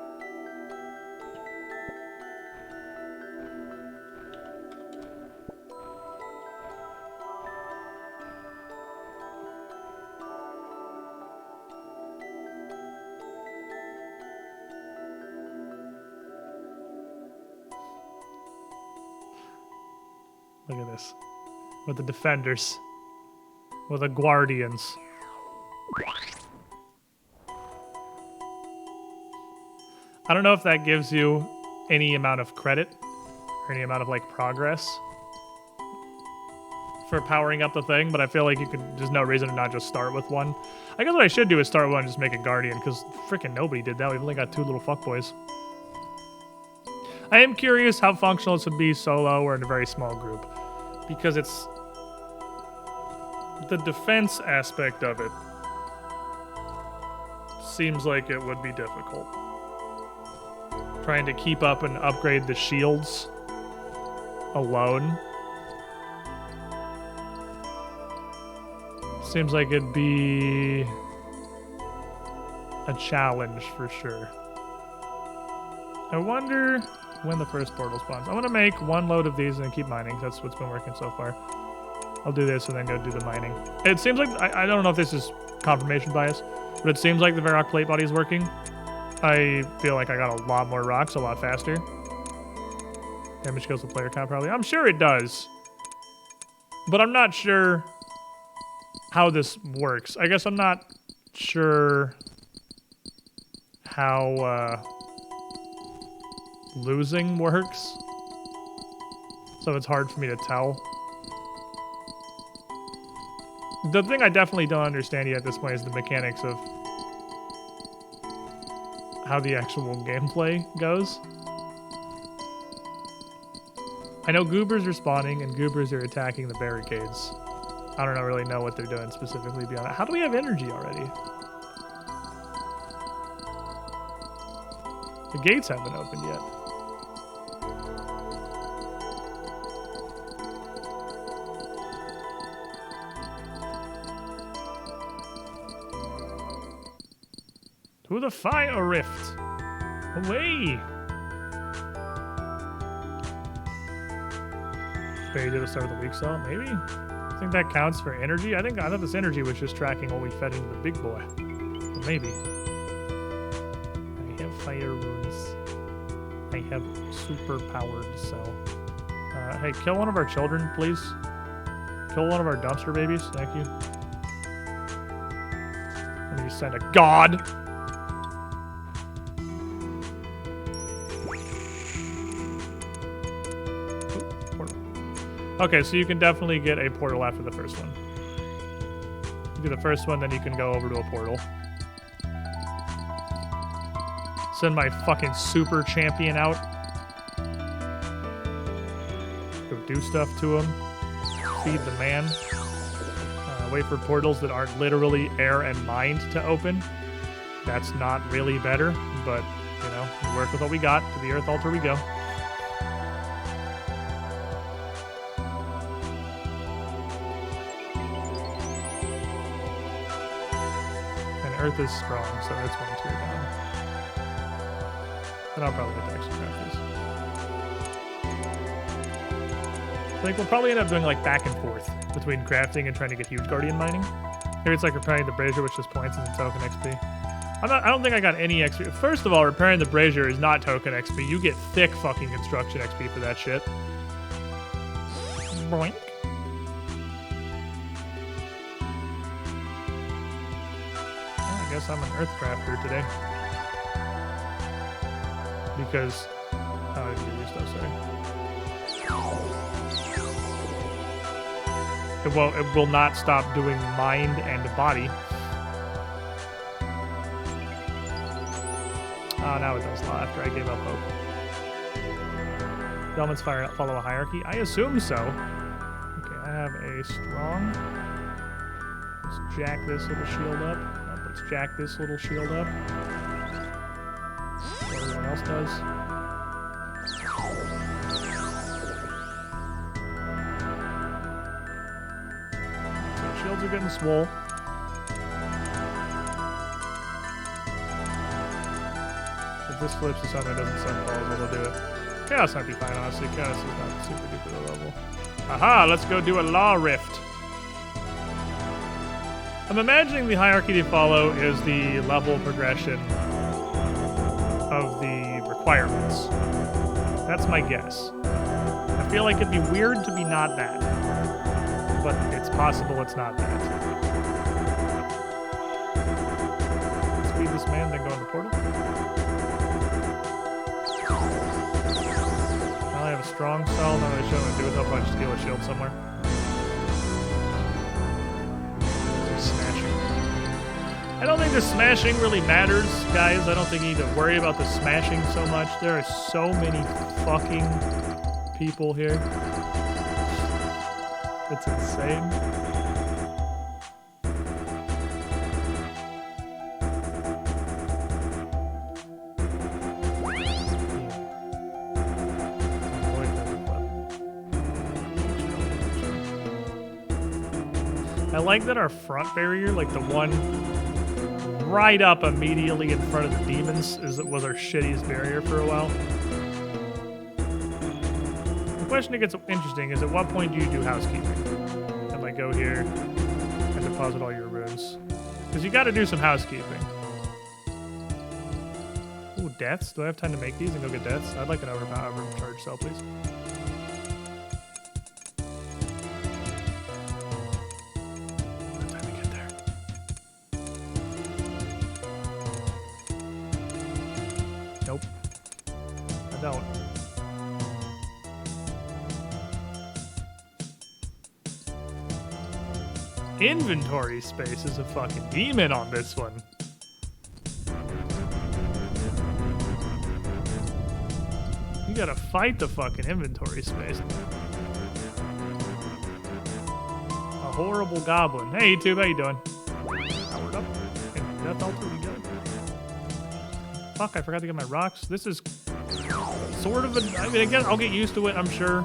Look at this. With the defenders. With the guardians. I don't know if that gives you any amount of credit or any amount of like progress for powering up the thing, but I feel like there's no reason to not just start with one. I guess what I should do is start with one and just make a guardian, because freaking nobody did that. We've only got 2 little fuckboys. I am curious how functional this would be solo or in a very small group, because it's the defense aspect of it seems like it would be difficult. Trying to keep up and upgrade the shields alone seems like it'd be a challenge for sure. I wonder when the first portal spawns. I'm gonna make 1 load of these and keep mining. That's what's been working so far. I'll do this and then go do the mining. It seems like, I don't know if this is confirmation bias, but it seems like the Varrock plate body is working. I feel like I got a lot more rocks a lot faster. Damage goes with player count probably. I'm sure it does. But I'm not sure how this works. I guess I'm not sure how losing works. So it's hard for me to tell. The thing I definitely don't understand yet at this point is the mechanics of how the actual gameplay goes. I know goobers are spawning and goobers are attacking the barricades. I don't really know what they're doing specifically beyond that. How do we have energy already? The gates haven't opened yet. To the fire rift. Away. Buried at the start of the week cell, maybe? I think that counts for energy. I thought this energy was just tracking what we fed into the big boy. But maybe. I have fire runes. I have super powered cell. Hey, kill one of our children, please. Kill one of our dumpster babies. Thank you. Let me send a god. Okay, so you can definitely get a portal after the first one. You do the first one, then you can go over to a portal. Send my fucking super champion out. Go do stuff to him. Feed the man. Wait for portals that aren't literally air and mind to open. That's not really better, but, you know, we work with what we got. To the Earth Altar we go. Earth is strong, so it's 1 tier down. Then I'll probably get the extra crafters. I think we'll probably end up doing like back and forth between crafting and trying to get huge guardian mining. Maybe it's like repairing the brazier, which just points and token XP. I don't think I got any XP. First of all, repairing the brazier is not token XP. You get thick fucking construction XP for that shit. Boink. I guess I'm an earthcrafter today. Because... oh, I didn't do your stuff, sorry. It will not stop doing mind and body. Oh, now it does not after I gave up hope. The elements follow a hierarchy? I assume so. Okay, I have a strong. Let's jack this little shield up. Let's jack this little shield up. What everyone else does. Shields are getting swole. If this flips to something that doesn't suck balls, I'll do it. Chaos might be fine, honestly. Chaos is not super duper low level. Aha, let's go do a law rift. I'm imagining the hierarchy to follow is the level progression of the requirements. That's my guess. I feel like it'd be weird to be not that. But it's possible it's not that. Speed this man, then go in the portal. Now I have a strong cell, not really sure what to do with it. I'll probably just steal a shield somewhere. Smashing. I don't think the smashing really matters, guys. I don't think you need to worry about the smashing so much. There are so many fucking people here. It's insane. I like that our front barrier, like the one right up immediately in front of the demons, was our shittiest barrier for a while. The question that gets interesting is, at what point do you do housekeeping? And like go here and deposit all your runes. Because you got to do some housekeeping. Ooh, deaths? Do I have time to make these and go get deaths? I'd like an overcharge cell, please. Nope. I don't. Inventory space is a fucking demon on this one. You gotta fight the fucking inventory space. A horrible goblin. Hey YouTube, how you doing? Powered up. And death altar, we got it. Fuck, I forgot to get my rocks. This is sort of a... I mean, again, I'll get used to it, I'm sure.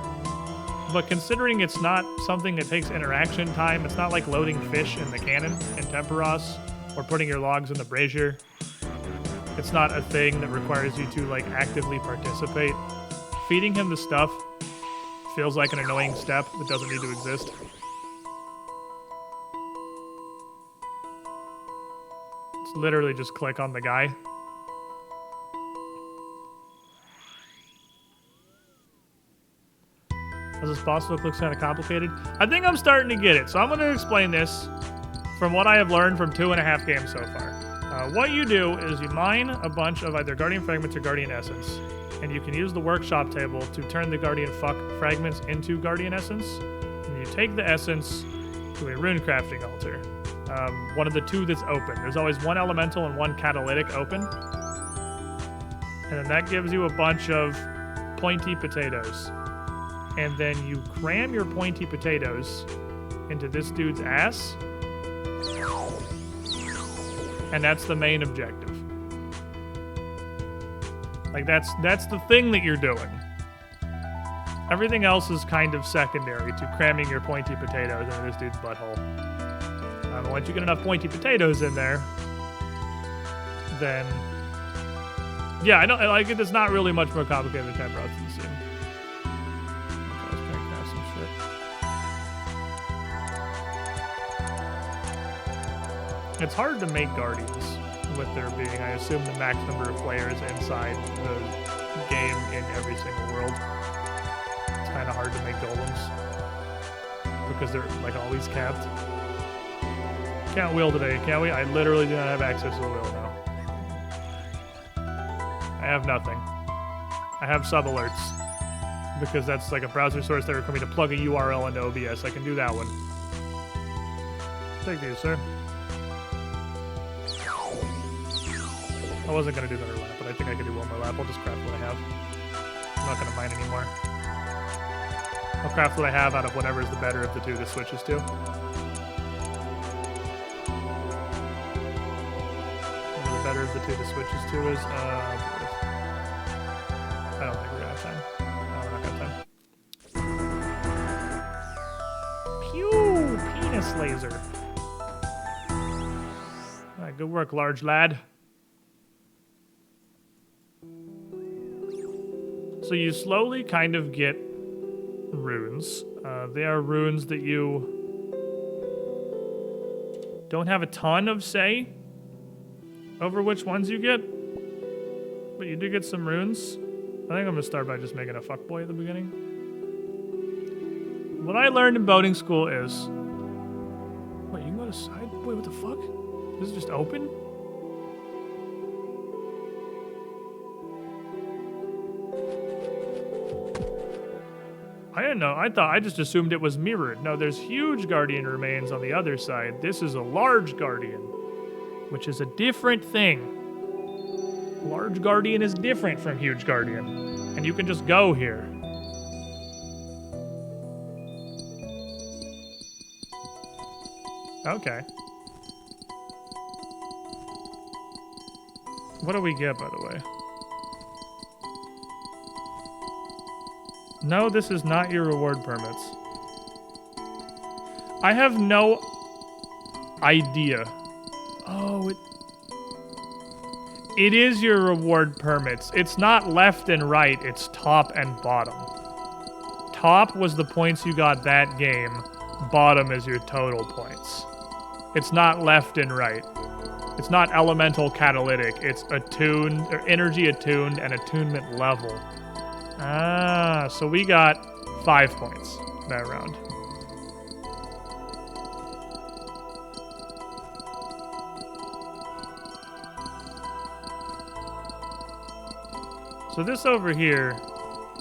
But considering it's not something that takes interaction time, it's not like loading fish in the cannon in Temperos or putting your logs in the brazier. It's not a thing that requires you to, like, actively participate. Feeding him the stuff feels like an annoying step that doesn't need to exist. It's literally just click on the guy. As this boss look looks kind of complicated. I think I'm starting to get it, so I'm going to explain this from what I have learned from 2.5 games so far. What you do is you mine a bunch of either Guardian Fragments or Guardian Essence, and you can use the workshop table to turn the Guardian Fragments into Guardian Essence, and you take the Essence to a rune crafting altar. One of the two that's open. There's always one elemental and one catalytic open, and then that gives you a bunch of pointy potatoes. And then you cram your pointy potatoes into this dude's ass. And that's the main objective. Like, that's the thing that you're doing. Everything else is kind of secondary to cramming your pointy potatoes into this dude's butthole. Once you get enough pointy potatoes in there, then... yeah, I know, like, it's not really much more complicated than Temperos to assume. It's hard to make guardians with there being, I assume, the max number of players inside the game in every single world. It's kind of hard to make golems because they're like always capped. Can't wheel today, can we? I literally do not have access to the wheel now. I have nothing. I have sub alerts because that's like a browser source that requires me to plug a URL into OBS. I can do that one. Take these, sir. I wasn't going to do another lap, but I think I can do one more lap. I'll just craft what I have. I'm not going to mine anymore. I'll craft what I have out of whatever is the better of the two this switches to. Whatever the better of the two this switches to is, I don't think we're going to have time. No, we're not going to have time. Pew! Penis laser. All right, good work, large lad. So you slowly kind of get runes. They are runes that you don't have a ton of say over which ones you get, but you do get some runes. I think I'm gonna start by just making a fuckboy at the beginning. What I learned in boating school is... Wait, you can go to side? Wait, what the fuck? This is just open? I didn't know. I just assumed it was mirrored. No, there's huge guardian remains on the other side. This is a large guardian, which is a different thing. Large guardian is different from huge guardian, and you can just go here. Okay. What do we get, by the way? No, this is not your reward permits. I have no idea. Oh, it is your reward permits. It's not left and right, it's top and bottom. Top was the points you got that game. Bottom is your total points. It's not left and right. It's not elemental catalytic. It's attuned, or energy attuned and attunement level. Ah, so we got 5 points that round. So this over here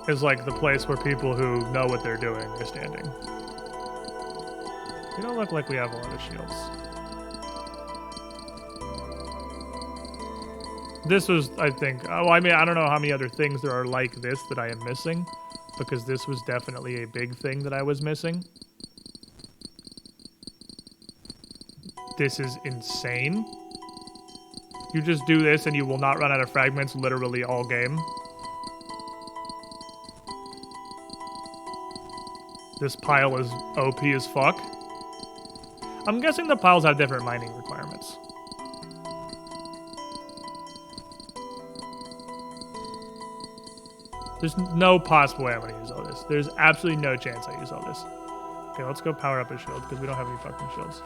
is like the place where people who know what they're doing are standing. We don't look like we have a lot of shields. This was, I think, oh, I mean, I don't know how many other things there are like this that I am missing, because this was definitely a big thing that I was missing. This is insane. You just do this and you will not run out of fragments literally all game. This pile is OP as fuck. I'm guessing the piles have different mining requirements. There's no possible way I'm gonna use all this. There's absolutely no chance I use all this. Okay, let's go power up a shield, because we don't have any fucking shields.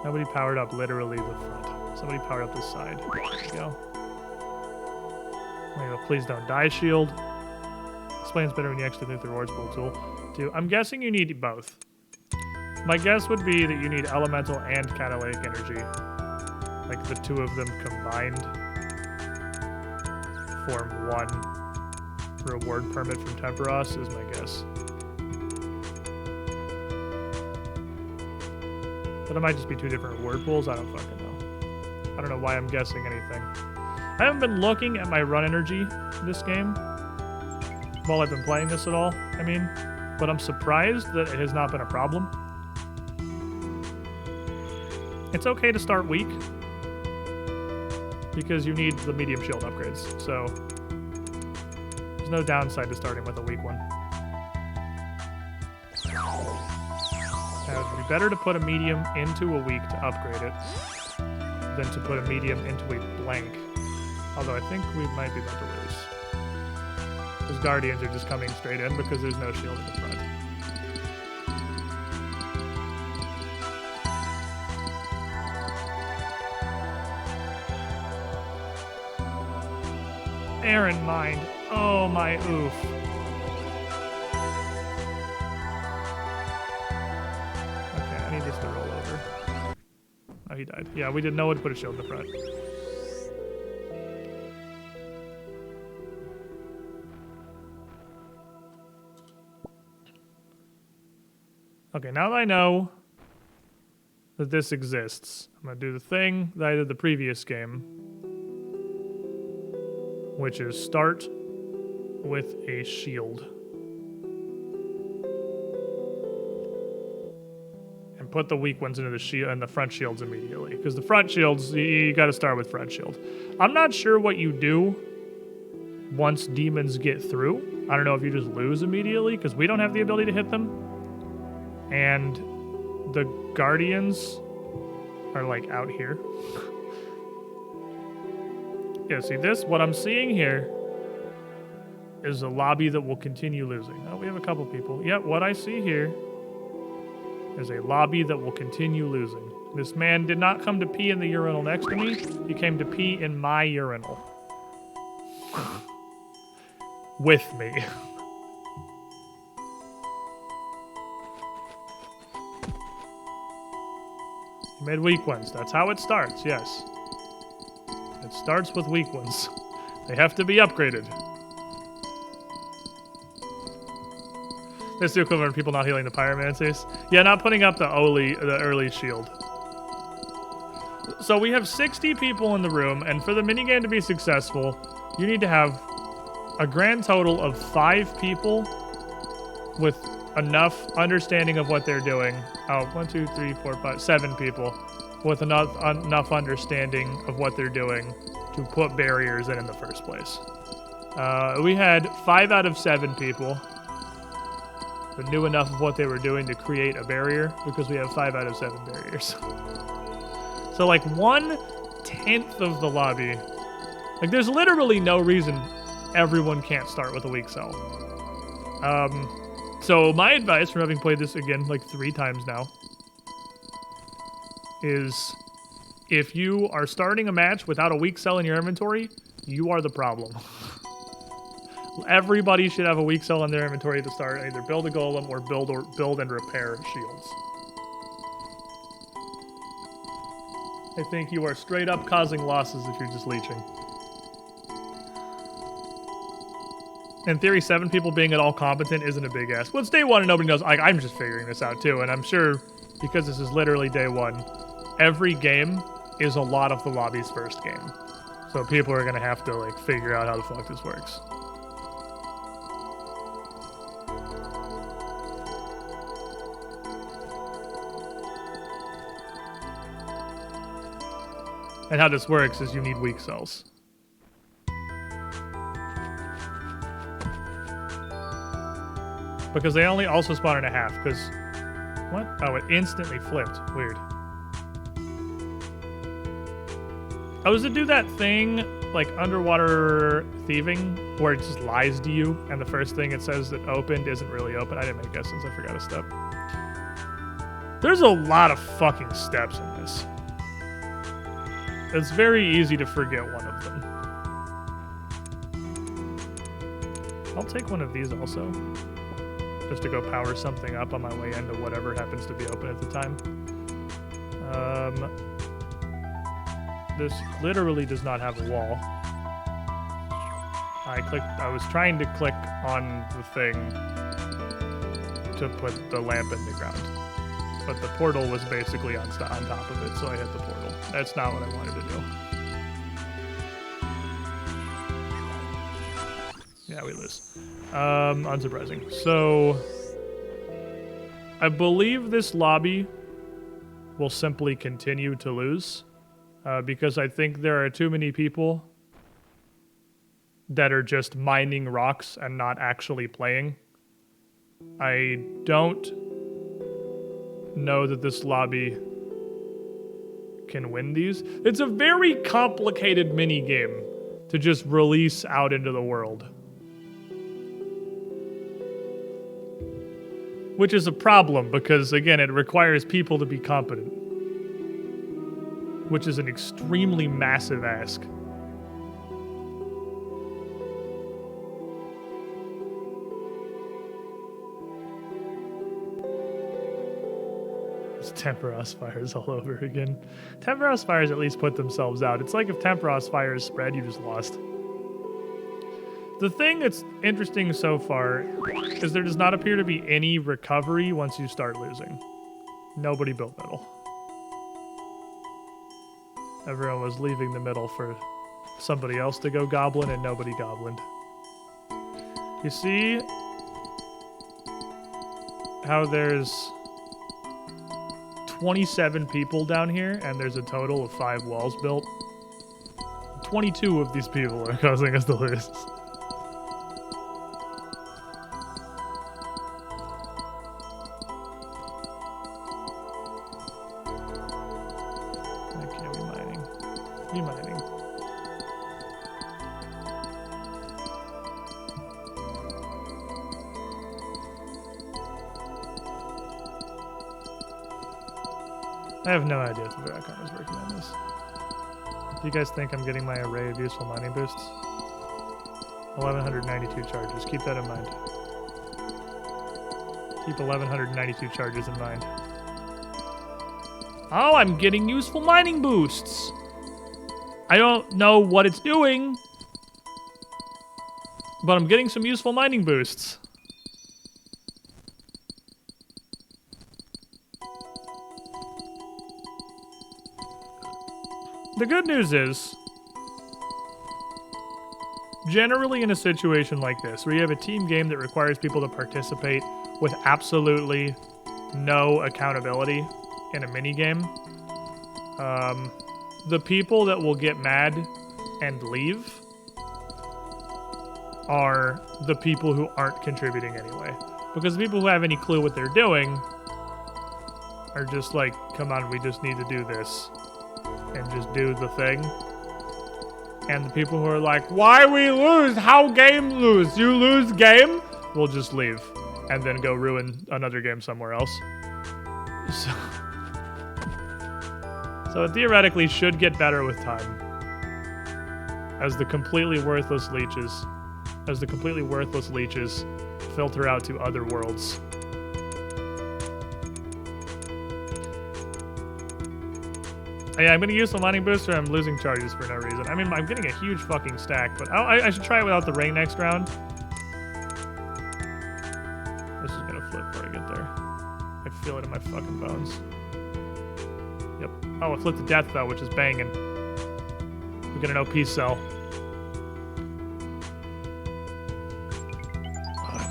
Nobody powered up literally the front. Somebody powered up this side. There we go. There we go. Please don't die shield. Explains better when you actually think the rewards pool tool. Too. I'm guessing you need both. My guess would be that you need elemental and catalytic energy. Like the two of them combined form one reward permit from Temperos is my guess. But it might just be two different reward pools. I don't fucking know. I don't know why I'm guessing anything. I haven't been looking at my run energy this game while I've been playing this at all, I mean, but I'm surprised that it has not been a problem. It's okay to start weak because you need the medium shield upgrades, so there's no downside to starting with a weak one. Now, it would be better to put a medium into a weak to upgrade it than to put a medium into a blank, although I think we might be about to lose. Those guardians are just coming straight in because there's no shield in the front. Aaron mind. Oh my oof. Okay, I need this to roll over. Oh, he died. Yeah, we didn't know what to put a shield in the front. Okay, now that I know that this exists, I'm gonna do the thing that I did the previous game, which is start with a shield. And put the weak ones into the shield and the front shields immediately. Because the front shields, you gotta start with front shield. I'm not sure what you do once demons get through. I don't know if you just lose immediately, because we don't have the ability to hit them. And the guardians are like out here. Yeah, see this? What I'm seeing here is a lobby that will continue losing. Oh, we have a couple people. Yep, what I see here is a lobby that will continue losing. This man did not come to pee in the urinal next to me. He came to pee in my urinal. With me. You made weak ones. That's how it starts, yes. It starts with weak ones. They have to be upgraded. That's the equivalent of people not healing the pyromancers. Yeah, not putting up the early shield. So we have 60 people in the room, and for the minigame to be successful, you need to have a grand total of 5 people with enough understanding of what they're doing. Oh, 1, 2, 3, 4, 5, 7 people with enough understanding of what they're doing to put barriers in the first place. We had 5 out of 7 people that knew enough of what they were doing to create a barrier, because we have 5 out of 7 barriers. So like 1/10 of the lobby. Like there's literally no reason everyone can't start with a weak cell. So my advice from having played this again like 3 times now is if you are starting a match without a weak cell in your inventory, you are the problem. Everybody should have a weak cell in their inventory to start, either build a golem or build and repair shields. I think you are straight up causing losses if you're just leeching. In theory, 7 people being at all competent isn't a big ask. Well, it's day 1 and nobody knows. I'm just figuring this out too, and I'm sure because this is literally day 1, every game is a lot of the lobby's first game. So people are gonna have to like figure out how the fuck this works. And how this works is you need weak cells. Because they only also spawn in a half, because... What? Oh, it instantly flipped. Weird. Oh, does it do that thing, like underwater thieving, where it just lies to you, and the first thing it says that opened isn't really open? I didn't make guess since I forgot a step. There's a lot of fucking steps in this. It's very easy to forget one of them. I'll take one of these also. Just to go power something up on my way into whatever happens to be open at the time. This literally does not have a wall. I was trying to click on the thing to put the lamp in the ground. But the portal was basically on top of it, so I hit the portal. That's not what I wanted to do. Yeah, we lose. Unsurprising. So, I believe this lobby will simply continue to lose because I think there are too many people that are just mining rocks and not actually playing. I don't know that this lobby can win these. It's a very complicated mini game to just release out into the world. Which is a problem because, again, it requires people to be competent. Which is an extremely massive ask. Temperos fires all over again. Temperos fires at least put themselves out. It's like if Temperos fires spread, you just lost. The thing that's interesting so far is there does not appear to be any recovery once you start losing. Nobody built middle. Everyone was leaving the middle for somebody else to go goblin, and nobody goblined. You see how there's 27 people down here, and there's a total of 5 walls built? 22 of these people are causing us to lose. Okay, we mining. We mining. I have no idea if the Barakon is working on this. Do you guys think I'm getting my array of useful mining boosts? 1192 charges. Keep that in mind. Keep 1192 charges in mind. Oh, I'm getting useful mining boosts. I don't know what it's doing, but I'm getting some useful mining boosts. The good news is, generally in a situation like this, where you have a team game that requires people to participate with absolutely no accountability in a minigame, the people that will get mad and leave are the people who aren't contributing anyway. Because the people who have any clue what they're doing are just like, come on, we just need to do this. And just do the thing. And the people who are like, why we lose? How game lose? You lose game? We'll just leave. And then go ruin another game somewhere else. So it theoretically should get better with time. As the completely worthless leeches filter out to other worlds. Yeah, I'm gonna use the mining booster. I'm losing charges for no reason. I mean, I'm getting a huge fucking stack, but I should try it without the ring next round. This is gonna flip before I get there. I feel it in my fucking bones. Yep. Oh, it flipped to death though, which is banging. We get an OP cell. Oh,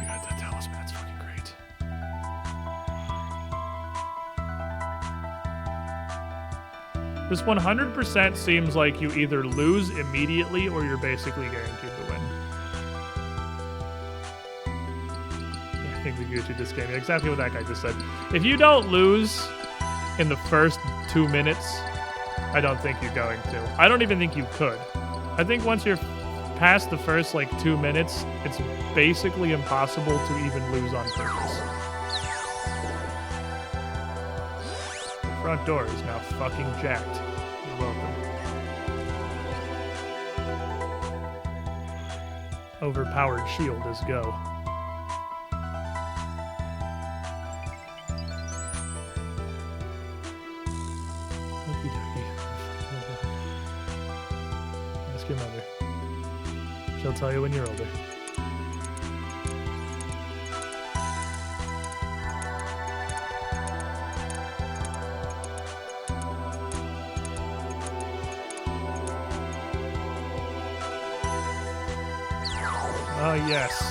we got that talisman. That's fucking great. This 100% seems like you either lose immediately or you're basically guaranteed to win. Yeah, I think we Gucci this game. Exactly what that guy just said. If you don't lose in the first 2 minutes, I don't think you're going to. I don't even think you could. I think once you're past the first, 2 minutes, it's basically impossible to even lose on purpose. Front door is now fucking jacked. You're welcome. Overpowered shield is go. Okie dokie. Ask your mother. She'll tell you when you're older. Oh yes,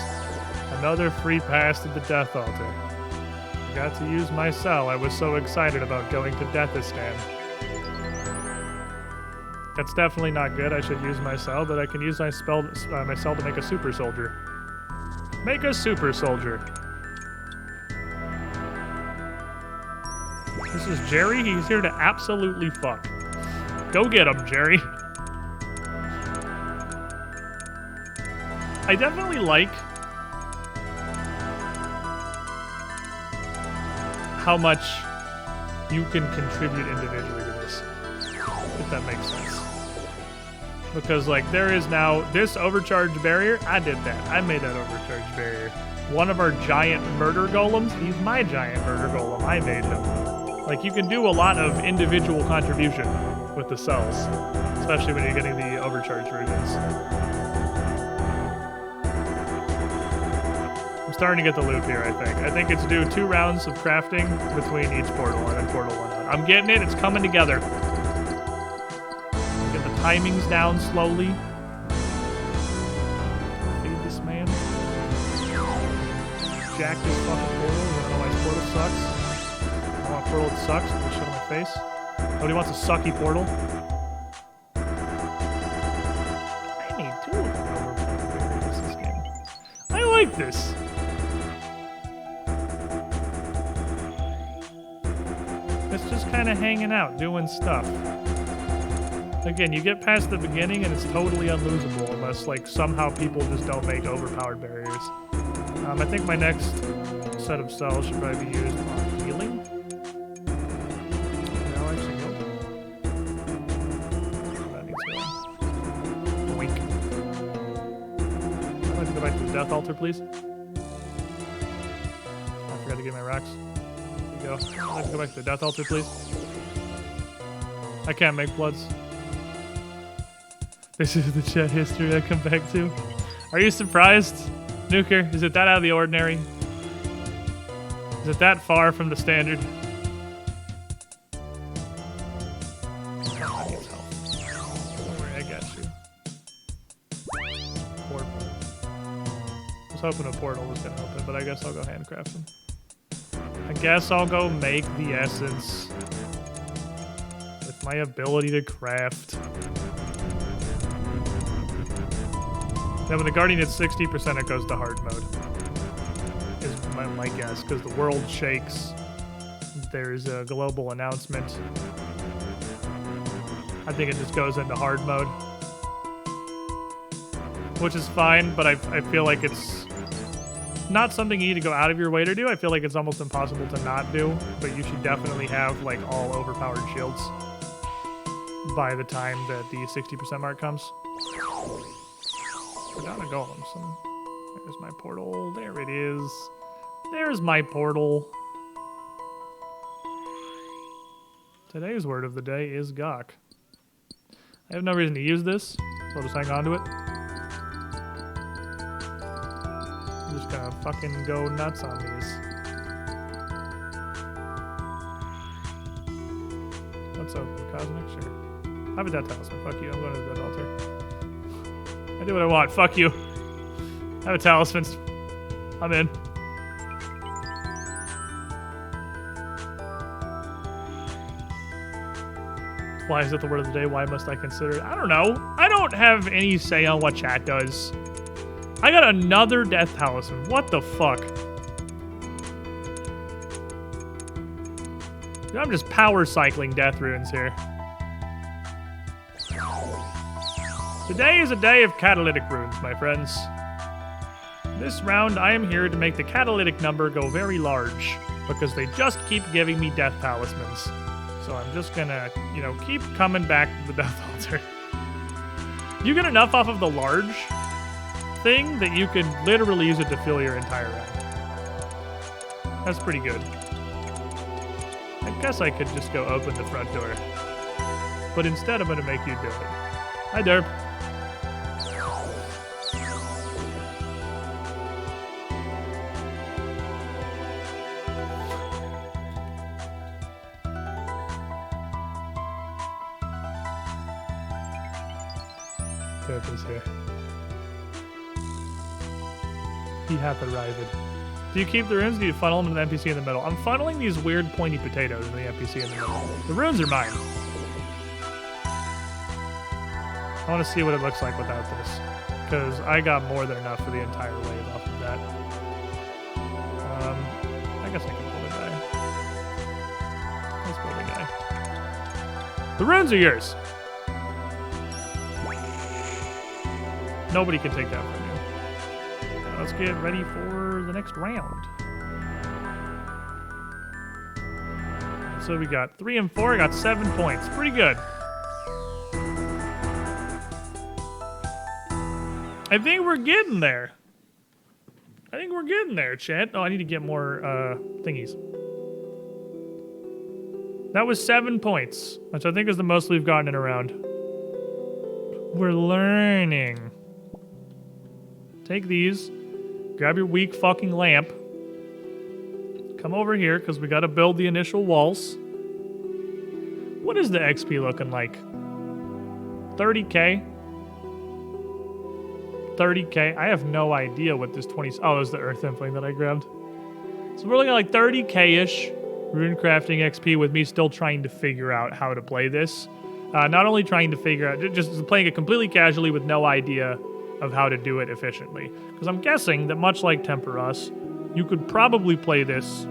another free pass to the Death Altar. I got to use my cell. I was so excited about going to Deathistan. That's definitely not good. I should use my cell, but I can use my cell to make a super soldier. Make a super soldier. This is Jerry. He's here to absolutely fuck. Go get him, Jerry. I definitely like how much you can contribute individually to this, if that makes sense. Because, there is now this overcharge barrier. I did that. I made that overcharge barrier. One of our giant murder golems, he's my giant murder golem. I made him. Like, you can do a lot of individual contribution with the cells, especially when you're getting the overcharged versions. I'm starting to get the loop here, I think. I think it's do 2 rounds of crafting between each portal and then portal 1 out. I'm getting it. It's coming together. Get the timings down slowly. Feed this man. Jack this fucking portal. I don't know why his portal sucks. I want a portal that sucks. Put shit on my face. Nobody wants a sucky portal. I need 2 of them over this game. I like this. It's just kind of hanging out, doing stuff. Again, you get past the beginning and it's totally unlosable unless, like, somehow people just don't make overpowered barriers. I think my next set of cells should probably be used on healing. No, actually, nope. That needs healing. Wink. I'd like to go back to the death altar, please. I forgot to get my rocks. There you go. I'd like to go back to the death altar, please. I can't make bloods. This is the chat history I come back to. Are you surprised, Nuker? Is it that out of the ordinary? Is it that far from the standard? I need help. Don't worry, I got you. Portal. I was hoping a portal was gonna help it, but I guess I'll go handcraft them. I guess I'll go make the essence with my ability to craft. Now, when the Guardian hits 60%, it goes to hard mode. Is my guess, because the world shakes. There's a global announcement. I think it just goes into hard mode. Which is fine, but I feel like it's not something you need to go out of your way to do. I feel like it's almost impossible to not do, but you should definitely have, like, all overpowered shields by the time that the 60% mark comes. We're down to golems. There's my portal. There it is. There's my portal. Today's word of the day is gawk. I have no reason to use this, so I'll just hang on to it. I'm just gonna fucking go nuts on these. Let's open Cosmic, sure. Have a death talisman. Fuck you, I'm going to the death altar. I do what I want. Fuck you. I have a talisman. I'm in. Why is it the word of the day? Why must I consider it? I don't know. I don't have any say on what chat does. I got another death talisman. What the fuck? Dude, I'm just power cycling death runes here. Today is a day of catalytic runes, my friends. This round, I am here to make the catalytic number go very large, because they just keep giving me death talismans. So I'm just gonna, you know, keep coming back to the death altar. You get enough off of the large thing that you can literally use it to fill your entire round. That's pretty good. I guess I could just go open the front door. But instead, I'm gonna make you do it. Hi, Derp. Is here. He hath arrived. Do you keep the runes? Do you funnel them into the NPC in the middle? I'm funneling these weird pointy potatoes into the NPC in the middle. The runes are mine. I want to see what it looks like without this, because I got more than enough for the entire wave off of that. I guess I can build a guy. Let's build a guy. The runes are yours. Nobody can take that from you. Let's get ready for the next round. So we got 3 and 4. I got 7 points. Pretty good. I think we're getting there. Chat. Oh, I need to get more thingies. That was 7 points, which I think is the most we've gotten in a round. We're learning. Take these. Grab your weak fucking lamp. Come over here, because we got to build the initial walls. What is the XP looking like? 30k? 30k? I have no idea what this 20... Oh, it was the earth impling that I grabbed. So we're looking at like 30k-ish rune crafting XP with me still trying to figure out how to play this. Not only trying to figure out... Just playing it completely casually with no idea of how to do it efficiently. Because I'm guessing that much like Temperos, you could probably play this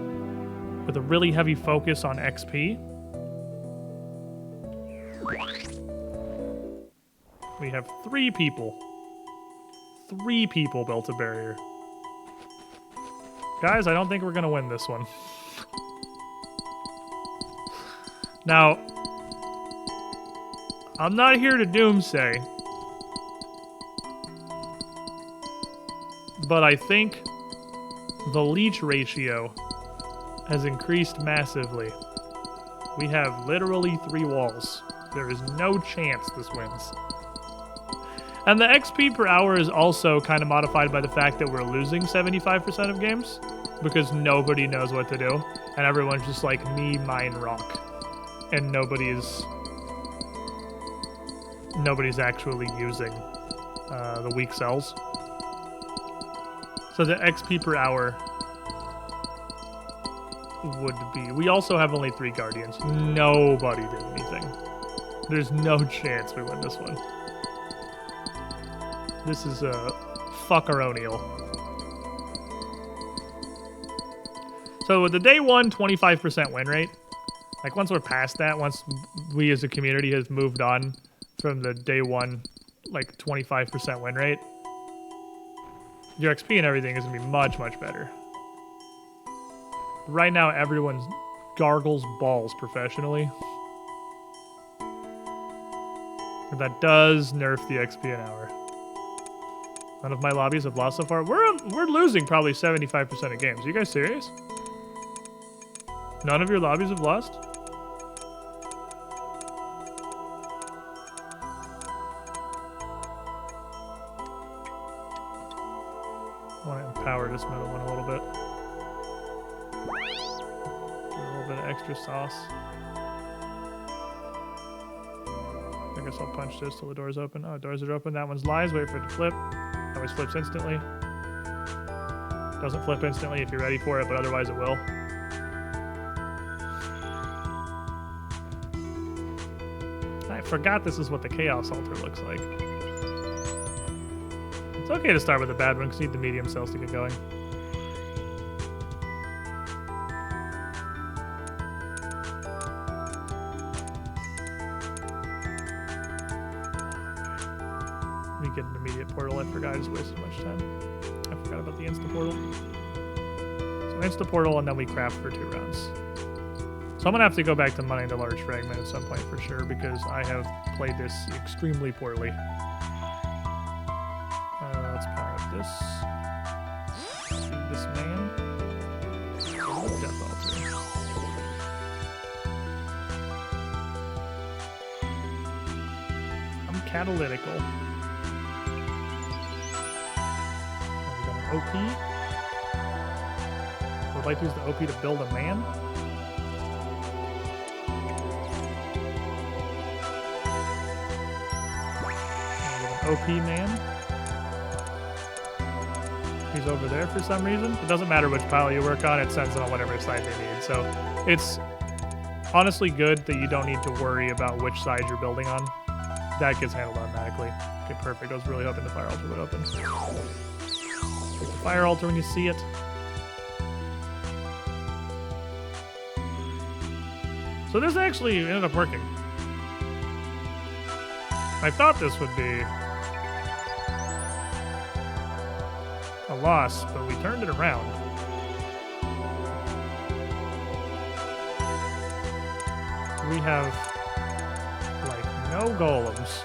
with a really heavy focus on XP. We have 3 people. 3 people built a barrier. Guys, I don't think we're gonna win this one. Now, I'm not here to doomsay, but I think the leech ratio has increased massively. We have literally 3 walls. There is no chance this wins. And the XP per hour is also kind of modified by the fact that we're losing 75% of games because nobody knows what to do. And everyone's just like, me, mine, rock. And nobody's actually using the weak cells. So the XP per hour would be... We also have only 3 guardians. Nobody did anything. There's no chance we win this one. This is a fuckeronial. So with the day 1 25% win rate, like once we're past that, once we as a community has moved on from the day 1 like 25% win rate, your XP and everything is gonna be much, much better. Right now everyone gargles balls professionally. And that does nerf the XP an hour. None of my lobbies have lost so far. We're losing probably 75% of games. Are you guys serious? None of your lobbies have lost? I want to empower this middle one a little bit. Get a little bit of extra sauce. I guess I'll punch this till the doors open. Oh, doors are open. That one's lies. Wait for it to flip. Always flips instantly. Doesn't flip instantly if you're ready for it, but otherwise it will. I forgot this is what the Chaos Altar looks like. It's okay to start with a bad one because you need the medium cells to get going. Let me get an immediate portal. I forgot. I just wasted much time. I forgot about the insta portal. So insta portal and then we craft for 2 rounds. So I'm gonna have to go back to mining the large fragment at some point for sure because I have played this extremely poorly. Let's power up this. Shoot this man. Death altar. I'm catalytical. OP. Would like to use the OP to build a man. OP man. He's over there for some reason. It doesn't matter which pile you work on, it sends them on whatever side they need. So it's honestly good that you don't need to worry about which side you're building on. That gets handled automatically. Okay, perfect. I was really hoping the fire altar would open. Take the fire altar when you see it. So this actually ended up working. I thought this would be a loss, but we turned it around. We have like no golems.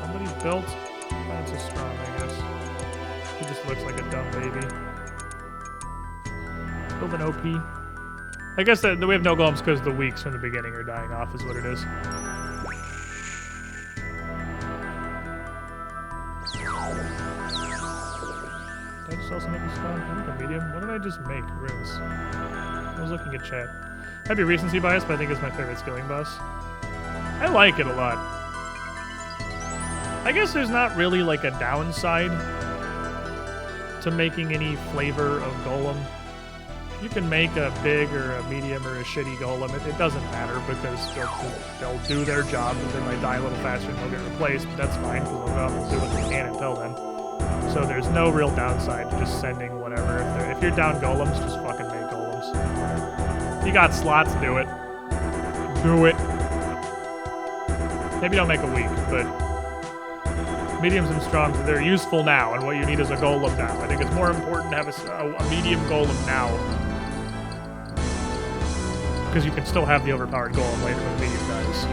Somebody built. That's a strong, I guess. He just looks like a dumb baby. Build an OP. I guess that we have no golems because the weeks from the beginning are dying off is what it is. Did I just also make a stone? I think a medium. What did I just make? Runes. I was looking at chat. Might be recency bias, but I think it's my favorite skilling boss. I like it a lot. I guess there's not really like a downside to making any flavor of golem. You can make a big or a medium or a shitty golem. It doesn't matter because they'll do their job, but they might die a little faster and they'll get replaced. But that's fine because they'll do what they can until then. So there's no real downside to just sending whatever. If you're down golems, just fucking make golems. If you got slots, do it. Do it. Maybe don't make a week, but mediums and strongs, they're useful now, and what you need is a golem now. I think it's more important to have a medium golem now. Because you can still have the overpowered golem later when the medium dies.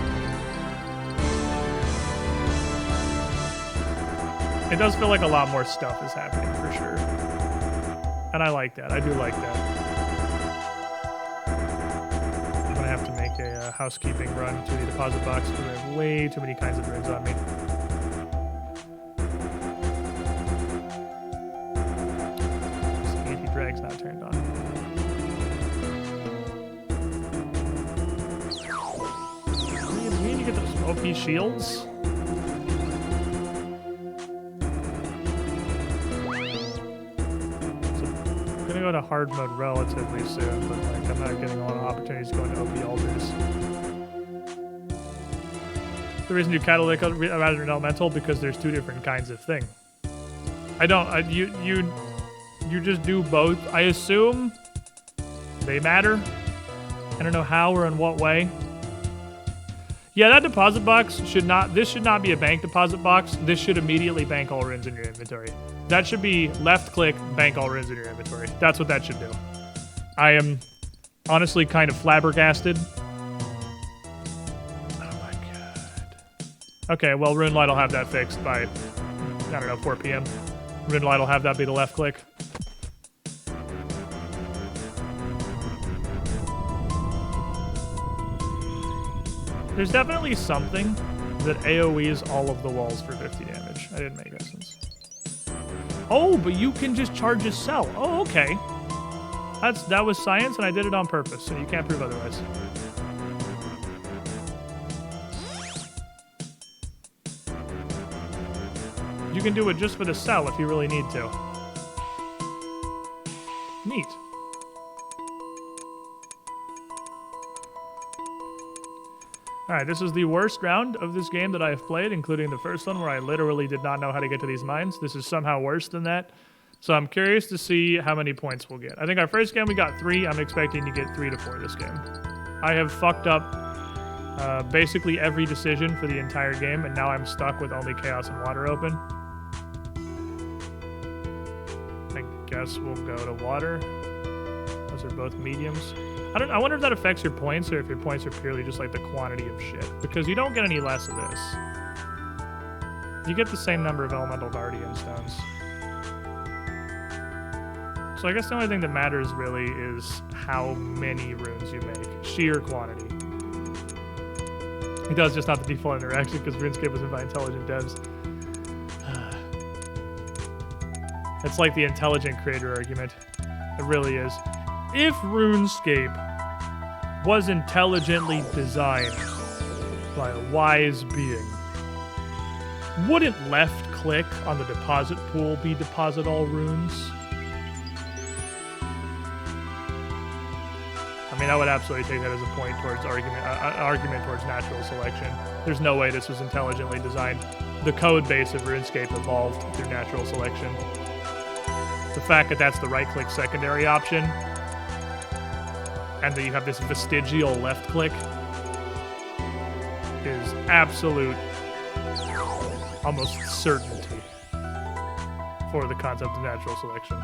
It does feel like a lot more stuff is happening, for sure. And I like that. I do like that. I'm going to have to make a housekeeping run to the deposit box because I have way too many kinds of runes on me. Drag's not turned on. We need to get those OP shields. So I'm gonna go to hard mode relatively soon, but like I'm not getting a lot of opportunities going to OP altars. The reason you catalytic rather than elemental because there's two different kinds of thing. You just do both. I assume they matter. I don't know how or in what way. Yeah, that deposit box should not be a bank deposit box. This should immediately bank all runes in your inventory. That should be left click, bank all runes in your inventory. That's what that should do. I am honestly kind of flabbergasted. Oh my god. Okay, well, RuneLight will have that fixed by, I don't know, 4 p.m. RuneLight will have that be the left click. There's definitely something that AoEs all of the walls for 50 damage. I didn't make essence. Oh, but you can just charge a cell. Oh, okay. That was science, and I did it on purpose, so you can't prove otherwise. You can do it just for the cell if you really need to. Neat. Alright, this is the worst round of this game that I have played, including the first one where I literally did not know how to get to these mines. This is somehow worse than that. So I'm curious to see how many points we'll get. I think our first game we got 3. I'm expecting to get 3 to 4 this game. I have fucked up basically every decision for the entire game, and now I'm stuck with only Chaos and Water open. I guess we'll go to Water. Those are both mediums. I wonder if that affects your points or if your points are purely just like the quantity of shit. Because you don't get any less of this. You get the same number of elemental guardian stones. So I guess the only thing that matters really is how many runes you make. Sheer quantity. It does, just not the default interaction because RuneScape was made by intelligent devs. It's like the intelligent creator argument. It really is. If RuneScape was intelligently designed by a wise being, wouldn't left click on the deposit pool be deposit all runes? I mean, I would absolutely take that as a point towards argument towards natural selection. There's no way this was intelligently designed. The code base of RuneScape evolved through natural selection. The fact that that's the right-click secondary option, and that you have this vestigial left-click, is absolute, almost certainty for the concept of natural selection.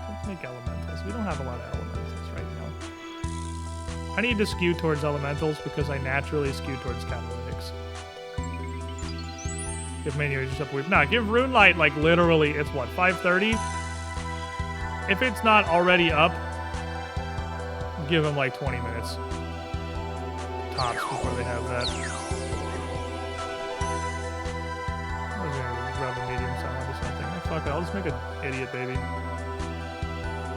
Let's make elementals. We don't have a lot of elementals right now. I need to skew towards elementals because I naturally skew towards catalytics. Give menu just up weird. Nah, give RuneLight like literally, it's what, 5:30? If it's not already up, give them like 20 minutes tops before they have that. I was gonna rub a medium sound onto something. Oh, fuck it, I'll just make an idiot baby.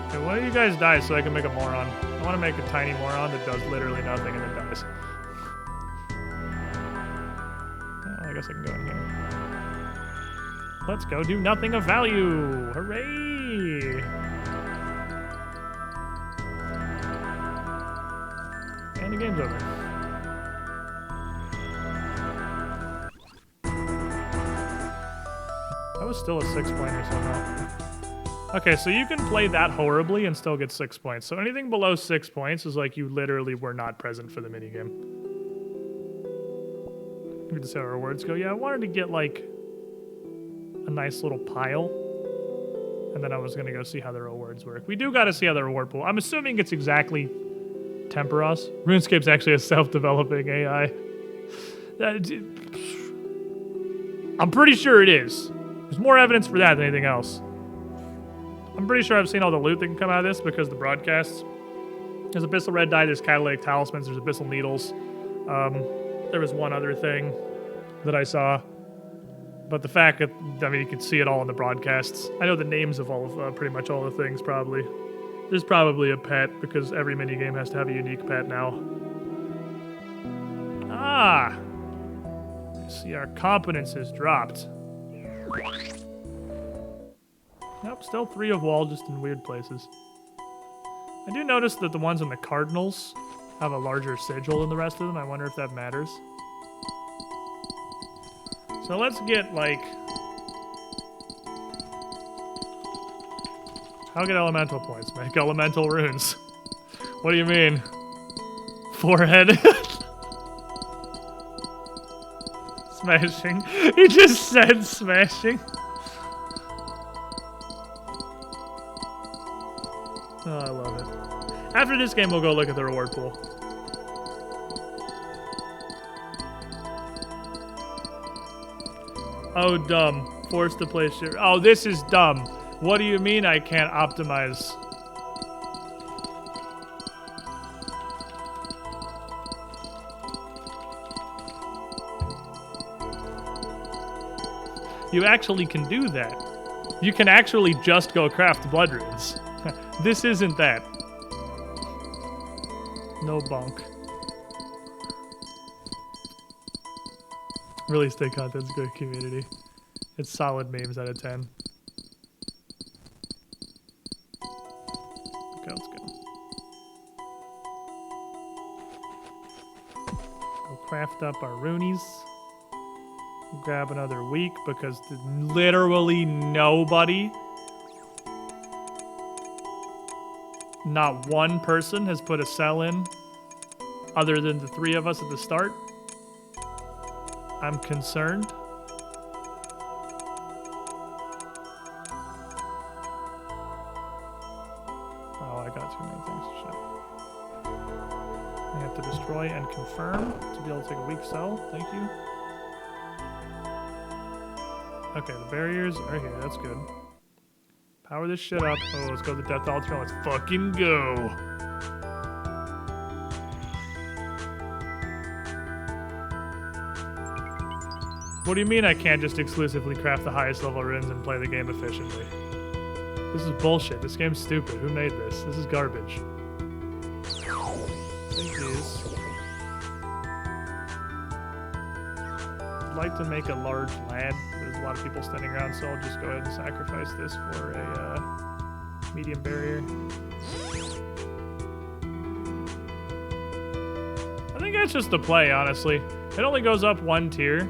Okay, one of you guys dies so I can make a moron. I want to make a tiny moron that does literally nothing and then dies. Well, I guess I can go in here. Let's go do nothing of value! Hooray! And the game's over. That was still a 6-pointer somehow. Okay, so you can play that horribly and still get 6 points. So anything below 6 points is like you literally were not present for the minigame. We can just see how our rewards go. Yeah, I wanted to get like a nice little pile. And then I was gonna go see how the rewards work. We do gotta see how the reward pool. I'm assuming it's exactly Temperos. RuneScape's actually a self-developing AI. I'm pretty sure it is. There's more evidence for that than anything else. I'm pretty sure I've seen all the loot that can come out of this because the broadcasts. There's Abyssal Red Dye, there's Catalytic Talismans, there's Abyssal Needles. There was one other thing that I saw. But the fact that, I mean, you can see it all in the broadcasts. I know the names of all of pretty much all the things, probably. There's probably a pet, because every minigame has to have a unique pet now. Ah! See, our competence has dropped. Nope, still 3 of wall, just in weird places. I do notice that the ones in the Cardinals have a larger sigil than the rest of them. I wonder if that matters. So let's get, like... I'll get elemental points. Make elemental runes. What do you mean? Forehead? Smashing. He just said smashing. Oh, I love it. After this game, we'll go look at the reward pool. Oh, dumb. Forced to place your... Oh, this is dumb. What do you mean I can't optimize? You actually can do that. You can actually just go craft blood runes. This isn't that. No bunk. Really stay content's good community. It's solid memes out of 10. Okay, let's go. Go craft up our runeys. Grab another week because literally nobody, not one person has put a cell in other than the 3 of us at the start. I'm concerned. Oh, I got too many things to show. I have to destroy and confirm to be able to take a weak cell. Thank you. Okay, the barriers are here. That's good. Power this shit up. Oh, let's go to the Death Altar. Let's fucking go. What do you mean I can't just exclusively craft the highest level runes and play the game efficiently? This is bullshit. This game's stupid. Who made this? This is garbage. Take these. I'd like to make a large lad. There's a lot of people standing around, so I'll just go ahead and sacrifice this for a medium barrier. I think that's just the play, honestly. It only goes up 1 tier.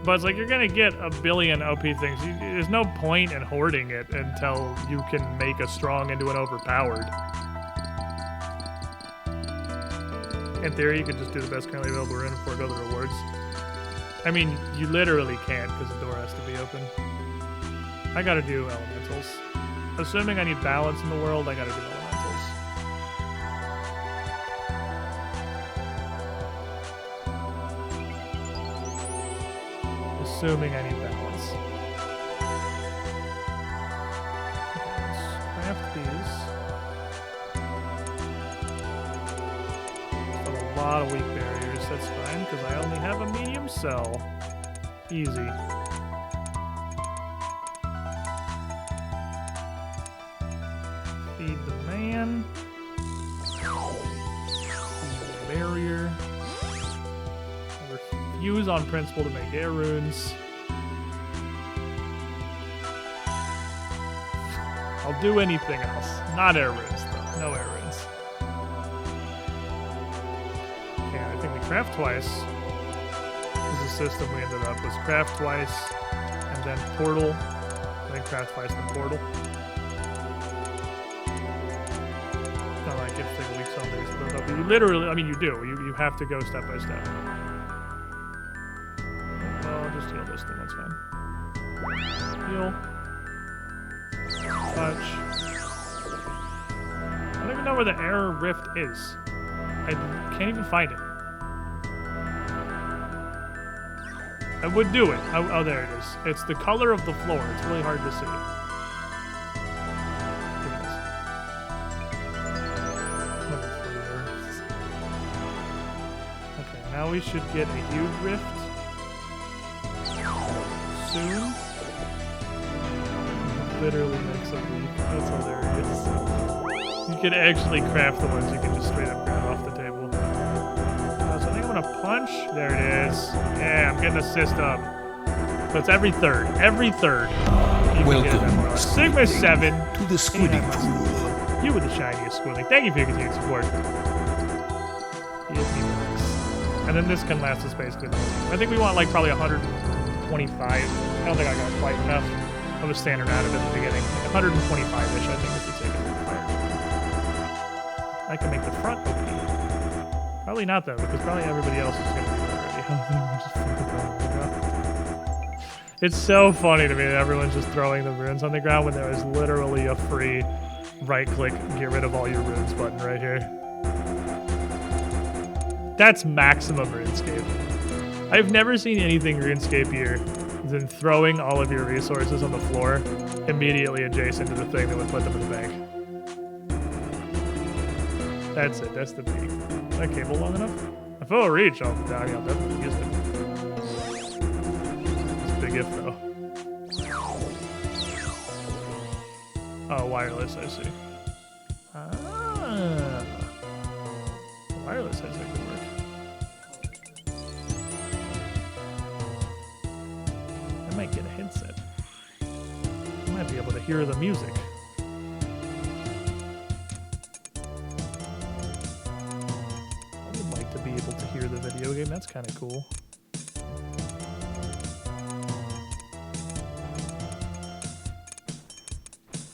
But it's like you're gonna get a billion OP things. There's no point in hoarding it until you can make a strong into an overpowered. In theory, you could just do the best currently available rune before go to the rewards. I mean, you literally can't because the door has to be open. I gotta do elementals. Assuming I need balance in the world, I gotta do elementals. Assuming I need balance. Okay, let's craft these. lot of weak barriers. That's fine, because I only have a medium cell. Easy. Feed the man. Feed the barrier. Refuse on principle to make air runes. I'll do anything else. Not air runes, though. No air runes. Okay, I think we craft twice. This is the system we ended up was craft twice, and then portal. I think craft twice, then portal. Not like if it's like a weak cell base build up. But you literally, I mean, you do. You have to go step by step. Well, I'll just heal this thing. That's fine. Heal. Touch. I don't even know where the air rift is. I can't even find it. I would do it. Oh, there it is. It's the color of the floor. It's really hard to see. Okay, now we should get a huge rift soon. Literally makes a leap. That's hilarious. You can actually craft the ones you can just straight up grab off the table. So I think I'm gonna punch. There it is. Yeah, I'm getting a system. So it's every third. Every third. Welcome, Sigma 7 to the Squiddy Pool. You were the shiniest Squidly. Thank you for your continued support. And then this can last us basically. I think we want like probably 125. I don't think I got quite enough. I was standing out of it at the beginning. Like 125-ish, I think, if you take it fire. I can make the front opening. Probably not, though, because probably everybody else is going to do that already. It's so funny to me that everyone's just throwing the runes on the ground when there is literally a free right-click, get rid of all your runes button right here. That's maximum RuneScape. I've never seen anything RuneScape-ier than throwing all of your resources on the floor immediately adjacent to the thing that would put them in the bank. That's it. That's the peak. Is that cable long enough? If it'll reach, I'll definitely use it. It's a big if, though. Oh, wireless, I see. Ah. Wireless has that could work. I might get a headset. I might be able to hear the music. I would like to be able to hear the video game. That's kind of cool.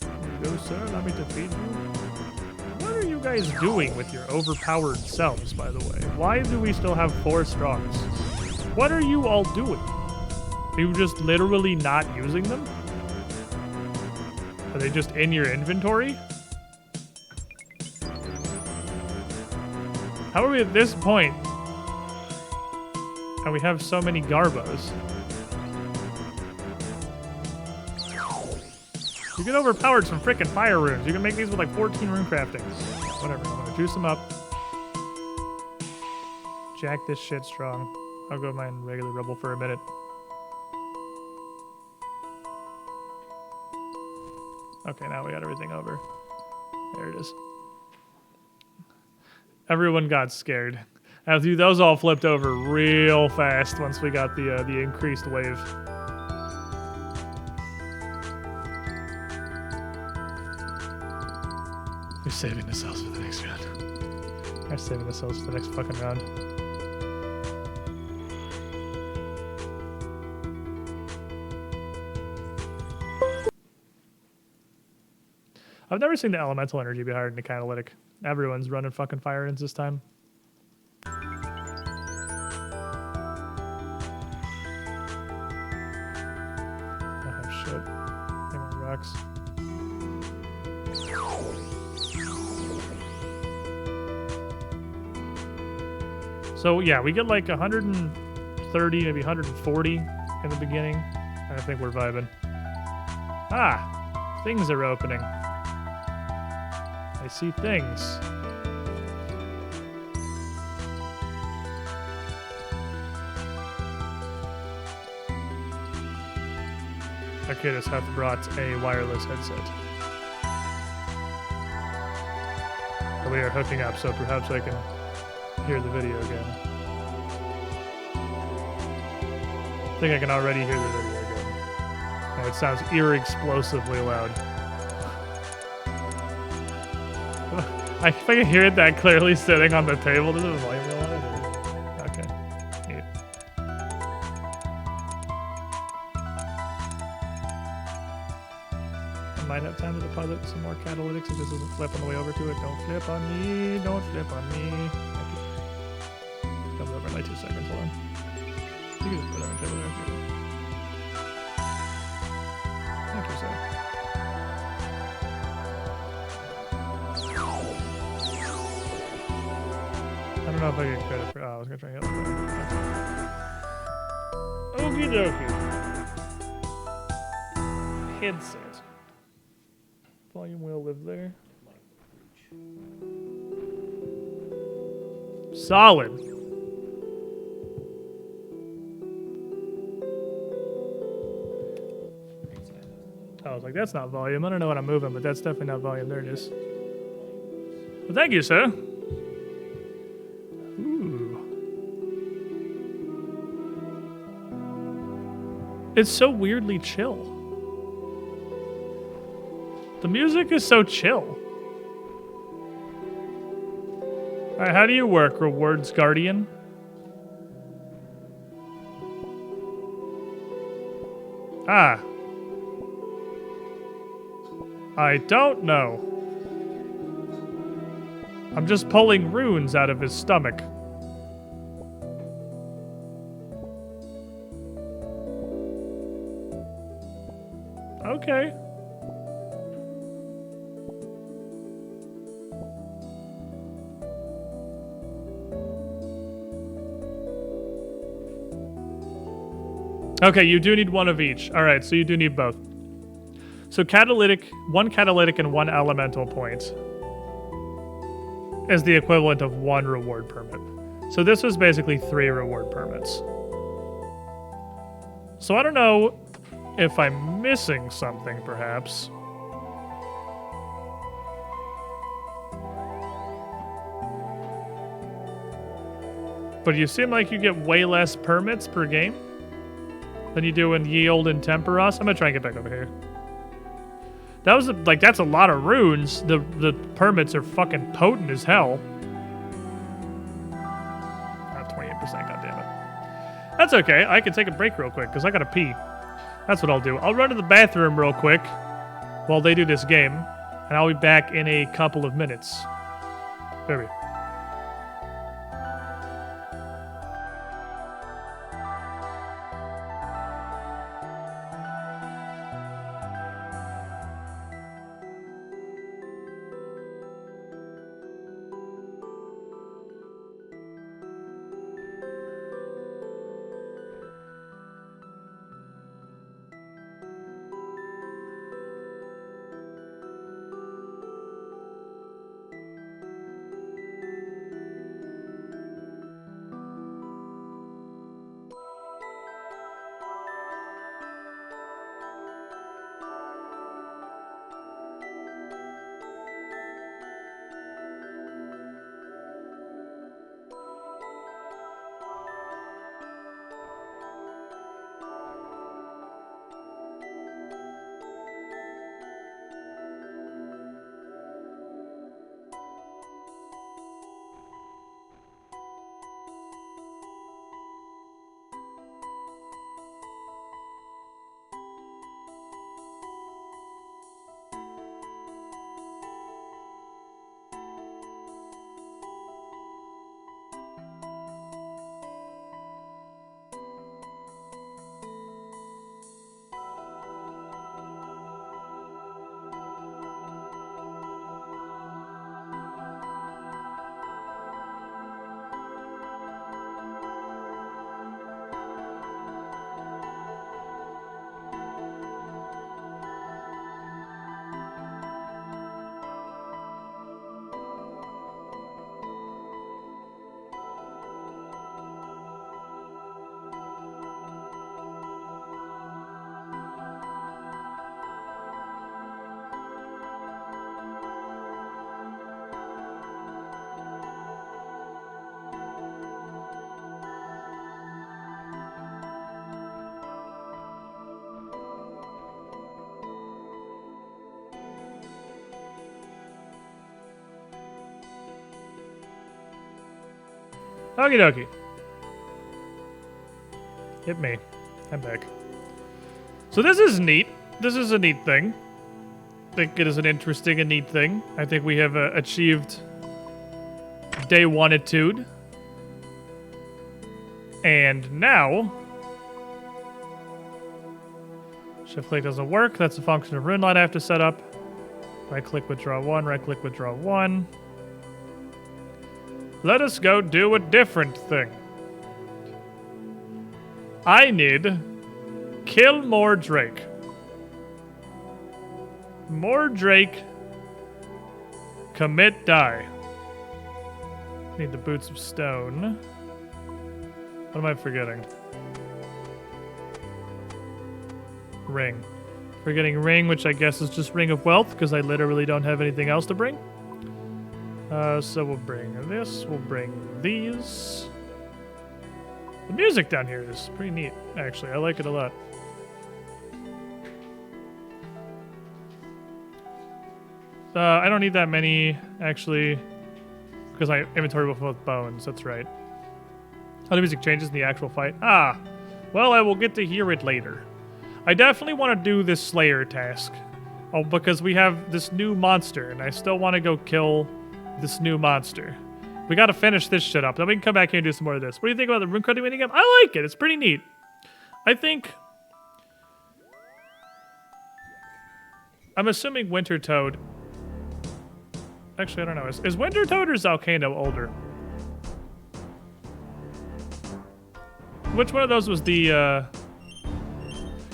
Here you go, sir. Allow me to feed you. What are you guys doing with your overpowered selves, by the way? Why do we still have 4 strongs? What are you all doing? Are you just literally not using them? Are they just in your inventory? How are we at this point? And we have so many Garbos. You get overpowered some freaking fire runes. You can make these with like 14 rune crafting. Whatever, I'm gonna juice them up. Jack this shit strong. I'll go mine regular rebel for a minute. Okay, now we got everything over. There it is. Everyone got scared. Dude, those all flipped over real fast once we got the increased wave. You're saving the cells for the next round. You're saving the cells for the next fucking round. I've never seen the elemental energy be higher than the catalytic. Everyone's running fucking fire ends this time. Oh shit. Hey, my rocks. So yeah, we get like 130, maybe 140 in the beginning. I think we're vibing. Ah, things are opening. I see things. Arcadis hath brought a wireless headset. We are hooking up, so perhaps I can hear the video again. I think I can already hear the video again. And it sounds explosively loud. If I can hear it that clearly sitting on the table, does it volume go on? Okay. Neat. I might have time to deposit some more catalytics if this doesn't flip on the way over to it. Don't flip on me. Don't flip on me. Comes over in like 2 seconds. Hold on. You can just put it on the table there. Thank you, sir. I don't know if I get credit for. Oh, I was gonna try and help. Okie dokie. Headset. Volume will live there. Solid. I was like, that's not volume. I don't know what I'm moving, but that's definitely not volume. There it is. Well, thank you, sir. Ooh. It's so weirdly chill. The music is so chill. Alright, how do you work, Rewards Guardian? Ah. I don't know. I'm just pulling runes out of his stomach. Okay. Okay, you do need one of each. All right, so you do need both. So one catalytic and one elemental point is the equivalent of one reward permit. So this was basically 3 reward permits. So I don't know if I'm missing something, perhaps. But you seem like you get way less permits per game than you do in Ye Olden Temperos. I'm gonna try and get back over here. That was that's a lot of runes. The permits are fucking potent as hell. 28%, goddammit. That's okay. I can take a break real quick because I gotta pee. That's what I'll do. I'll run to the bathroom real quick while they do this game, and I'll be back in a couple of minutes. Baby. Okie dokie. Hit me. I'm back. So this is neat. This is a neat thing. I think it is an interesting and neat thing. I think we have achieved day one-itude. And now... Shift click doesn't work. That's a function of RuneLite I have to set up. Right click, withdraw one. Right click, withdraw one. Let us go do a different thing. I need kill more Drake. More Drake. Commit die. Need the boots of stone. What am I forgetting? Ring. Forgetting ring, which I guess is just ring of wealth, because I literally don't have anything else to bring. So we'll bring this. We'll bring these. The music down here is pretty neat, actually. I like it a lot. I don't need that many, actually, because my inventory will fill with bones. That's right. How the music changes in the actual fight. Ah, well, I will get to hear it later. I definitely want to do this Slayer task. Oh, because we have this new monster, and I still want to go kill this new monster. We got to finish this shit up. Then we can come back here and do some more of this. What do you think about the rune cutting minigame? I like it. It's pretty neat. I think... I'm assuming Winter Toad... Actually, I don't know. Is Winter Toad or Zalcano older? Which one of those was the,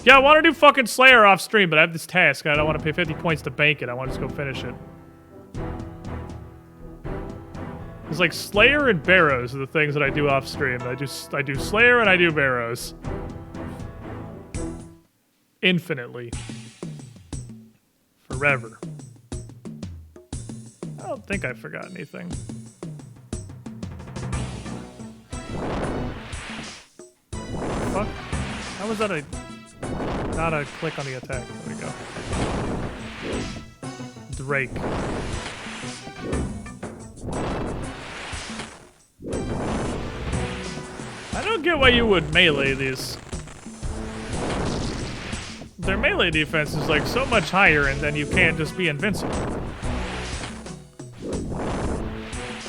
Yeah, I want to do fucking Slayer off stream, but I have this task. I don't want to pay 50 points to bank it. I want to just go finish it. It's like Slayer and Barrows are the things that I do off stream. I do Slayer and I do Barrows. Infinitely. Forever. I don't think I forgot anything. Fuck. How was that not a click on the attack? There we go. Drake. I don't get why you would melee these. Their melee defense is like so much higher, and then you can't just be invincible.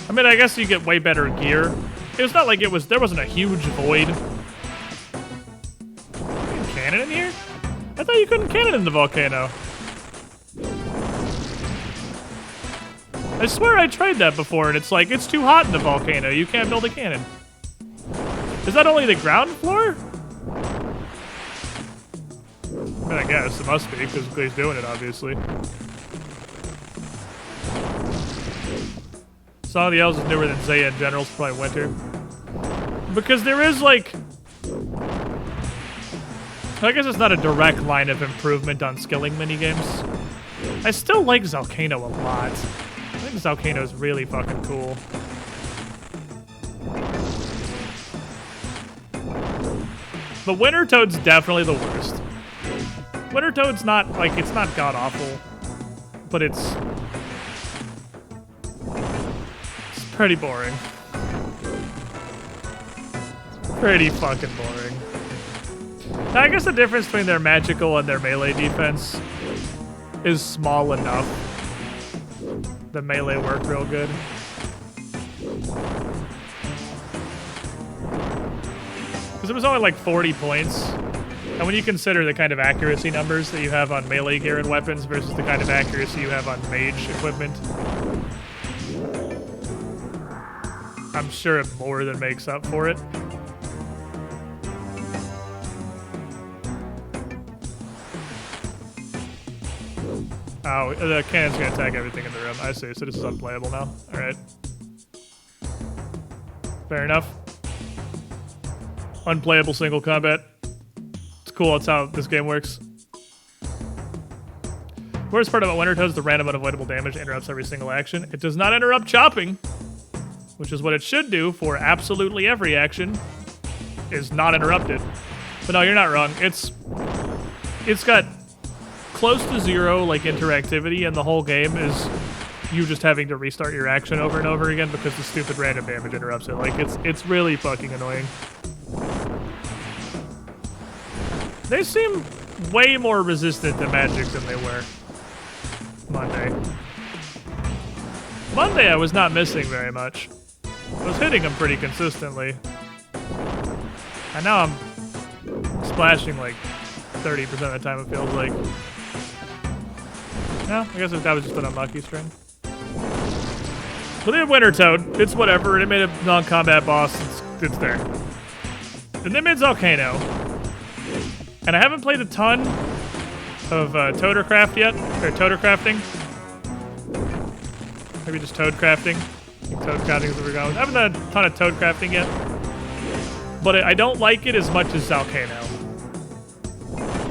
I mean, I guess you get way better gear. It's not like there wasn't a huge void. Cannon in here? I thought you couldn't cannon in the volcano. I swear I tried that before, and it's like, it's too hot in the volcano. You can't build a cannon. Is that only the ground floor? I mean, I guess it must be, because he's doing it, obviously. Song of the Elves is newer than Zaya in general, it's probably winter. Because there is, like... I guess it's not a direct line of improvement on skilling minigames. I still like Zalcano a lot. I think Zalcano is really fucking cool. But Winter Toad's definitely the worst. Winter Toad's not, like, it's not god-awful. But it's pretty boring. Pretty fucking boring. Now, I guess the difference between their magical and their melee defense is small enough. The melee work real good. Because it was only like 40 points. And when you consider the kind of accuracy numbers that you have on melee gear and weapons versus the kind of accuracy you have on mage equipment, I'm sure it more than makes up for it. Oh, the cannon's gonna attack everything in the room. I see, so this is unplayable now. Alright. Fair enough. Unplayable single combat. It's cool, that's how this game works. Worst part about Winter Toad is the random unavoidable damage interrupts every single action. It does not interrupt chopping, which is what it should do for absolutely every action, is not interrupted. But no, you're not wrong. It's got close to zero like interactivity, and the whole game is you just having to restart your action over and over again because the stupid random damage interrupts it. Like, it's really fucking annoying. They seem way more resistant to magic than they were Monday. Monday I was not missing very much. I was hitting them pretty consistently. And now I'm splashing like 30% of the time, it feels like. No, I guess that was just an unlucky string. But they have Winter Toad. It's whatever. It made a non-combat boss. It's there. And then made Volcano. And I haven't played a ton of Toadercraft yet, or Toadercrafting. Maybe just Toad crafting. I think Toad crafting is where we're going. I haven't done a ton of Toad crafting yet. But I don't like it as much as Volcano.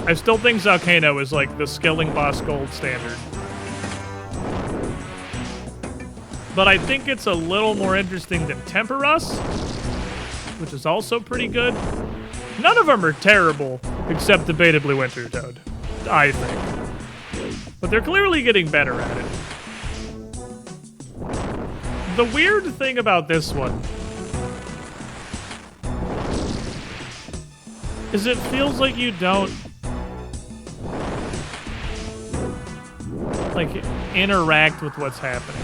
I still think Volcano is like the skilling boss gold standard. But I think it's a little more interesting than Temperos, which is also pretty good. None of them are terrible, except debatably Winter Toad, I think. But they're clearly getting better at it. The weird thing about this one is it feels like you don't like interact with what's happening.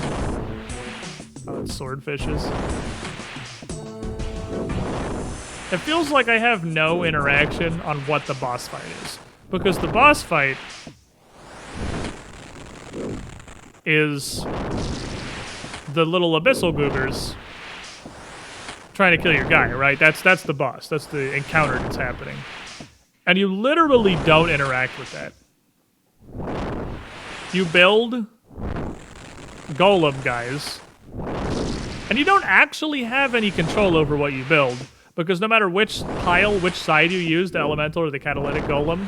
Oh, it's swordfishes. It feels like I have no interaction on what the boss fight is. Because the boss fight is the little abyssal goobers trying to kill your guy, right? That's the boss. That's the encounter that's happening. And you literally don't interact with that. You build golem guys, and you don't actually have any control over what you build. Because no matter which pile, which side you use, the elemental or the catalytic golem,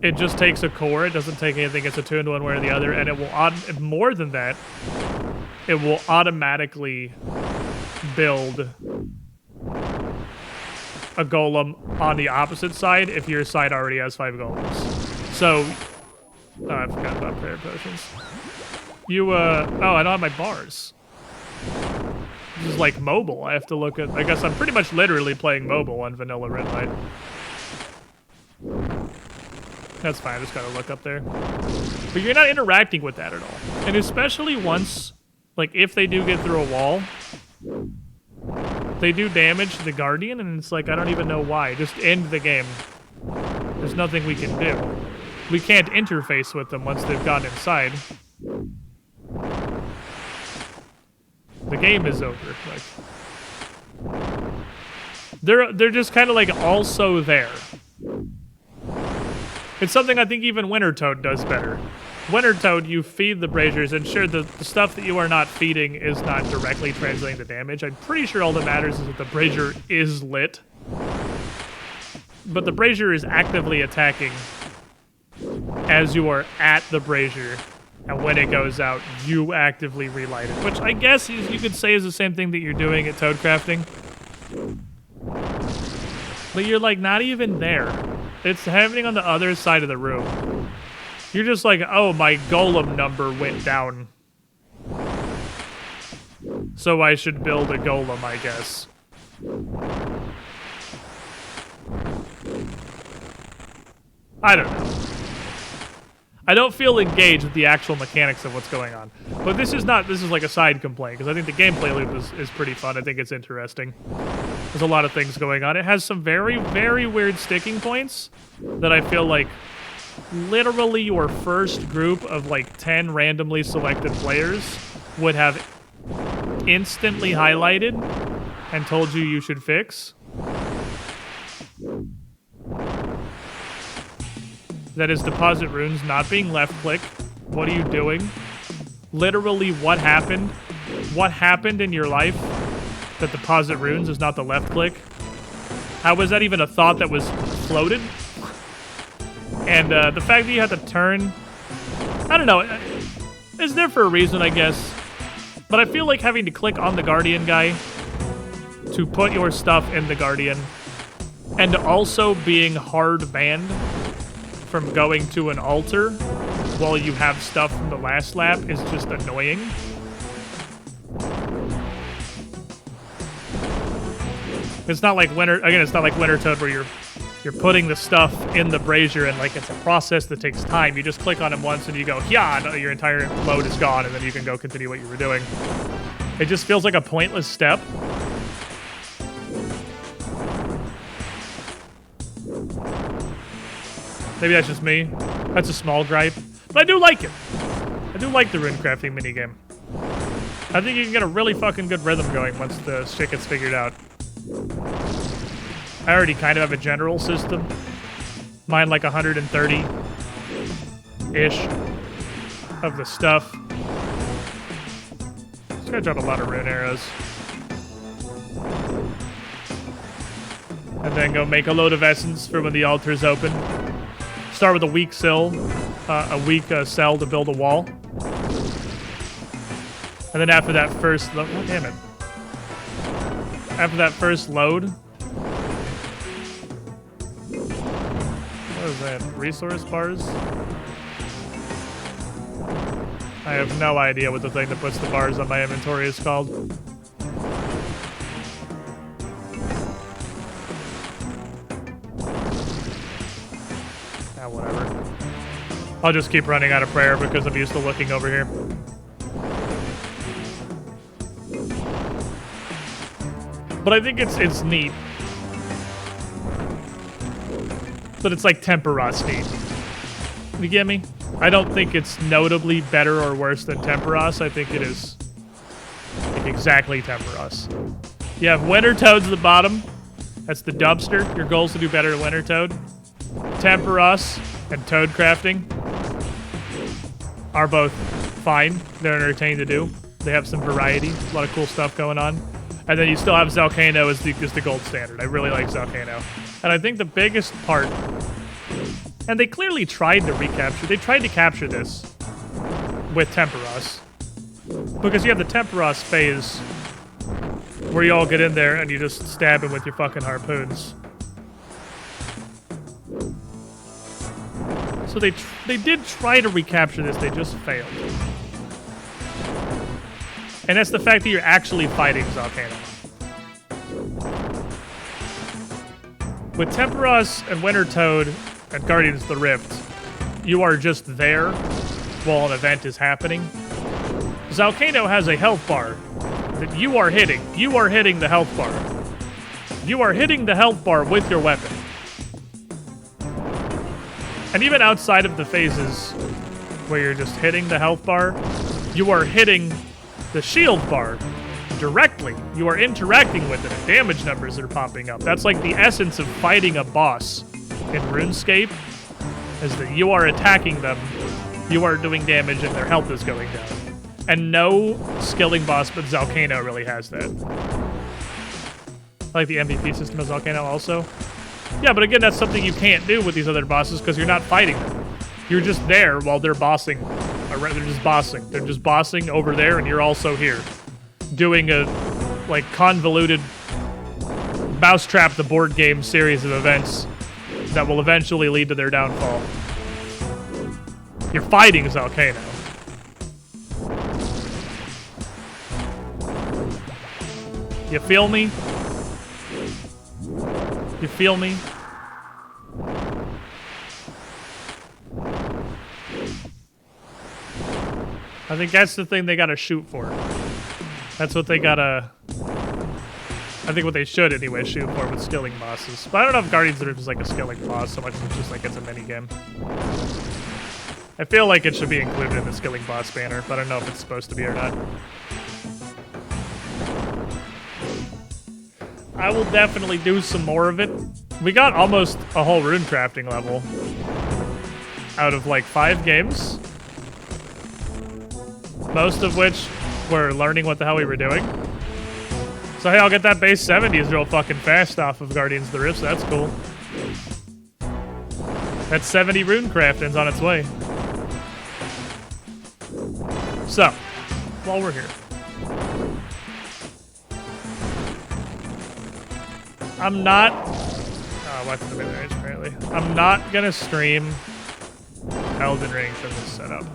it just takes a core. It doesn't take anything. It's attuned one way or the other. And it will, more than that, it will automatically build a golem on the opposite side if your side already has 5 golems. So, oh, I forgot about prayer potions. You, oh, I don't have my bars. This is like mobile. I have to look at... I guess I'm pretty much literally playing mobile on vanilla red light. That's fine. I just gotta look up there. But you're not interacting with that at all. And especially once... Like, if they do get through a wall... They do damage to the Guardian, and it's like, I don't even know why. Just end the game. There's nothing we can do. We can't interface with them once they've gone inside. The game is over. Like, they're just kind of like also there. It's something I think even Winter Toad does better. Winter Toad, you feed the braziers, and sure, the stuff that you are not feeding is not directly translating the damage. I'm pretty sure all that matters is that the brazier is lit. But the brazier is actively attacking as you are at the brazier. And when it goes out, you actively relight it. Which I guess you could say is the same thing that you're doing at Toad crafting. But you're like not even there. It's happening on the other side of the room. You're just like, oh, my golem number went down. So I should build a golem, I guess. I don't know. I don't feel engaged with the actual mechanics of what's going on. But this is like a side complaint, because I think the gameplay loop is pretty fun. I think it's interesting. There's a lot of things going on. It has some very, very weird sticking points that I feel like literally your first group of like 10 randomly selected players would have instantly highlighted and told you should fix. That is deposit runes not being left click. What are you doing? Literally what happened? What happened in your life that deposit runes is not the left click? How was that even a thought that was floated? And the fact that you have to turn, I don't know, it's there for a reason, I guess. But I feel like having to click on the Guardian guy to put your stuff in the Guardian, and also being hard banned from going to an altar while you have stuff from the last lap is just annoying. It's not like it's not like Winter Toad where you're putting the stuff in the brazier and like it's a process that takes time. You just click on them once and you go, yeah, and your entire load is gone, and then you can go continue what you were doing. It just feels like a pointless step. Maybe that's just me. That's a small gripe. But I do like it. I do like the rune crafting minigame. I think you can get a really fucking good rhythm going once the shit gets figured out. I already kind of have a general system. Mine like 130-ish of the stuff. Just gotta drop a lot of rune arrows. And then go make a load of essence for when the altar's open. Start with a weak cell to build a wall. And then after that first load, oh damn it. After that first load, what is that? Resource bars? I have no idea what the thing that puts the bars on my inventory is called. Ah, whatever. I'll just keep running out of prayer because I'm used to looking over here. But I think it's neat. But it's like Temperos neat. You get me? I don't think it's notably better or worse than Temperos. I think it is like exactly Temperos. You have Winter Toad's at the bottom. That's the dumpster. Your goal is to do better than Winter Toad. Temperos and Toad crafting are both fine. They're entertaining to do. They have some variety. A lot of cool stuff going on. And then you still have Zelcano as the gold standard. I really like Zelcano. And I think the biggest part, and they clearly tried to recapture, they tried to capture this with Temperos. Because you have the Temperos phase where you all get in there and you just stab him with your fucking harpoons. So they did try to recapture this, they just failed. And that's the fact that you're actually fighting Zelcano. With Temperos and Winter Toad and Guardians of the Rift, you are just there while an event is happening. Zelcano has a health bar that you are hitting. You are hitting the health bar. You are hitting the health bar with your weapon. And even outside of the phases where you're just hitting the health bar, you are hitting the shield bar directly. You are interacting with it, and damage numbers are popping up. That's like the essence of fighting a boss in RuneScape, is that you are attacking them, you are doing damage, and their health is going down. And no skilling boss but Zelcano really has that. I like the MVP system of Zelcano also. Yeah, but again, that's something you can't do with these other bosses because you're not fighting them. You're just there while they're bossing. They're just bossing. They're just bossing over there, and you're also here. Doing a, like, convoluted Mousetrap the board game series of events that will eventually lead to their downfall. You're fighting Zelcano. You feel me? You feel me? I think that's the thing they gotta shoot for. That's what they gotta... I think what they should anyway shoot for with skilling bosses. But I don't know if Guardians of the Rift is like a skilling boss so much as it's just like it's a minigame. I feel like it should be included in the skilling boss banner, but I don't know if it's supposed to be or not. I will definitely do some more of it. We got almost a whole rune crafting level out of like 5 games. Most of which were learning what the hell we were doing. So hey, I'll get that base 70s real fucking fast off of Guardians of the Rift, so that's cool. That 70 rune crafting's on its way. So, while we're here. I'm not... Oh, what's the mid-range, apparently. I'm not gonna stream Elden Ring for this setup.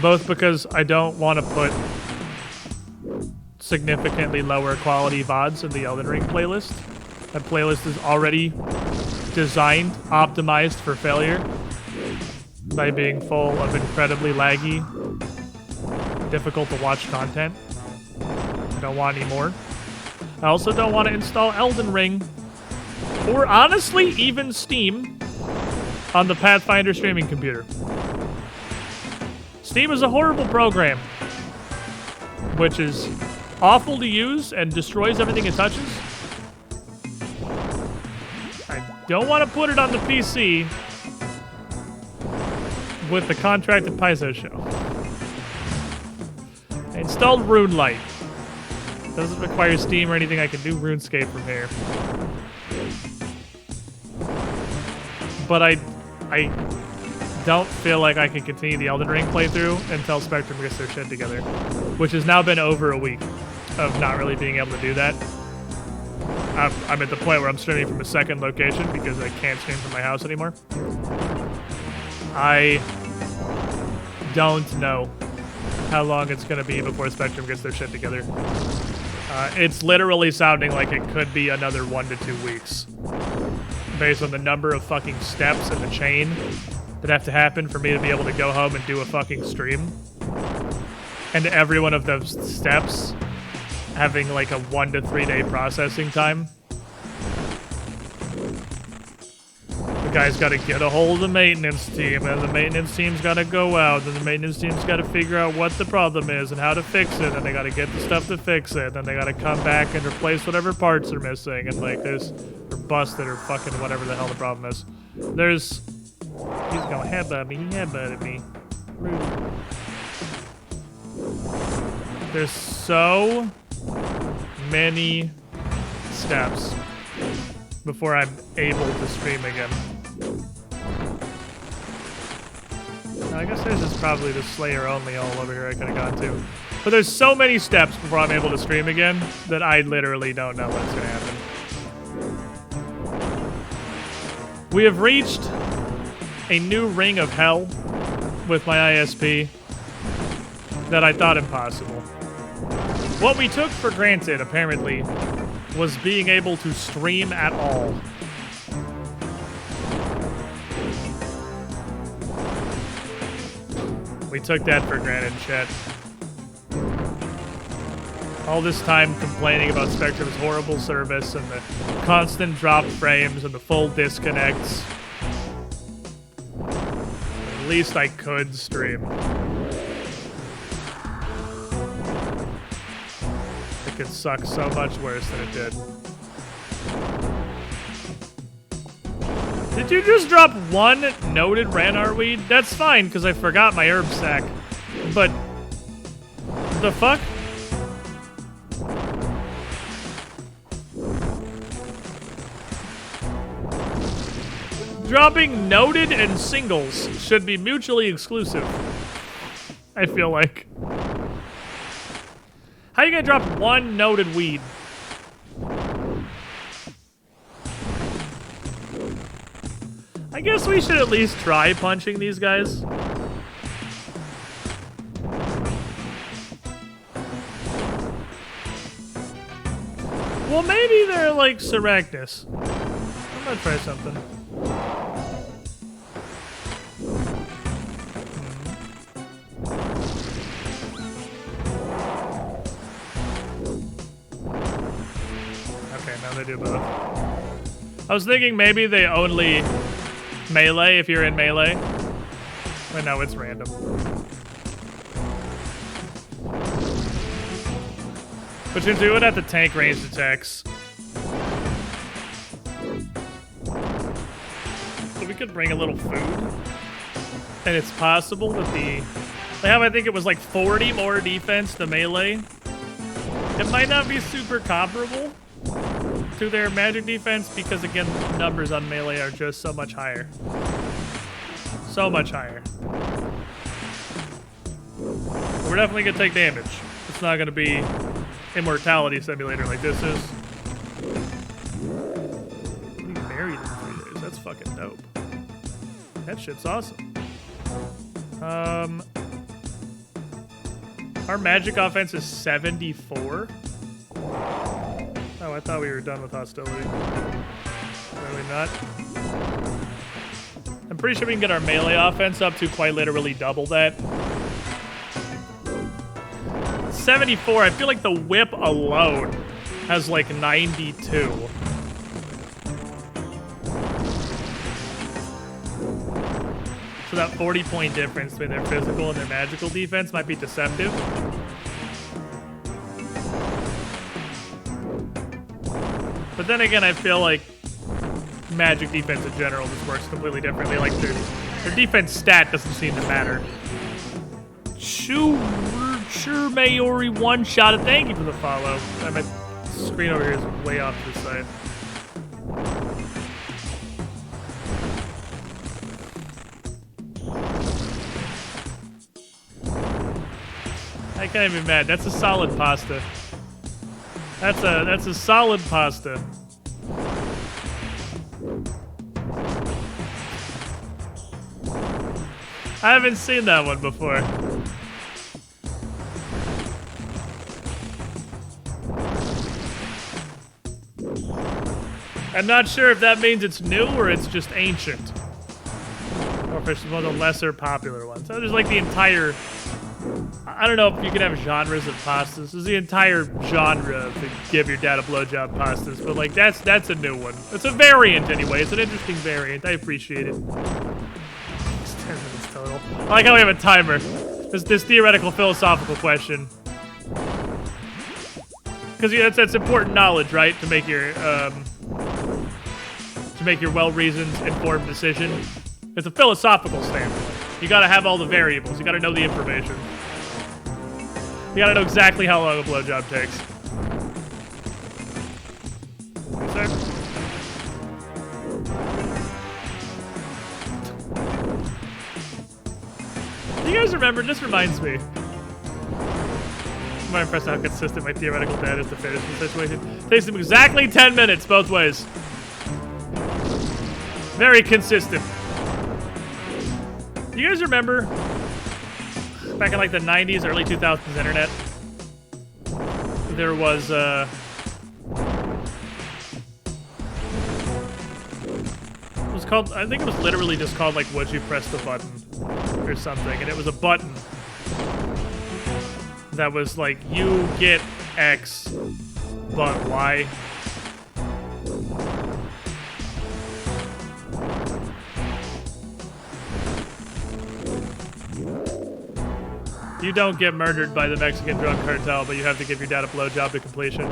Both because I don't want to put significantly lower quality VODs in the Elden Ring playlist. That playlist is already designed, optimized for failure by being full of incredibly laggy, difficult to watch content. I don't want any more. I also don't want to install Elden Ring, or honestly, even Steam, on the Pathfinder streaming computer. Steam is a horrible program, which is awful to use and destroys everything it touches. I don't want to put it on the PC with the contracted Paizo show. I installed RuneLite. Doesn't require Steam or anything. I can do RuneScape from here. But I don't feel like I can continue the Elden Ring playthrough until Spectrum gets their shit together, which has now been over a week of not really being able to do that. I'm at the point where I'm streaming from a second location because I can't stream from my house anymore. I don't know how long it's going to be before Spectrum gets their shit together. It's literally sounding like it could be another 1 to 2 weeks based on the number of fucking steps in the chain that have to happen for me to be able to go home and do a fucking stream. And every one of those steps having like a 1 to 3 day processing time. The guy's got to get a hold of the maintenance team, and the maintenance team's got to go out, and the maintenance team's got to figure out what the problem is and how to fix it, and they got to get the stuff to fix it, and they got to come back and replace whatever parts are missing, and like there's, or busted, or fucking whatever the hell the problem is. There's, he's gonna headbutt me, he headbutted me. Rude. There's so many steps before I'm able to stream again. Now, I guess this is probably the Slayer only all over here I could have gone to. But there's so many steps before I'm able to stream again that I literally don't know what's going to happen. We have reached a new ring of hell with my ISP that I thought impossible. What we took for granted, apparently, was being able to stream at all. We took that for granted, chat. All this time complaining about Spectrum's horrible service and the constant dropped frames and the full disconnects. At least I could stream. It could suck so much worse than it did. Did you just drop one noted Ranar weed? That's fine, because I forgot my herb sack. But the fuck? Dropping noted and singles should be mutually exclusive, I feel like. How you gonna drop one noted weed? I guess we should at least try punching these guys. Well, maybe they're like Seractus. I'm gonna try something. Okay, now they do both. I was thinking maybe they only melee if you're in melee. But no, it's random. But you do it at the tank ranged attacks. So we could bring a little food. And it's possible that they have, I think it was like 40 more defense to melee. It might not be super comparable to their magic defense because, again, the numbers on melee are just so much higher. So much higher. We're definitely going to take damage. It's not going to be Immortality Simulator like this is. He's married in 3 days. That's fucking dope. That shit's awesome. Our magic offense is 74. Oh, I thought we were done with hostility. Really not. I'm pretty sure we can get our melee offense up to quite literally double that. 74, I feel like the whip alone has like 92. So that 40-point difference between their physical and their magical defense might be deceptive. But then again, I feel like magic defense in general just works completely differently. Like their defense stat doesn't seem to matter. Sure, Mayori one-shot. Thank you for the follow. My screen over here is way off to the side. I can't even be mad. That's a solid pasta. That's a solid pasta. I haven't seen that one before. I'm not sure if that means it's new or it's just ancient. Or if it's one of the lesser popular ones. So there's like the entire... I don't know if you can have genres of pastas. There's the entire genre of the give your dad a blowjob pastas, but like that's a new one. It's a variant anyway. It's an interesting variant. I appreciate it. It's 10 minutes total. I like how we have a timer. This theoretical philosophical question. Because that's important knowledge, right? To make your well-reasoned, informed decision. It's a philosophical standpoint. You gotta have all the variables. You gotta know the information. You gotta know exactly how long a blowjob takes. Sir? Do you guys remember? This reminds me. I'm impressed how consistent my theoretical dad is to finish the situation. Takes him exactly 10 minutes both ways. Very consistent. Do you guys remember back in like the 90s, early 2000s internet? There was it was called, I think it was literally just called like would you press the button or something, and it was a button that was like you get X but Y. You don't get murdered by the Mexican drug cartel, but you have to give your dad a blowjob to completion.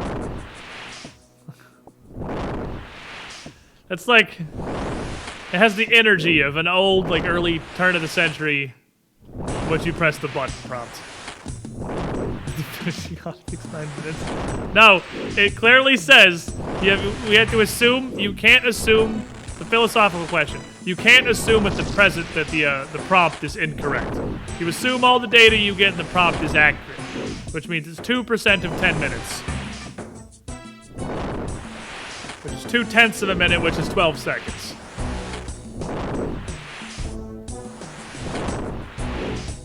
It's like, it has the energy of an old, like early turn of the century, would you press the button prompt. Finishing on takes 9 minutes. No, it clearly says we have to assume, you can't assume the philosophical question. You can't assume at the present that the prompt is incorrect. You assume all the data you get in the prompt is accurate, which means it's 2% of 10 minutes. Which is 0.2 of a minute, which is 12 seconds.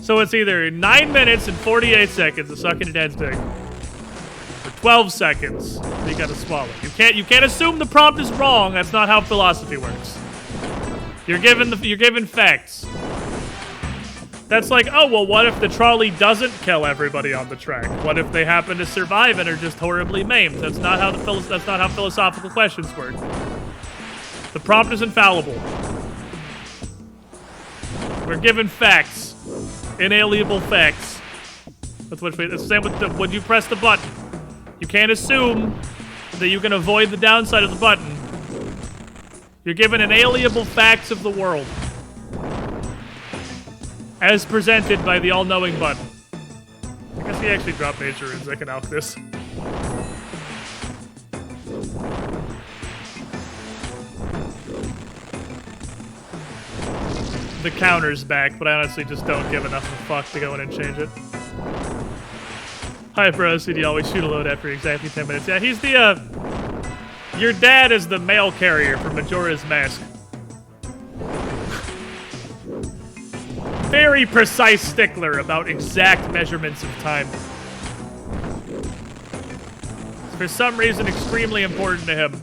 So it's either 9 minutes and 48 seconds of sucking your dad's dick, or 12 seconds that you gotta swallow. You can't assume the prompt is wrong. That's not how philosophy works. You're given facts. That's like, oh well, what if the trolley doesn't kill everybody on the track? What if they happen to survive and are just horribly maimed? That's not how philosophical questions work. The prompt is infallible. We're given facts, inalienable facts. That's what it's the same with the when you press the button. You can't assume that you can avoid the downside of the button. You're given inalienable facts of the world, as presented by the all-knowing button. I guess he actually dropped nature runes. I can out this. The counter's back, but I honestly just don't give enough of a fuck to go in and change it. Hi, bro. CD always shoot a load after exactly 10 minutes. Yeah, he's the, Your dad is the mail carrier for Majora's Mask. very precise stickler about exact measurements of time. It's for some reason extremely important to him.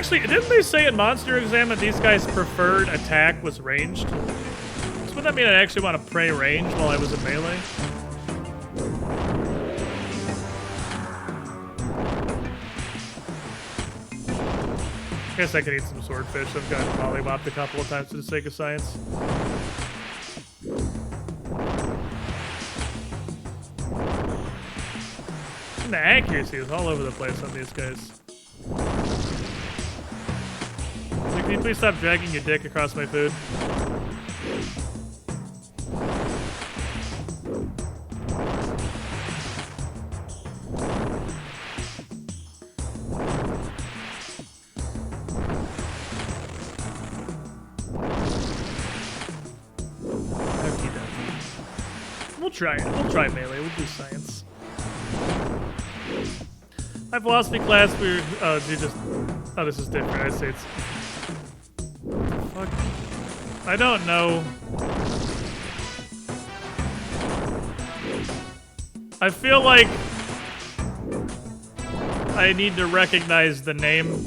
Didn't they say in Monster Exam that these guys' preferred attack was ranged? So would that mean I actually want to pray range while I was in melee? I guess I could eat some swordfish. I've gotten mollywopped a couple of times for the sake of science. And the accuracy is all over the place on these guys. So can you please stop dragging your dick across my food? We'll try it. We'll try melee. We'll do science. My philosophy class, we were... Oh, you just... Oh, this is different. I say it's... Fuck. I don't know. I feel like I need to recognize the name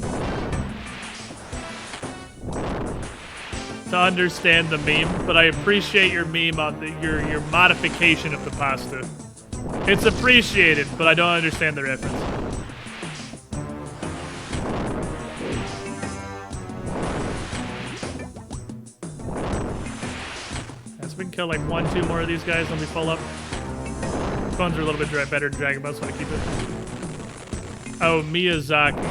to understand the meme, but I appreciate your meme on your modification of the pasta. It's appreciated, but I don't understand the reference. Yes, we can kill like 1-2 more of these guys when we full up. Bones are a little bit better than Dragon Ball, so I keep it. Oh, Miyazaki.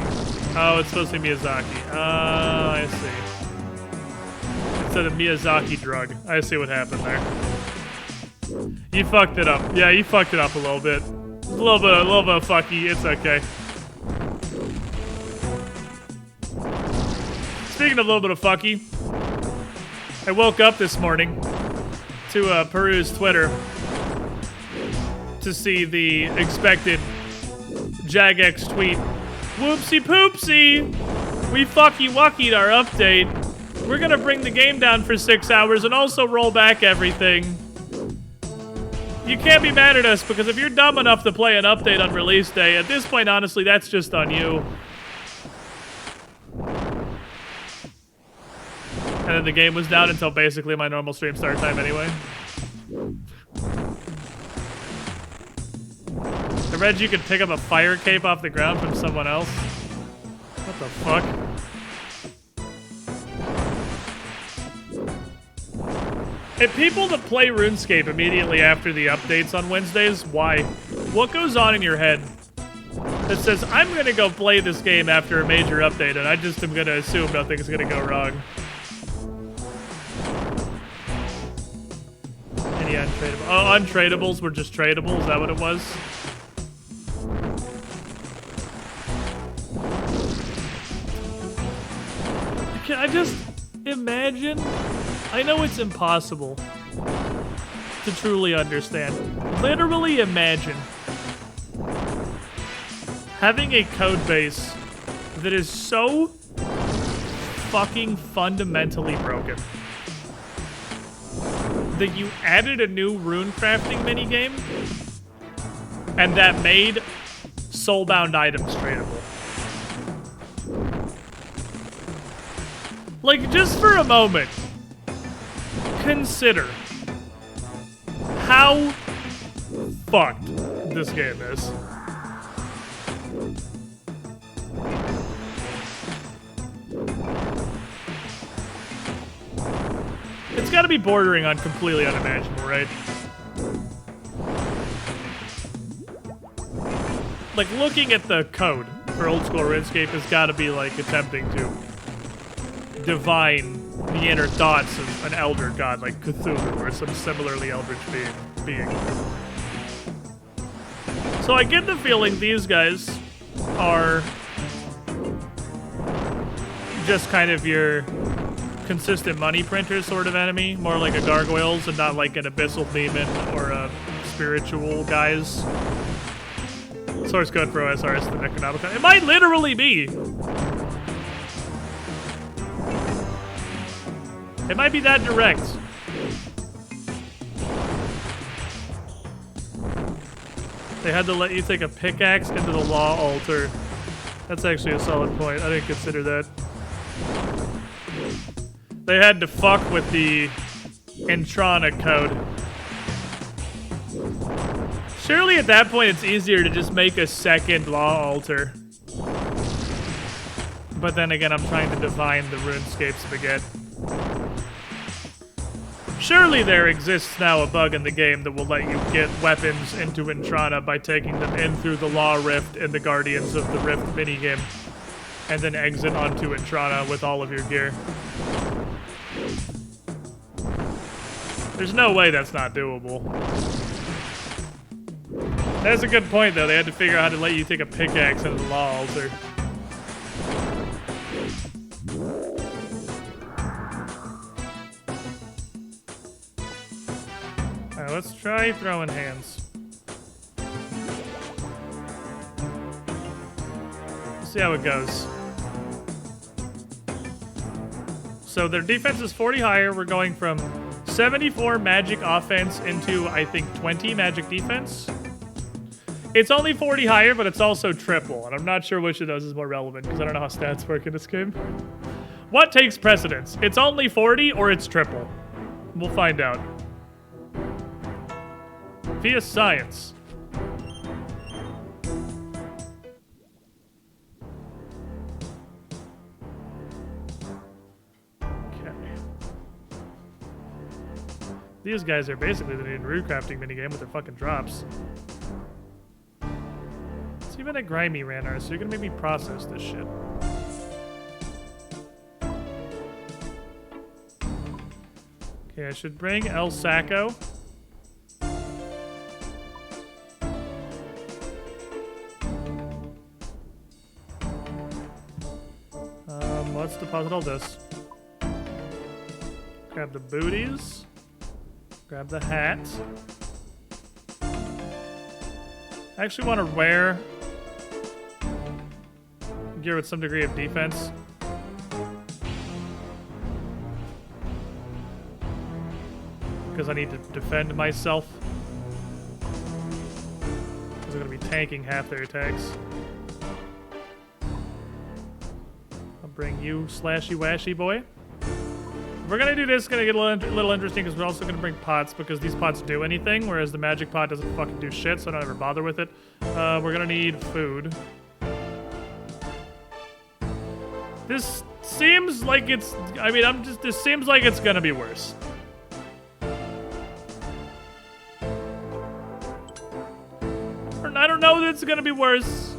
Oh, it's supposed to be Miyazaki. Oh, I see. Instead of Miyazaki drug. I see what happened there. You fucked it up. Yeah, you fucked it up a little bit. A little bit of fucky. It's okay. Speaking of a little bit of fucky, I woke up this morning to peruse Twitter to see the expected Jagex tweet. Whoopsie poopsie! We fucky wuckied our update. We're gonna bring the game down for 6 hours and also roll back everything. You can't be mad at us because if you're dumb enough to play an update on release day, at this point, honestly, that's just on you. And then the game was down until basically my normal stream start time anyway. I read you could pick up a fire cape off the ground from someone else. What the fuck? If people that play RuneScape immediately after the updates on Wednesdays, why? What goes on in your head that says, I'm gonna go play this game after a major update and I just am gonna assume nothing's gonna go wrong? Any untradeable? Oh, untradables were just tradable? Is that what it was? Can I just imagine? I know it's impossible to truly understand. Literally imagine having a code base that is so fucking fundamentally broken that you added a new rune crafting minigame and that made soulbound items tradable. Like, just for a moment, consider how fucked this game is. It's gotta be bordering on completely unimaginable, right? Like, looking at the code for old school RuneScape has gotta be, like, attempting to divine the inner thoughts of an elder god like Cthulhu or some similarly eldritch being. So I get the feeling these guys are just kind of your consistent money printer sort of enemy, more like a gargoyles and not like an abyssal demon or a spiritual guys. Source code for OSR is the Necronomicon. It might literally be. It might be that direct. They had to let you take a pickaxe into the law altar. That's actually a solid point. I didn't consider that. They had to fuck with the Intrana code. Surely at that point it's easier to just make a second law altar. But then again, I'm trying to divine the RuneScape spaghetti. Surely there exists now a bug in the game that will let you get weapons into Intrana by taking them in through the Law Rift in the Guardians of the Rift minigame, and then exit onto Intrana with all of your gear. There's no way that's not doable. That's a good point, though. They had to figure out how to let you take a pickaxe into the Law Altar. Alright, let's try throwing hands. Let's see how it goes. So their defense is 40 higher. We're going from 74 magic offense into, I think, 20 magic defense. It's only 40 higher, but it's also triple, and I'm not sure which of those is more relevant because I don't know how stats work in this game. What takes precedence? It's only 40 or it's triple? We'll find out. Via science. These guys are basically the new rune crafting minigame with their fucking drops. It's even a grimy Ranar, so you're gonna make me process this shit. Okay, I should bring El Sacco. Let's deposit all this. Grab the booties. Grab the hat. I actually want to wear gear with some degree of defense. Because I need to defend myself. Because I'm going to be tanking half their attacks. I'll bring you slashy washy boy. We're gonna do this, gonna get a little interesting because we're also gonna bring pots because these pots do anything, whereas the magic pot doesn't fucking do shit, so I don't ever bother with it. We're gonna need food. This seems like it's, I mean, this seems like it's gonna be worse. I don't know that it's gonna be worse.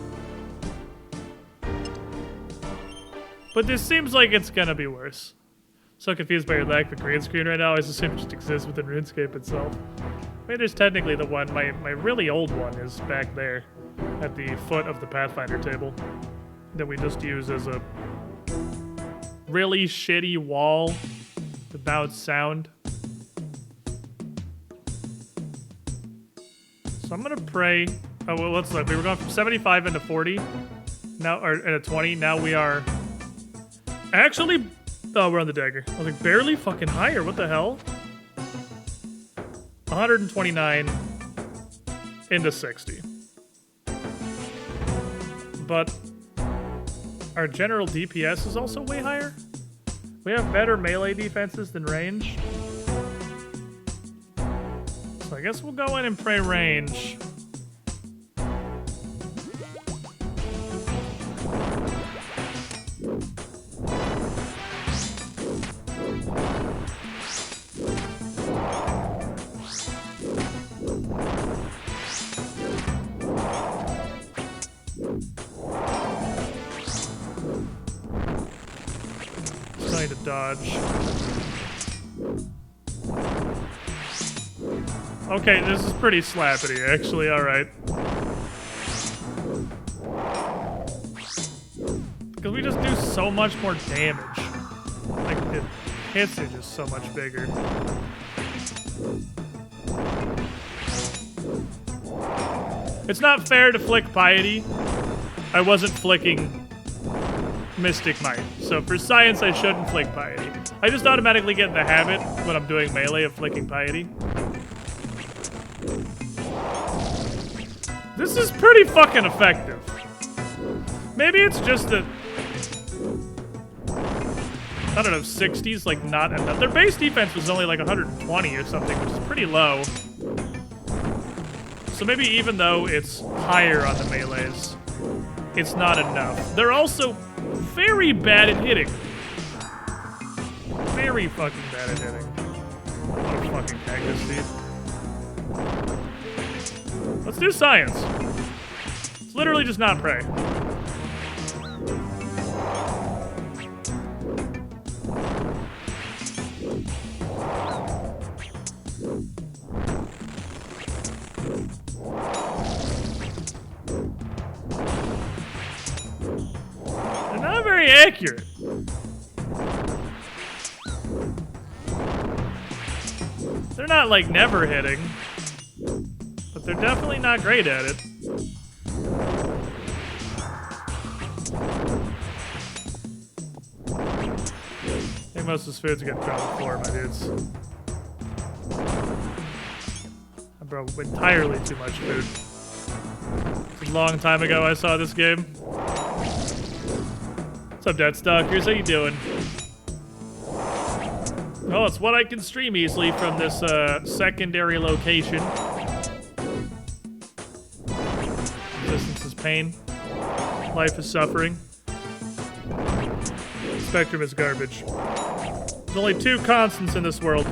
But this seems like it's gonna be worse. So confused by your lack of green screen right now. I assume it just exists within RuneScape itself. I mean, there's technically the one, my really old one is back there at the foot of the Pathfinder table that we just use as a really shitty wall without sound. So I'm gonna pray. Oh, well, let's look. We were going from 75 into 40, now, or into 20. Now we are actually. Oh, we're on the dagger. I was like, barely fucking higher. What the hell? 129 into 60. But our general DPS is also way higher. We have better melee defenses than range. So I guess we'll go in and pray range. To dodge. Okay, this is pretty slappity, actually. All right. Because we just do so much more damage. Like, the hits are just so much bigger. It's not fair to flick Piety. I wasn't flicking Mystic Might. So for science, I shouldn't flick Piety. I just automatically get in the habit when I'm doing melee of flicking Piety. This is pretty fucking effective. Maybe it's just that, I don't know, 60's like not enough. Their base defense was only like 120 or something, which is pretty low. So maybe even though it's higher on the melees, it's not enough. They're also very bad at hitting. Very fucking bad at hitting. What a fucking cactus, dude. Let's do science. It's literally just not prey. They're not very accurate. They're not like never hitting, but they're definitely not great at it. I think most of this food's getting dropped on the floor, my dudes. I broke entirely too much food. It's a long time ago I saw this game. What's up, Deathstalkers? How you doing? Oh, it's what I can stream easily from this secondary location. Resistance is pain. Life is suffering. Spectrum is garbage. There's only two constants in this world.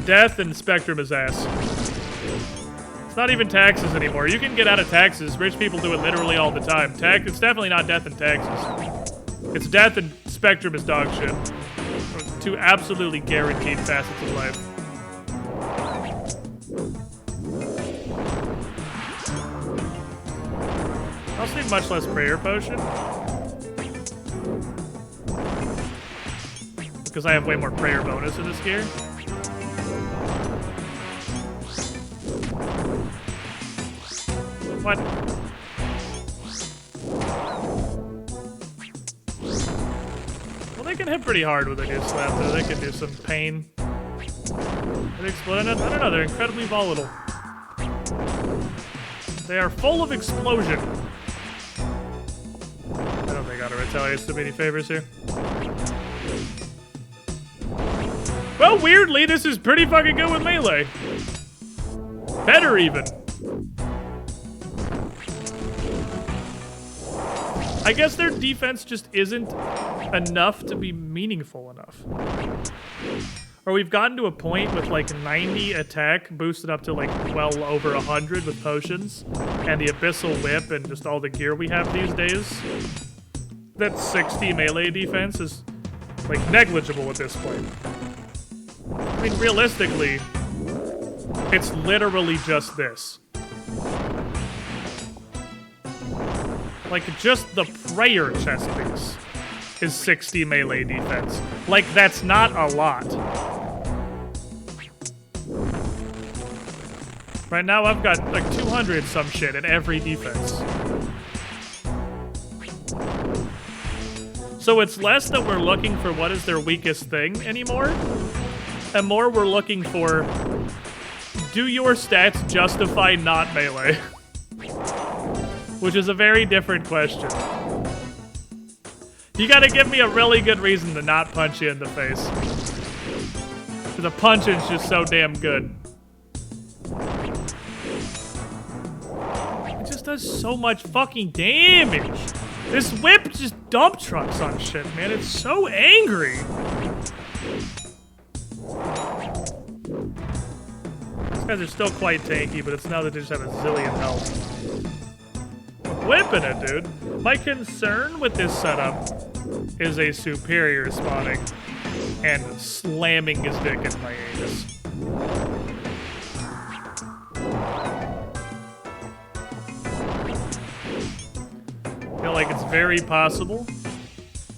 Death and Spectrum is ass. It's not even taxes anymore. You can get out of taxes. Rich people do it literally all the time. It's definitely not death and taxes. It's death and Spectrum is dog shit. Two absolutely guaranteed facets of life. I also need much less prayer potion. Because I have way more prayer bonus in this gear. What? Well, they can hit pretty hard when they do slap, though. They can do some pain. Are they exploding? I don't know. They're incredibly volatile. They are full of explosion. I don't think Auto Retaliate's doing me any favors here. Well, weirdly, this is pretty fucking good with melee. Better, even. I guess their defense just isn't enough to be meaningful enough. Or we've gotten to a point with like 90 attack boosted up to like well over 100 with potions and the Abyssal Whip and just all the gear we have these days. That 60 melee defense is like negligible at this point. I mean, realistically, it's literally just this. Like, just the prayer chest piece is 60 melee defense. Like, that's not a lot. Right now, I've got like 200 some shit in every defense. So it's less that we're looking for what is their weakest thing anymore, and more we're looking for, do your stats justify not melee? Which is a very different question. You gotta give me a really good reason to not punch you in the face. Because a punching's just so damn good. It just does so much fucking damage. This whip just dump trucks on shit, man. It's so angry. These guys are still quite tanky, but it's now that they just have a zillion health. Whipping it, dude. My concern with this setup is a superior spawning and slamming his dick in my anus. I feel like it's very possible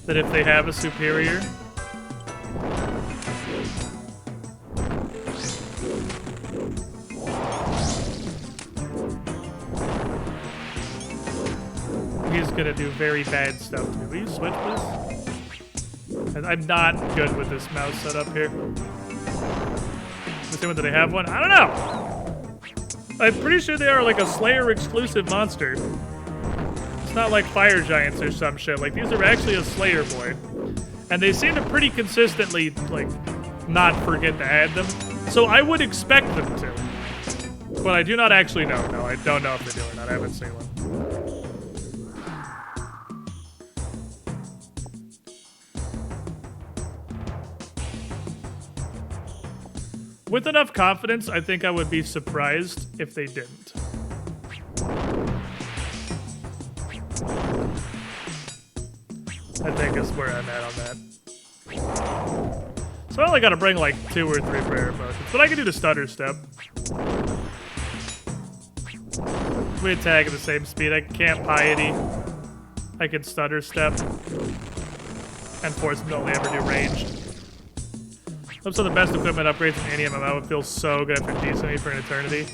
that if they have a superior, he's gonna do very bad stuff to me. Will you switch, please? And I'm not good with this mouse setup here. Do they have one? I don't know. I'm pretty sure they are like a Slayer exclusive monster. It's not like fire giants or some shit. Like, these are actually a Slayer boy. And they seem to pretty consistently, like, not forget to add them. So I would expect them to. But I do not actually know. No, I don't know if they do or not. I haven't seen one. With enough confidence, I think I would be surprised if they didn't. I think is where I'm at on that. So I only gotta bring like 2 or 3 prayer potions, but I can do the stutter step. We attack at the same speed. I can't piety. I can stutter step and force them to only ever do ranged. Some of the best equipment upgrades in any MMO. It feels so good after decent for an eternity.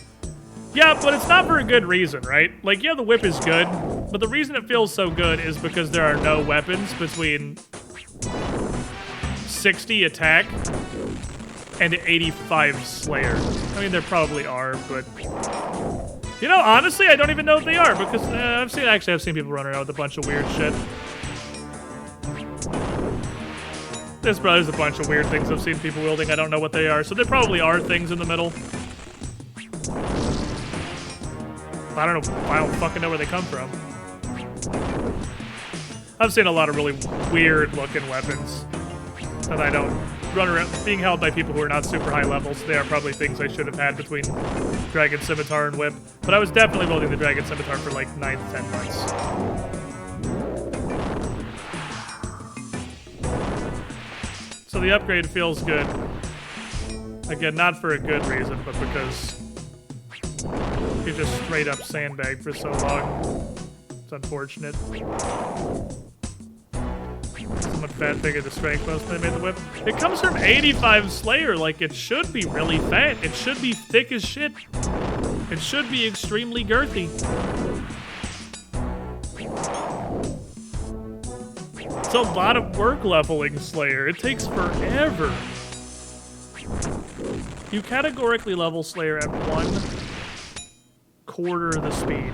Yeah, but it's not for a good reason, right? Like, yeah, the whip is good, but the reason it feels so good is because there are no weapons between 60 attack and 85 slayer. I mean, there probably are, but... You know, honestly, I don't even know if they are, because I've seen people run around with a bunch of weird shit. There's a bunch of weird things I've seen people wielding. I don't know what they are. So there probably are things in the middle. I don't know. I don't fucking know where they come from. I've seen a lot of really weird looking weapons that I don't run around being held by people who are not super high levels. They are probably things I should have had between Dragon Scimitar and Whip. But I was definitely wielding the Dragon Scimitar for like 9 to 10 months. So the upgrade feels good. Again, not for a good reason, but because you just straight up sandbagged for so long. It's unfortunate. Someone fat figured the strength most when they made the whip. It comes from 85 Slayer, like it should be really fat. It should be thick as shit. It should be extremely girthy. It's a lot of work leveling Slayer. It takes forever. You categorically level Slayer at 1/4 of the speed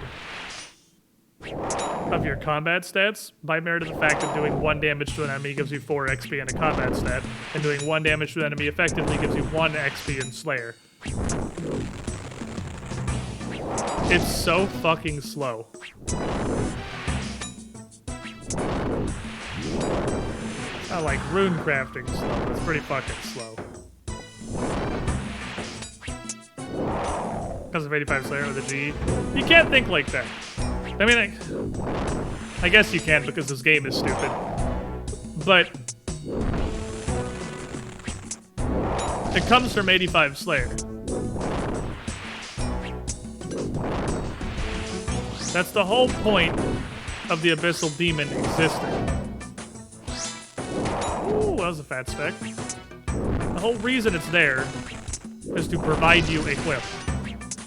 of your combat stats by merit of the fact that doing 1 damage to an enemy gives you 4 XP in a combat stat, and doing 1 damage to an enemy effectively gives you 1 XP in Slayer. It's so fucking slow. I like rune crafting slow. It's pretty fucking slow. Because of 85 Slayer with a G. You can't think like that. I mean, I guess you can because this game is stupid. But it comes from 85 Slayer. That's the whole point of the Abyssal Demon existing. Ooh, that was a fat speck. The whole reason it's there is to provide you a whip.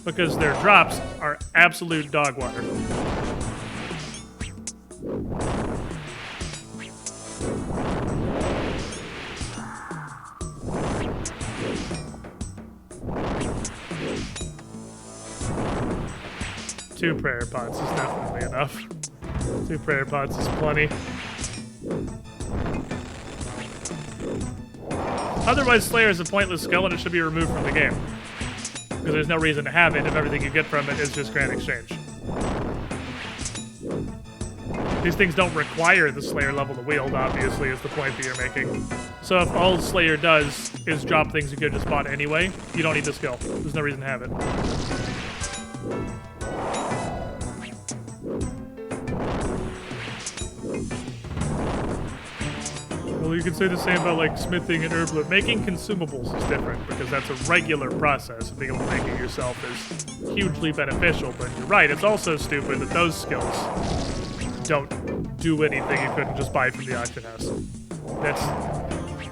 Because their drops are absolute dog water. Two prayer pots is definitely enough. 2 prayer pots is plenty. Otherwise, Slayer is a pointless skill and it should be removed from the game. Because there's no reason to have it if everything you get from it is just Grand Exchange. These things don't require the Slayer level to wield, obviously, is the point that you're making. So if all Slayer does is drop things you could have just bought anyway, you don't need the skill. There's no reason to have it. Well, you can say the same about, like, smithing and herbal. Making consumables is different, because that's a regular process, and being able to make it yourself is hugely beneficial, but you're right, it's also stupid that those skills don't do anything you couldn't just buy from the auction house. That's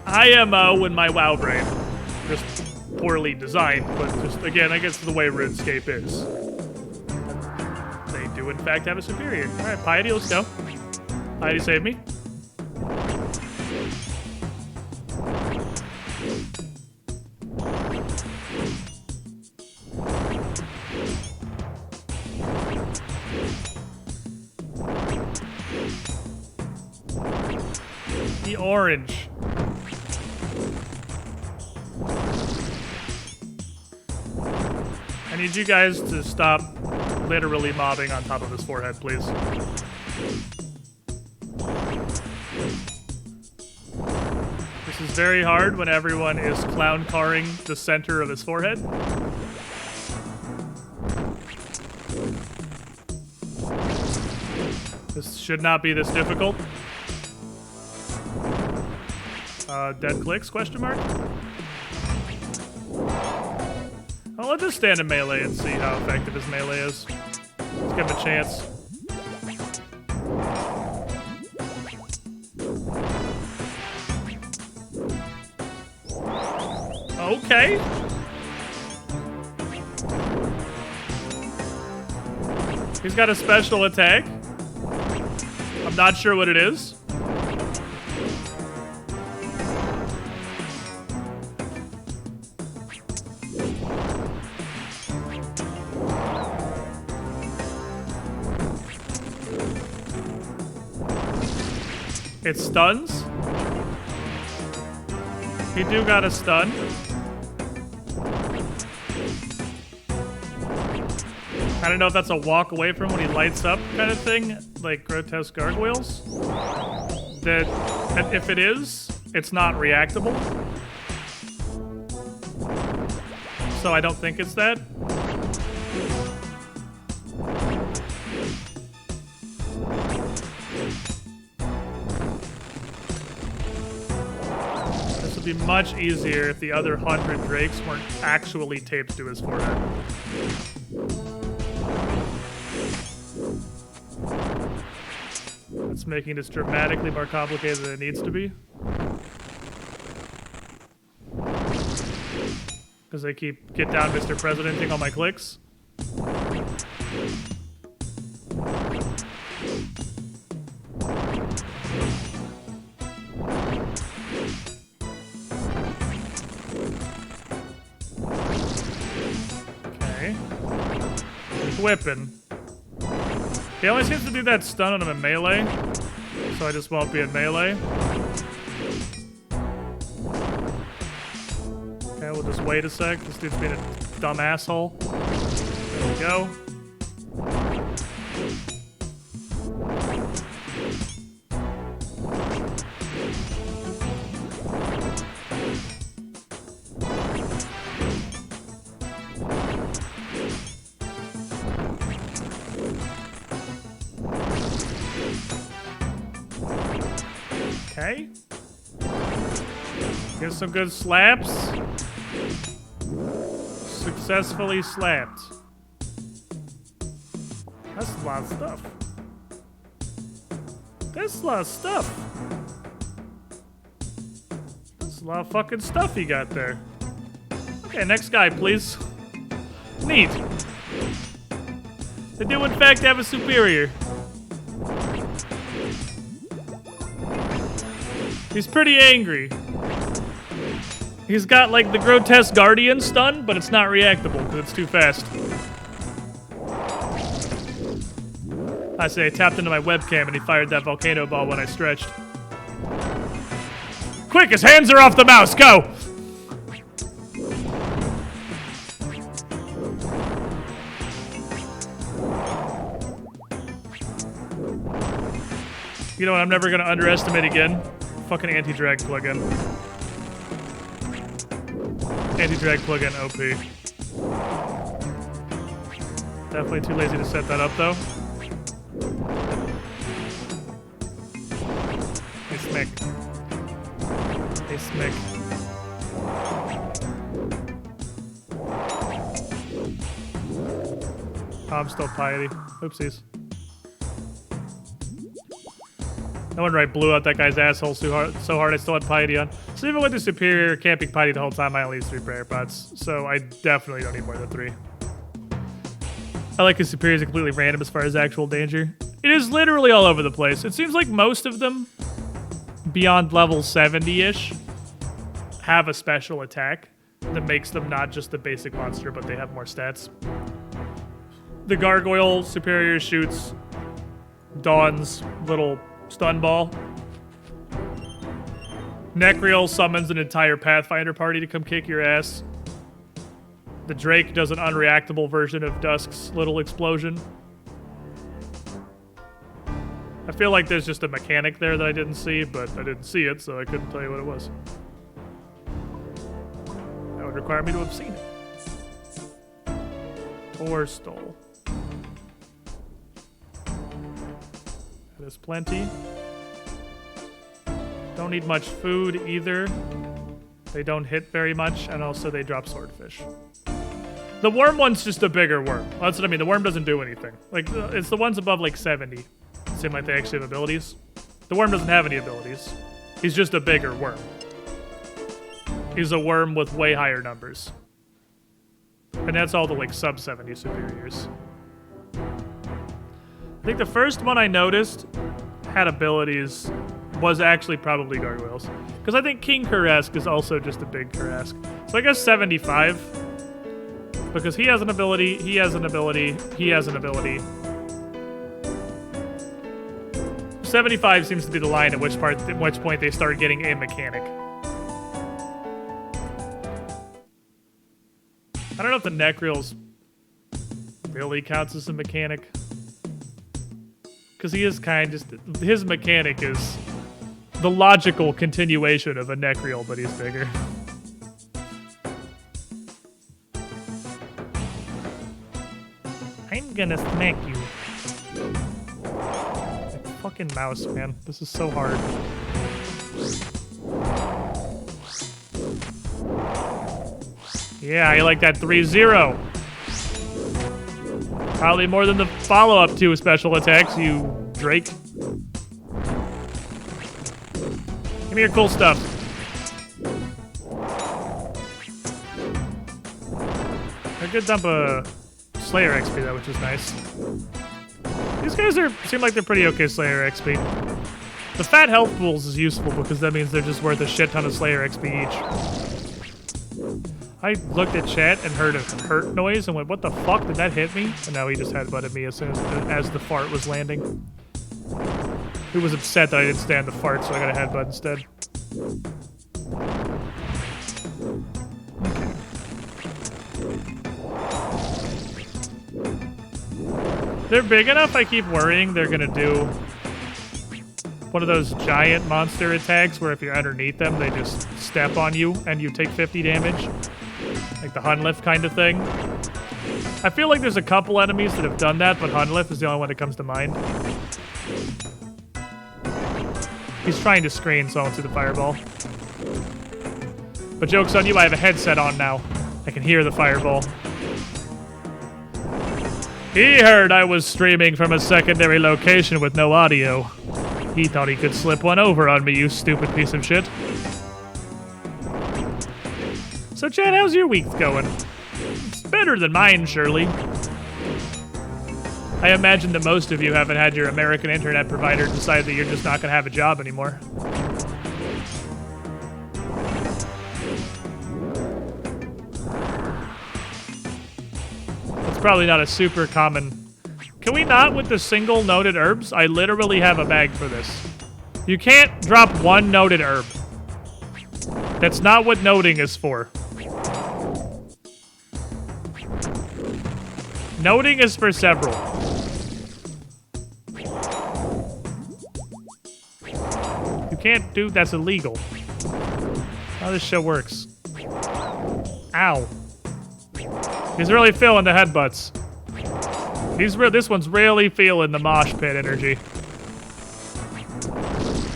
IMO in my WoW brain. Just poorly designed, but just, again, I guess the way RuneScape is. They do do, in fact, have a superior. All right, Piety, let's go. Piety saved me. The orange. I need you guys to stop literally mobbing on top of his forehead, please. This is very hard when everyone is clown-carring the center of his forehead. This should not be this difficult. Dead clicks, question mark? Well, let's just stand in melee and see how effective his melee is. Let's give him a chance. Okay. He's got a special attack. I'm not sure what it is. It stuns. He do got a stun. I don't know if that's a walk away from when he lights up kind of thing, like grotesque gargoyles. That if it is, it's not reactable. So I don't think it's that. Be much easier if the other 100 drakes weren't actually taped to his forehead. That's making this dramatically more complicated than it needs to be. Because they keep get down Mr. Presidenting all my clicks. Whipping. He only seems to do that stun on him in melee, so I just won't be in melee. Okay, we'll just wait a sec. This dude's being a dumb asshole. There we go. Okay. Get some good slaps. Successfully slapped. That's a lot of stuff. That's a lot of stuff. That's a lot of fucking stuff he got there. Okay, next guy, please. Neat. They do in fact have a superior. He's pretty angry. He's got like the grotesque guardian stun, but it's not reactable because it's too fast. I say I tapped into my webcam and he fired that volcano ball when I stretched. Quick, his hands are off the mouse, go! You know what I'm never gonna underestimate again? Fucking anti-drag plugin. Anti-drag plugin OP. Definitely too lazy to set that up though. Hey Smick. Hey Smick. Oh, I'm still piety. Oopsies. No one right blew out that guy's asshole so hard I still had piety on. So even with the superior camping piety the whole time, I only use 3 prayer pots. So I definitely don't need more than 3. I like his superiors are completely random as far as actual danger. It is literally all over the place. It seems like most of them, beyond level 70-ish, have a special attack that makes them not just the basic monster, but they have more stats. The Gargoyle superior shoots Dawn's little stun ball. Necriel summons an entire Pathfinder party to come kick your ass. The Drake does an unreactable version of Dusk's little explosion. I feel like there's just a mechanic there that I didn't see, but I didn't see it, so I couldn't tell you what it was. That would require me to have seen it. Or stole. That is plenty. Don't need much food either. They don't hit very much, and also they drop swordfish. The worm one's just a bigger worm. That's what I mean. The worm doesn't do anything. Like, it's the ones above like 70. Seem like they actually have abilities. The worm doesn't have any abilities. He's just a bigger worm. He's a worm with way higher numbers. And that's all the like sub 70 superiors. I think the first one I noticed had abilities was actually probably Gargoyles. Because I think King Kurask is also just a big Kurask. So I guess 75. Because he has an ability, he has an ability, he has an ability. 75 seems to be the line at which point they start getting a mechanic. I don't know if the Necriel's really counts as a mechanic. Because he is kind of just... His mechanic is the logical continuation of a Necriel, but he's bigger. I'm gonna smack you. Like fucking mouse, man. This is so hard. Yeah, I like that 3-0. Probably more than the follow-up to special attacks, you Drake. Give me your cool stuff. A good dump of Slayer XP though, which is nice. These guys seem like they're pretty okay Slayer XP. The fat health pools is useful because that means they're just worth a shit ton of Slayer XP each. I looked at chat and heard a hurt noise and went, what the fuck, did that hit me? And now he just headbutted me as soon as the fart was landing. He was upset that I didn't stand the fart, so I got a headbutt instead. They're big enough, I keep worrying they're gonna do one of those giant monster attacks where if you're underneath them, they just step on you and you take 50 damage. Like the Hunlift kind of thing. I feel like there's a couple enemies that have done that, but Hunlift is the only one that comes to mind. He's trying to screen, so I won't see the fireball. But joke's on you, I have a headset on now. I can hear the fireball. He heard I was streaming from a secondary location with no audio. He thought he could slip one over on me, you stupid piece of shit. So Chad, how's your week going? It's better than mine, surely. I imagine that most of you haven't had your American internet provider decide that you're just not going to have a job anymore. It's probably not a super common... Can we not with the single noted herbs? I literally have a bag for this. You can't drop one noted herb. That's not what noting is for. Noting is for several. You can't do... That's illegal. How this shit works. Ow. He's really feeling the headbutts. This one's really feeling the mosh pit energy.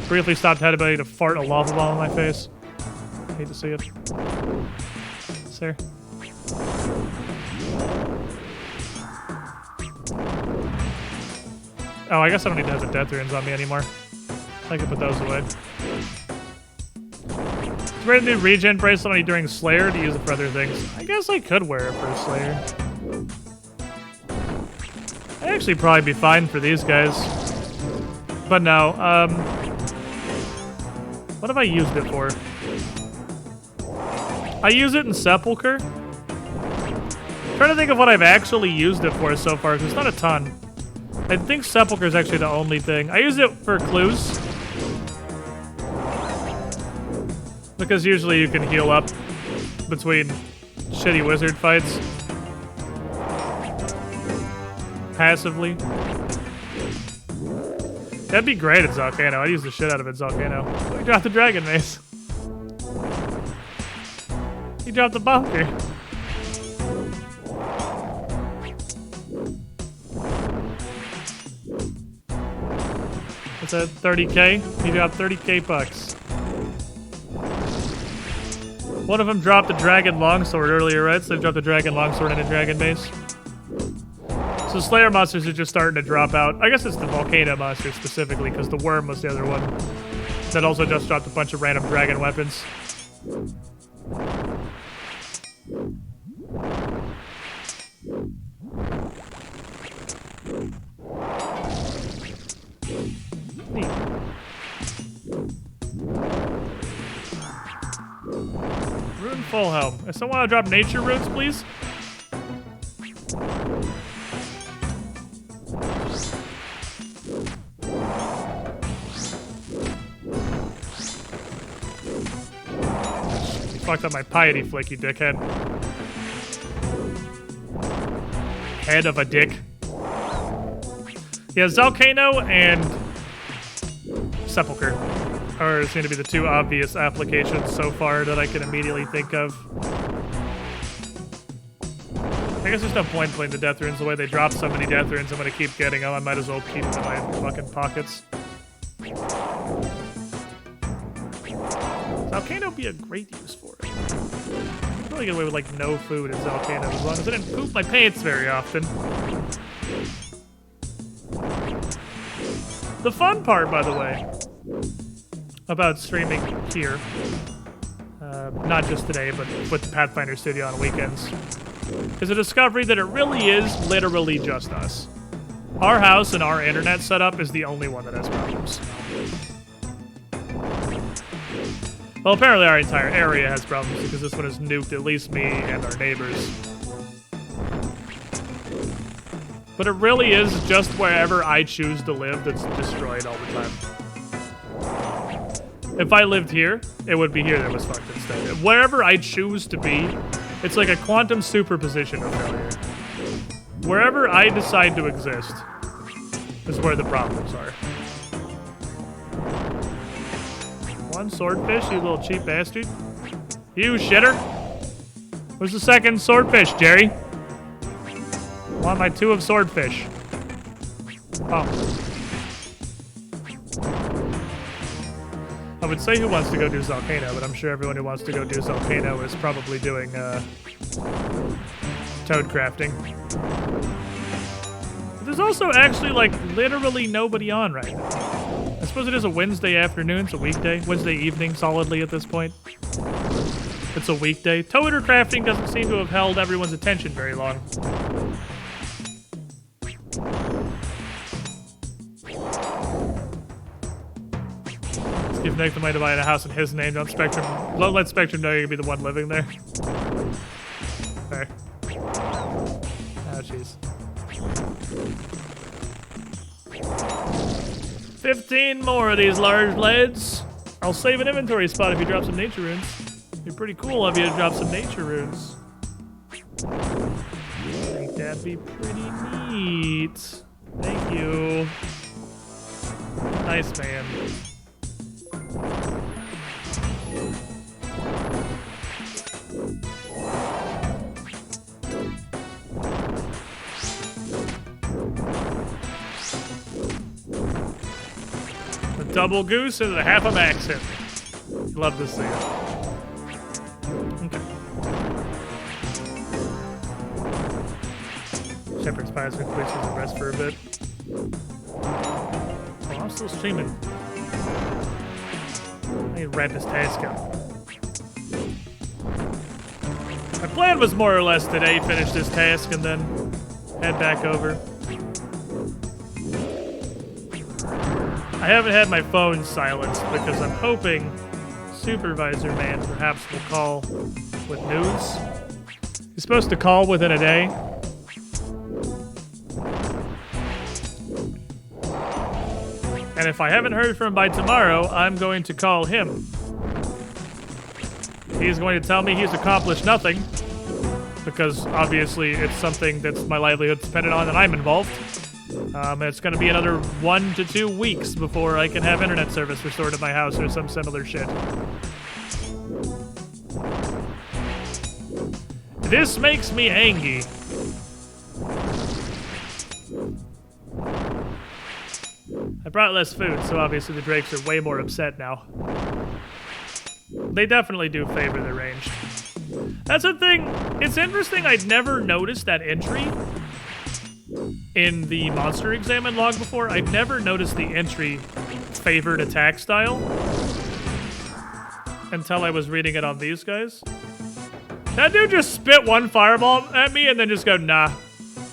Briefly stopped headbutting to fart a lava ball in my face. Hate to see it. Sir. Oh, I guess I don't need to have the death runes on me anymore. I can put those away. Is ready to do regen bracelet only during Slayer to use it for other things? I guess I could wear it for Slayer. Actually, probably be fine for these guys. But no, what have I used it for? I use it in Sepulcher. Trying to think of what I've actually used it for so far, because it's not a ton. I think Sepulcher is actually the only thing. I use it for clues. Because usually you can heal up between shitty wizard fights. Passively. That'd be great at Volcano. I'd use the shit out of it, Volcano. We dropped the Dragon Mace. He dropped the bunker. It's at 30k. He dropped 30k bucks. One of them dropped the Dragon Longsword earlier, right? So they dropped the Dragon Longsword and a Dragon Mace. So Slayer monsters are just starting to drop out. I guess it's the Volcano monster specifically, because the Worm was the other one. That also just dropped a bunch of random dragon weapons. Neat. Rune Full Helm. If someone want to drop nature runes, please? Fucked up my piety flick, you dickhead. Head of a dick. Yeah, Volcano and Sepulcher are seem to be the two obvious applications so far that I can immediately think of. I guess there's no point playing the Death Runes the way they drop so many Death Runes. I'm gonna keep getting them. I might as well keep them in my fucking pockets. Volcano be a great use for it. I'd probably get away with like no food in Volcano as long as I didn't poop my pants very often. The fun part, by the way, about streaming here, not just today, but with the Pathfinder Studio on weekends, is a discovery that it really is literally just us. Our house and our internet setup is the only one that has problems. Well, apparently our entire area has problems because this one has nuked at least me and our neighbors. But it really is just wherever I choose to live that's destroyed all the time. If I lived here, it would be here that was fucked instead. Wherever I choose to be, it's like a quantum superposition of failure. Wherever I decide to exist is where the problems are. One swordfish, you little cheap bastard. You shitter. Where's the second swordfish, Jerry? I want my 2 of swordfish. Oh. I would say who wants to go do Volcano, but I'm sure everyone who wants to go do Volcano is probably doing toad crafting. But there's also actually like literally nobody on right now. I suppose it is a Wednesday afternoon, it's a weekday. Wednesday evening, solidly at this point. It's a weekday. Toader crafting doesn't seem to have held everyone's attention very long. Let's give Nick the money to buy a house in his name. Don't Spectrum. Don't let Spectrum know you're gonna be the one living there. There. Oh, jeez. 15 more of these large leads. I'll save an inventory spot if you drop some nature runes. It'd be pretty cool of you to drop some nature runes. I think that'd be pretty neat. Thank you. Nice, man. Double goose and a half a max hit. Love to see it. Okay. Shepherd's Pies completes the rest for a bit. Oh, I'm still streaming. I need to wrap this task up. My plan was more or less today finish this task and then head back over. I haven't had my phone silenced because I'm hoping Supervisor Man perhaps will call with news. He's supposed to call within a day. And if I haven't heard from him by tomorrow, I'm going to call him. He's going to tell me he's accomplished nothing, because obviously it's something that's my livelihood dependent on and I'm involved. It's going to be another 1 to 2 weeks before I can have internet service restored at my house or some similar shit. This makes me angry. I brought less food, so obviously the Drakes are way more upset now. They definitely do favor the ranged. That's the thing. It's interesting. I'd never noticed that entry in the monster examine log before. I'd never noticed the entry favored attack style until I was reading it on these guys. That dude just spit one fireball at me and then just go, nah,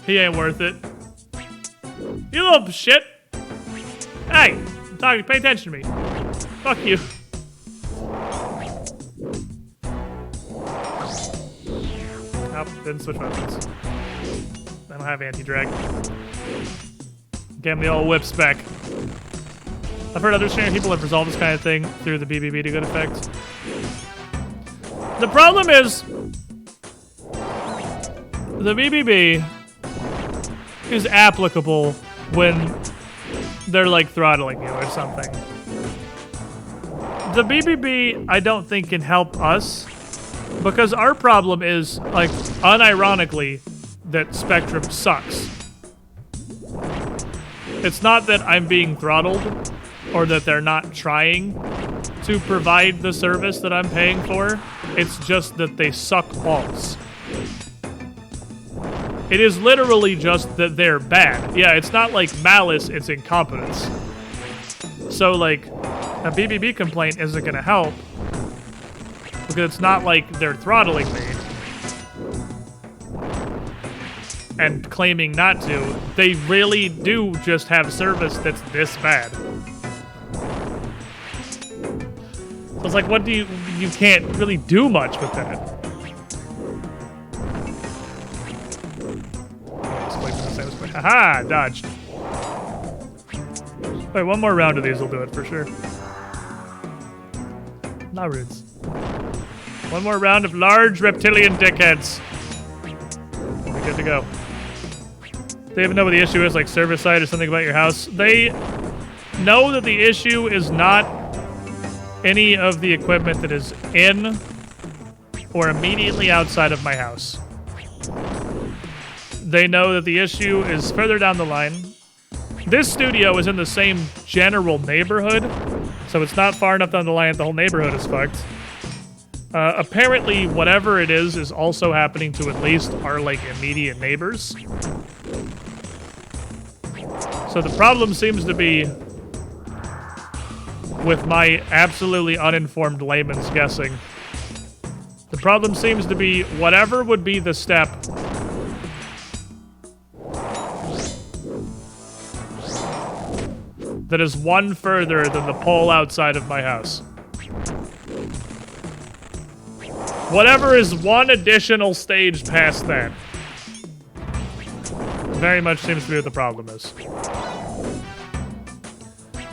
he ain't worth it. You little shit. Hey, I'm talking, pay attention to me. Fuck you. Nope, didn't switch weapons. I don't have anti-drag. Get me all whips back. I've heard other streaming people have resolved this kind of thing through the BBB to good effect. The problem is, the BBB is applicable when they're like throttling you or something. The BBB, I don't think, can help us because our problem is, like, unironically, that Spectrum sucks. It's not that I'm being throttled or that they're not trying to provide the service that I'm paying for. It's just that they suck balls. It is literally just that they're bad. Yeah, it's not like malice, it's incompetence. So, like, a BBB complaint isn't gonna help because it's not like they're throttling me and claiming not to. They really do just have service that's this bad. So it's like, what do you can't really do much with that. Haha, dodged. Wait, one more round of these will do it for sure. Not rudes. One more round of large reptilian dickheads. We're good to go. They even know what the issue is, like service side or something about your house. They know that the issue is not any of the equipment that is in or immediately outside of my house. They know that the issue is further down the line. This studio is in the same general neighborhood, so it's not far enough down the line that the whole neighborhood is fucked. Apparently, whatever it is also happening to at least our, like, immediate neighbors. So the problem seems to be, with my absolutely uninformed layman's guessing, the problem seems to be whatever would be the step that is one further than the pole outside of my house. Whatever is one additional stage past that very much seems to be what the problem is.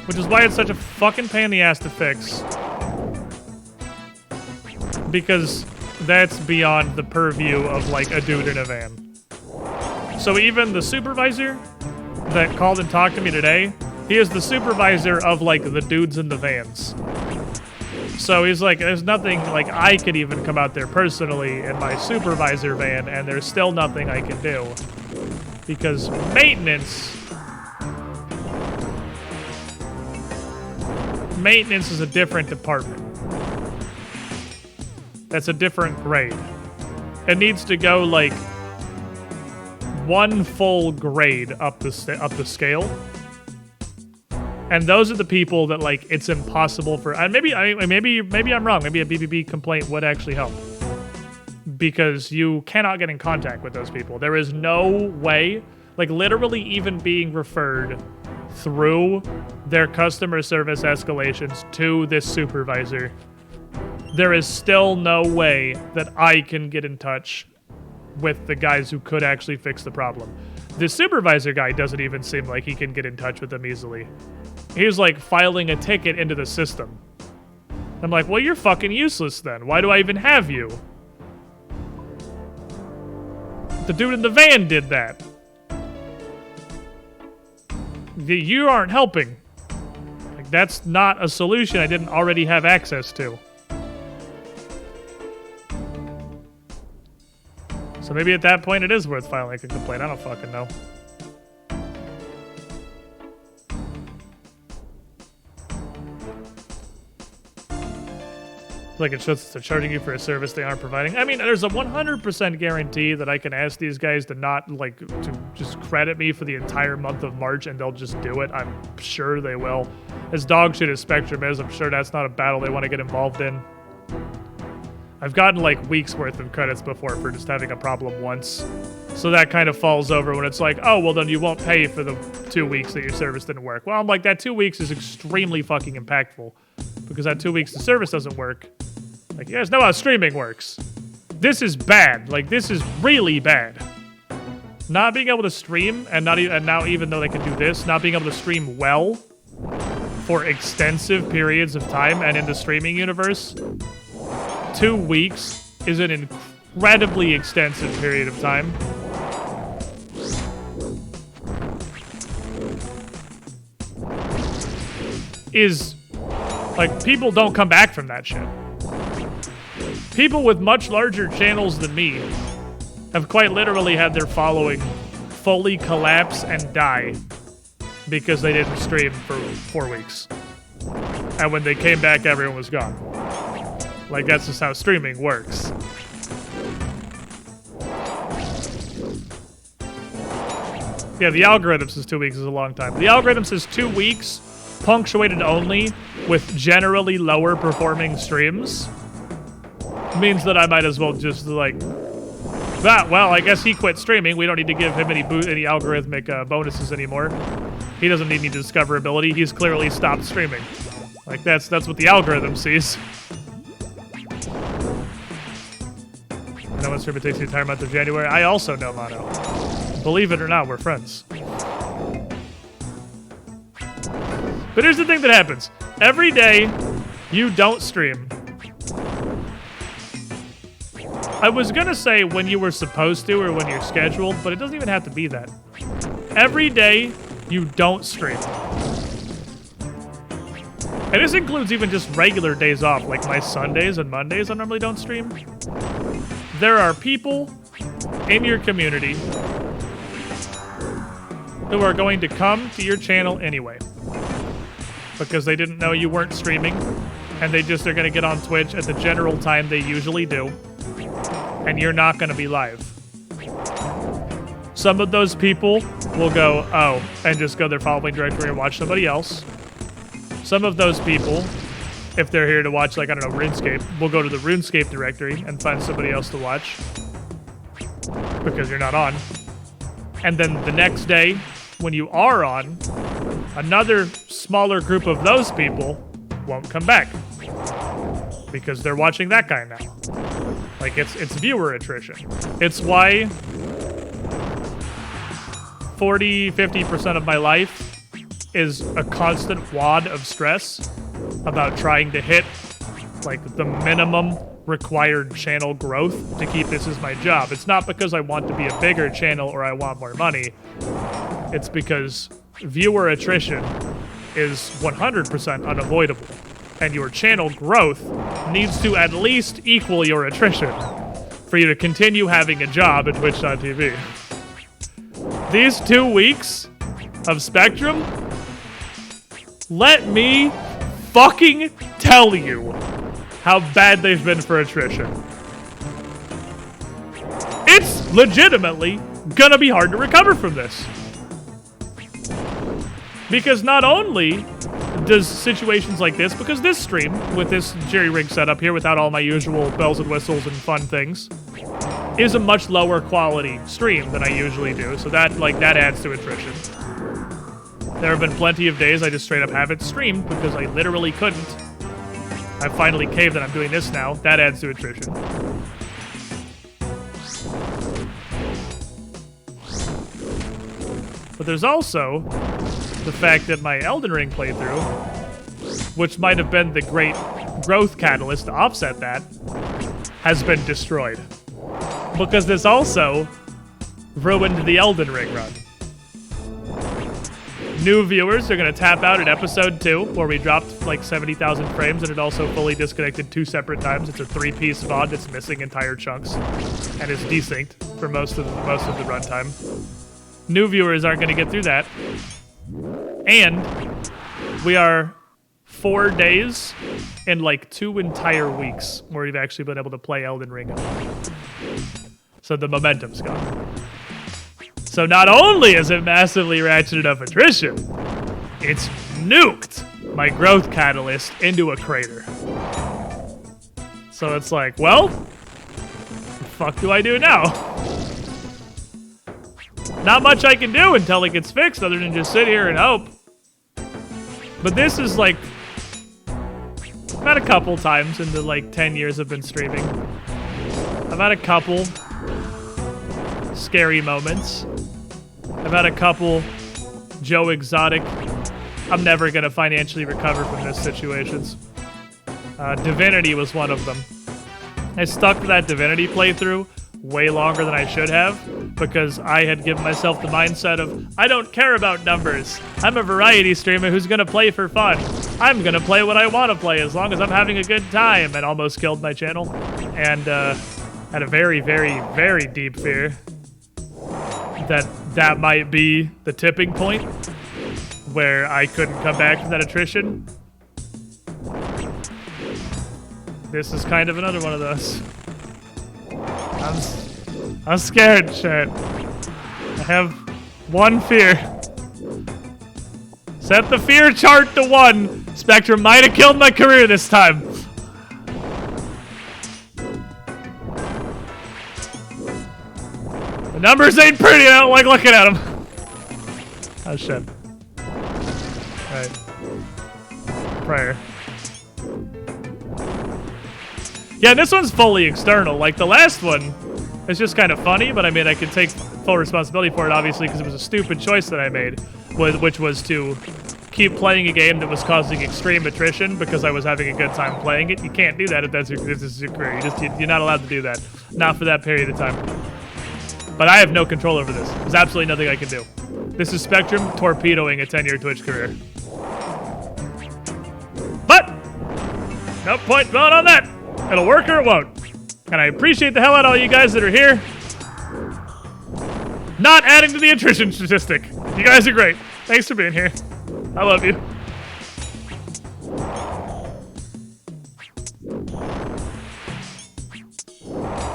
Which is why it's such a fucking pain in the ass to fix. Because that's beyond the purview of, like, a dude in a van. So even the supervisor that called and talked to me today, he is the supervisor of, like, the dudes in the vans. So he's like, there's nothing, like, I could even come out there personally in my supervisor van, and there's still nothing I can do. Because maintenance is a different department. That's a different grade. It needs to go, like, one full grade up the scale. And those are the people that, like, it's impossible for. And maybe I'm wrong. Maybe a BBB complaint would actually help, because you cannot get in contact with those people. There is no way, like, literally even being referred through their customer service escalations to this supervisor, there is still no way that I can get in touch with the guys who could actually fix the problem. The supervisor guy doesn't even seem like he can get in touch with them easily. He's like filing a ticket into the system. I'm like, well, you're fucking useless then. Why do I even have you? The dude in the van did that. You aren't helping. Like, that's not a solution I didn't already have access to. So maybe at that point it is worth filing a complaint. I don't fucking know. Like it shows they're charging you for a service they aren't providing. I mean, there's a 100% guarantee that I can ask these guys to not, like, to just credit me for the entire month of March and they'll just do it. I'm sure they will. As dog shit as Spectrum is, I'm sure that's not a battle they want to get involved in. I've gotten, like, weeks worth of credits before for just having a problem once. So that kind of falls over when it's like, oh, well, then you won't pay for the 2 weeks that your service didn't work. Well, I'm like, that 2 weeks is extremely fucking impactful. Because that 2 weeks the service doesn't work. Like, you guys know how streaming works. This is bad. Like, this is really bad. Not being able to stream, and now even though they can do this, not being able to stream well for extensive periods of time and in the streaming universe, 2 weeks is an incredibly extensive period of time. Is, like, people don't come back from that shit. People with much larger channels than me have quite literally had their following fully collapse and die because they didn't stream for 4 weeks. And when they came back, everyone was gone. Like, that's just how streaming works. Yeah, the algorithm says 2 weeks is a long time. The algorithm says 2 weeks, punctuated only with generally lower performing streams, means that I might as well just, like, well, I guess he quit streaming. We don't need to give him any algorithmic bonuses anymore. He doesn't need any discoverability. He's clearly stopped streaming. Like, that's what the algorithm sees. No one stream, it takes the entire month of January. I also know Mono. Believe it or not, we're friends. But here's the thing that happens. Every day you don't stream. I was gonna say when you were supposed to or when you're scheduled, but it doesn't even have to be that. Every day you don't stream. And this includes even just regular days off, like my Sundays and Mondays I normally don't stream. There are people in your community who are going to come to your channel anyway because they didn't know you weren't streaming, and they just are going to get on Twitch at the general time they usually do, and you're not going to be live. Some of those people will go, oh, and just go their following directory and watch somebody else. Some of those people, if they're here to watch, like, I don't know, RuneScape, will go to the RuneScape directory and find somebody else to watch because you're not on. And then the next day, when you are on, another smaller group of those people won't come back because they're watching that guy now. Like, it's viewer attrition. It's why 40-50% of my life is a constant wad of stress about trying to hit, like, the minimum required channel growth to keep this as my job. It's not because I want to be a bigger channel or I want more money. It's because viewer attrition is 100% unavoidable, and your channel growth needs to at least equal your attrition for you to continue having a job at Twitch.tv. These 2 weeks of Spectrum, let me fucking tell you how bad they've been for attrition. It's legitimately gonna be hard to recover from this. Because not only does situations like this, because this stream, with this jerry-rig setup here without all my usual bells and whistles and fun things, is a much lower quality stream than I usually do, so that adds to attrition. There have been plenty of days I just straight up haven't streamed because I literally couldn't. I finally caved and I'm doing this now. That adds to attrition. But there's also the fact that my Elden Ring playthrough, which might have been the great growth catalyst to offset that, has been destroyed. Because this also ruined the Elden Ring run. New viewers are going to tap out at episode 2, where we dropped like 70,000 frames and it also fully disconnected 2 separate times. It's a 3-piece VOD that's missing entire chunks and is desynced for most of the runtime. New viewers aren't going to get through that. And we are 4 days and like 2 entire weeks where we've actually been able to play Elden Ring. So the momentum's gone. So not only is it massively ratcheted up attrition, it's nuked my growth catalyst into a crater. So it's like, well, what the fuck do I do now? Not much I can do until it gets fixed other than just sit here and hope. But this is like, I've had a couple times in the like 10 years I've been streaming. I've had a couple scary moments. I've had a couple Joe Exotic, I'm never going to financially recover from this situations. Divinity was one of them. I stuck to that Divinity playthrough way longer than I should have because I had given myself the mindset of, I don't care about numbers. I'm a variety streamer who's going to play for fun. I'm going to play what I want to play as long as I'm having a good time, and almost killed my channel. And had a very, very, very deep fear that might be the tipping point where I couldn't come back from that attrition. This is kind of another one of those. I'm scared, chat. I have one fear. Set the fear chart to 1. Spectrum might have killed my career this time. The numbers ain't pretty, I don't like looking at them. Oh shit. Alright. Prayer. Yeah, this one's fully external. Like, the last one is just kind of funny, but I mean, I could take full responsibility for it, obviously, because it was a stupid choice that I made, which was to keep playing a game that was causing extreme attrition because I was having a good time playing it. You can't do that if this is your career. You're not allowed to do that. Not for that period of time. But I have no control over this. There's absolutely nothing I can do. This is Spectrum torpedoing a 10-year Twitch career. But no point dwelling on that. It'll work or it won't. And I appreciate the hell out of all you guys that are here. Not adding to the attrition statistic. You guys are great. Thanks for being here. I love you.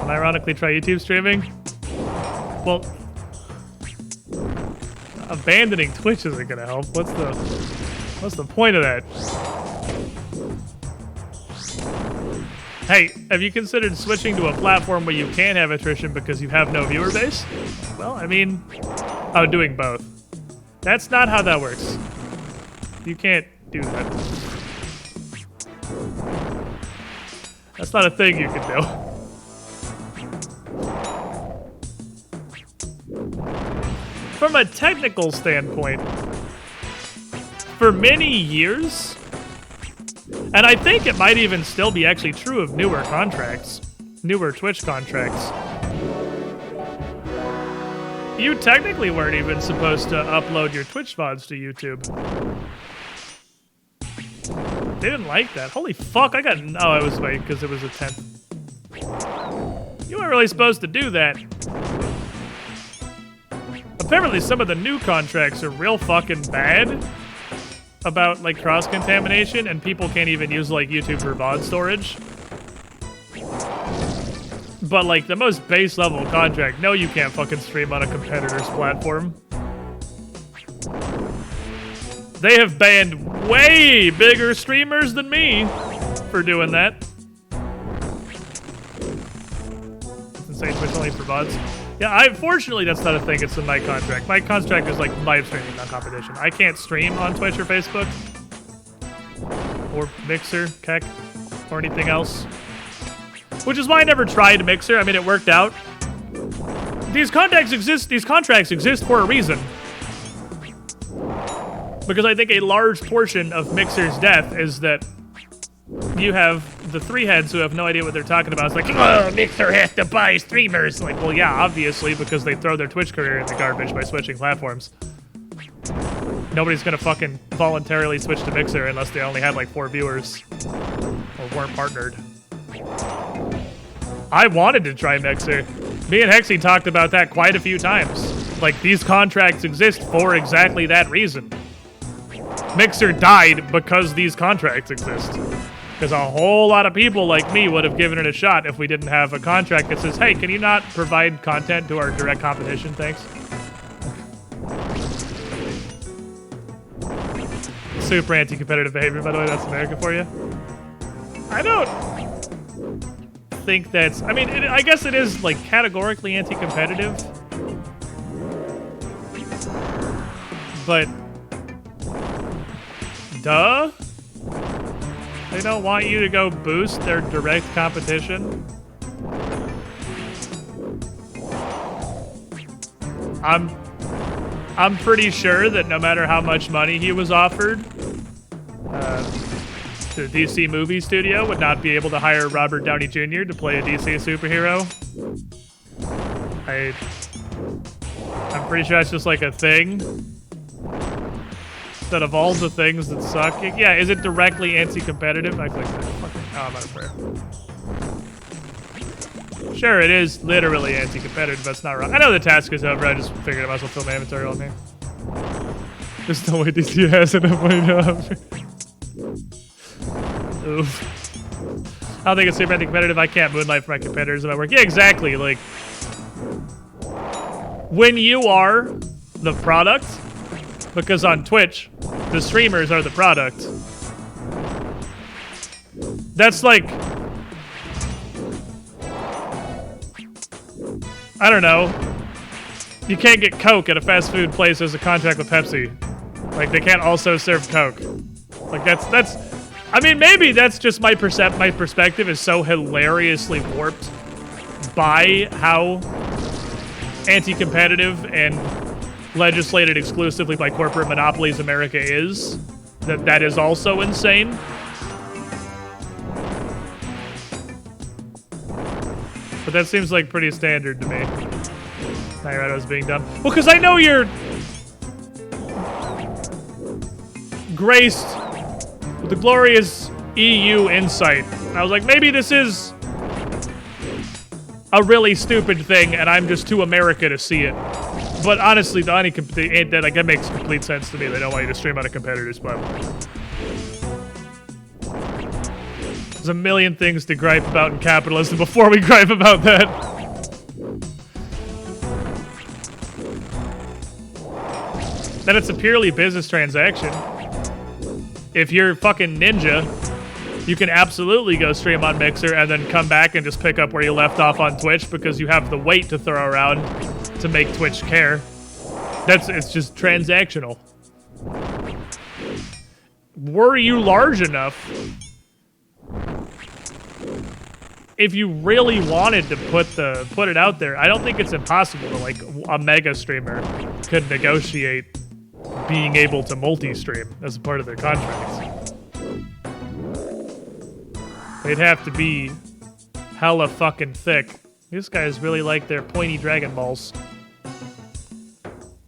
Unironically try YouTube streaming. Well, abandoning Twitch isn't gonna help. What's the point of that? Hey, have you considered switching to a platform where you can't have attrition because you have no viewer base? Well, I mean, doing both. That's not how that works. You can't do that. That's not a thing you can do. From a technical standpoint, for many years, and I think it might even still be actually true of newer contracts, newer Twitch contracts, you technically weren't even supposed to upload your Twitch VODs to YouTube. They didn't like that. Holy fuck, I got... Oh, I was waiting because it was a 10th. You weren't really supposed to do that. Apparently some of the new contracts are real fucking bad about, like, cross-contamination, and people can't even use, like, YouTube for VOD storage. But, like, the most base-level contract, no, you can't fucking stream on a competitor's platform. They have banned way bigger streamers than me for doing that. It's insane, Twitch only for VODs. Yeah, fortunately that's not a thing. It's in my contract. My contract is like live streaming, not competition. I can't stream on Twitch or Facebook or Mixer, Keck, or anything else. Which is why I never tried Mixer. I mean, it worked out. These contracts exist for a reason. Because I think a large portion of Mixer's death is that you have the three heads who have no idea what they're talking about. It's like, oh, Mixer has to buy streamers. Like, well, yeah, obviously, because they throw their Twitch career in the garbage by switching platforms. Nobody's gonna fucking voluntarily switch to Mixer unless they only had like 4 viewers or weren't partnered. I wanted to try Mixer. Me and Hexy talked about that quite a few times. Like, these contracts exist for exactly that reason. Mixer died because these contracts exist. Because a whole lot of people like me would have given it a shot if we didn't have a contract that says, hey, can you not provide content to our direct competition? Thanks. Super anti-competitive behavior, by the way. That's America for you. I don't think that's... I mean, I guess it is, like, categorically anti-competitive. But... duh? They don't want you to go boost their direct competition? I'm pretty sure that no matter how much money he was offered, the DC movie studio would not be able to hire Robert Downey Jr. to play a DC superhero. I'm pretty sure that's just like a thing. That of all the things that suck, yeah, is it directly anti-competitive? I clicked it. Oh, I'm out of prayer. Sure, it is literally anti-competitive. That's not wrong. I know the task is over. I just figured I might as well fill my inventory on here. There's no way DC has enough money to Oof. I don't think it's super anti-competitive. I can't moonlight for my competitors in my work. Yeah, exactly. Like, when you are the product, because on Twitch, the streamers are the product. That's like... I don't know. You can't get Coke at a fast food place as a contract with Pepsi. Like, they can't also serve Coke. Like, that's... I mean, maybe that's just my perspective is so hilariously warped by how anti-competitive and legislated exclusively by corporate monopolies America is, that is also insane. But that seems like pretty standard to me. Alright, I was being dumb. Well, because I know you're graced with the glorious EU insight. And I was like, maybe this is a really stupid thing, and I'm just too America to see it. But honestly, that makes complete sense to me. They don't want you to stream on a competitor's platform. There's a million things to gripe about in capitalism before we gripe about that. Then it's a purely business transaction. If you're fucking Ninja, you can absolutely go stream on Mixer and then come back and just pick up where you left off on Twitch because you have the weight to throw around to make Twitch care. It's just transactional. Were you large enough, if you really wanted to put it out there, I don't think it's impossible to, like, a mega streamer could negotiate being able to multi-stream as a part of their contracts. They'd have to be hella fucking thick. These guys really like their pointy Dragon Balls.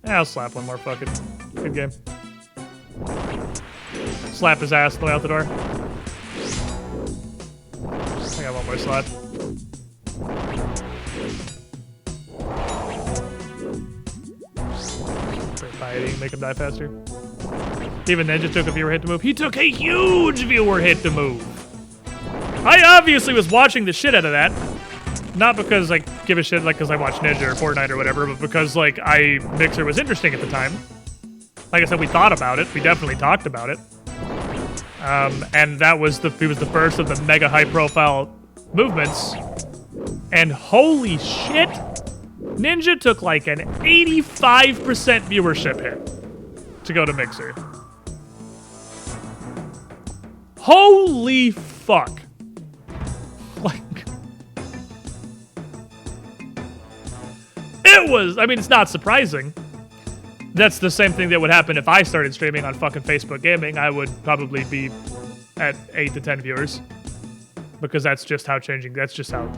I'll slap one more, fuck it. Good game. Slap his ass on the way out the door. I got one more slap. Make him die faster. Even Ninja took a viewer hit to move. He took a huge viewer hit to move. I obviously was watching the shit out of that. Not because I give a shit, like, because I watch Ninja or Fortnite or whatever, but because, like, Mixer was interesting at the time. Like I said, we thought about it. We definitely talked about it. And he was the first of the mega high-profile movements. And holy shit, Ninja took like an 85% viewership hit to go to Mixer. Holy fuck. Like, it was, I mean, it's not surprising. That's the same thing that would happen if I started streaming on fucking Facebook Gaming. I would probably be at 8 to 10 viewers. Because that's just how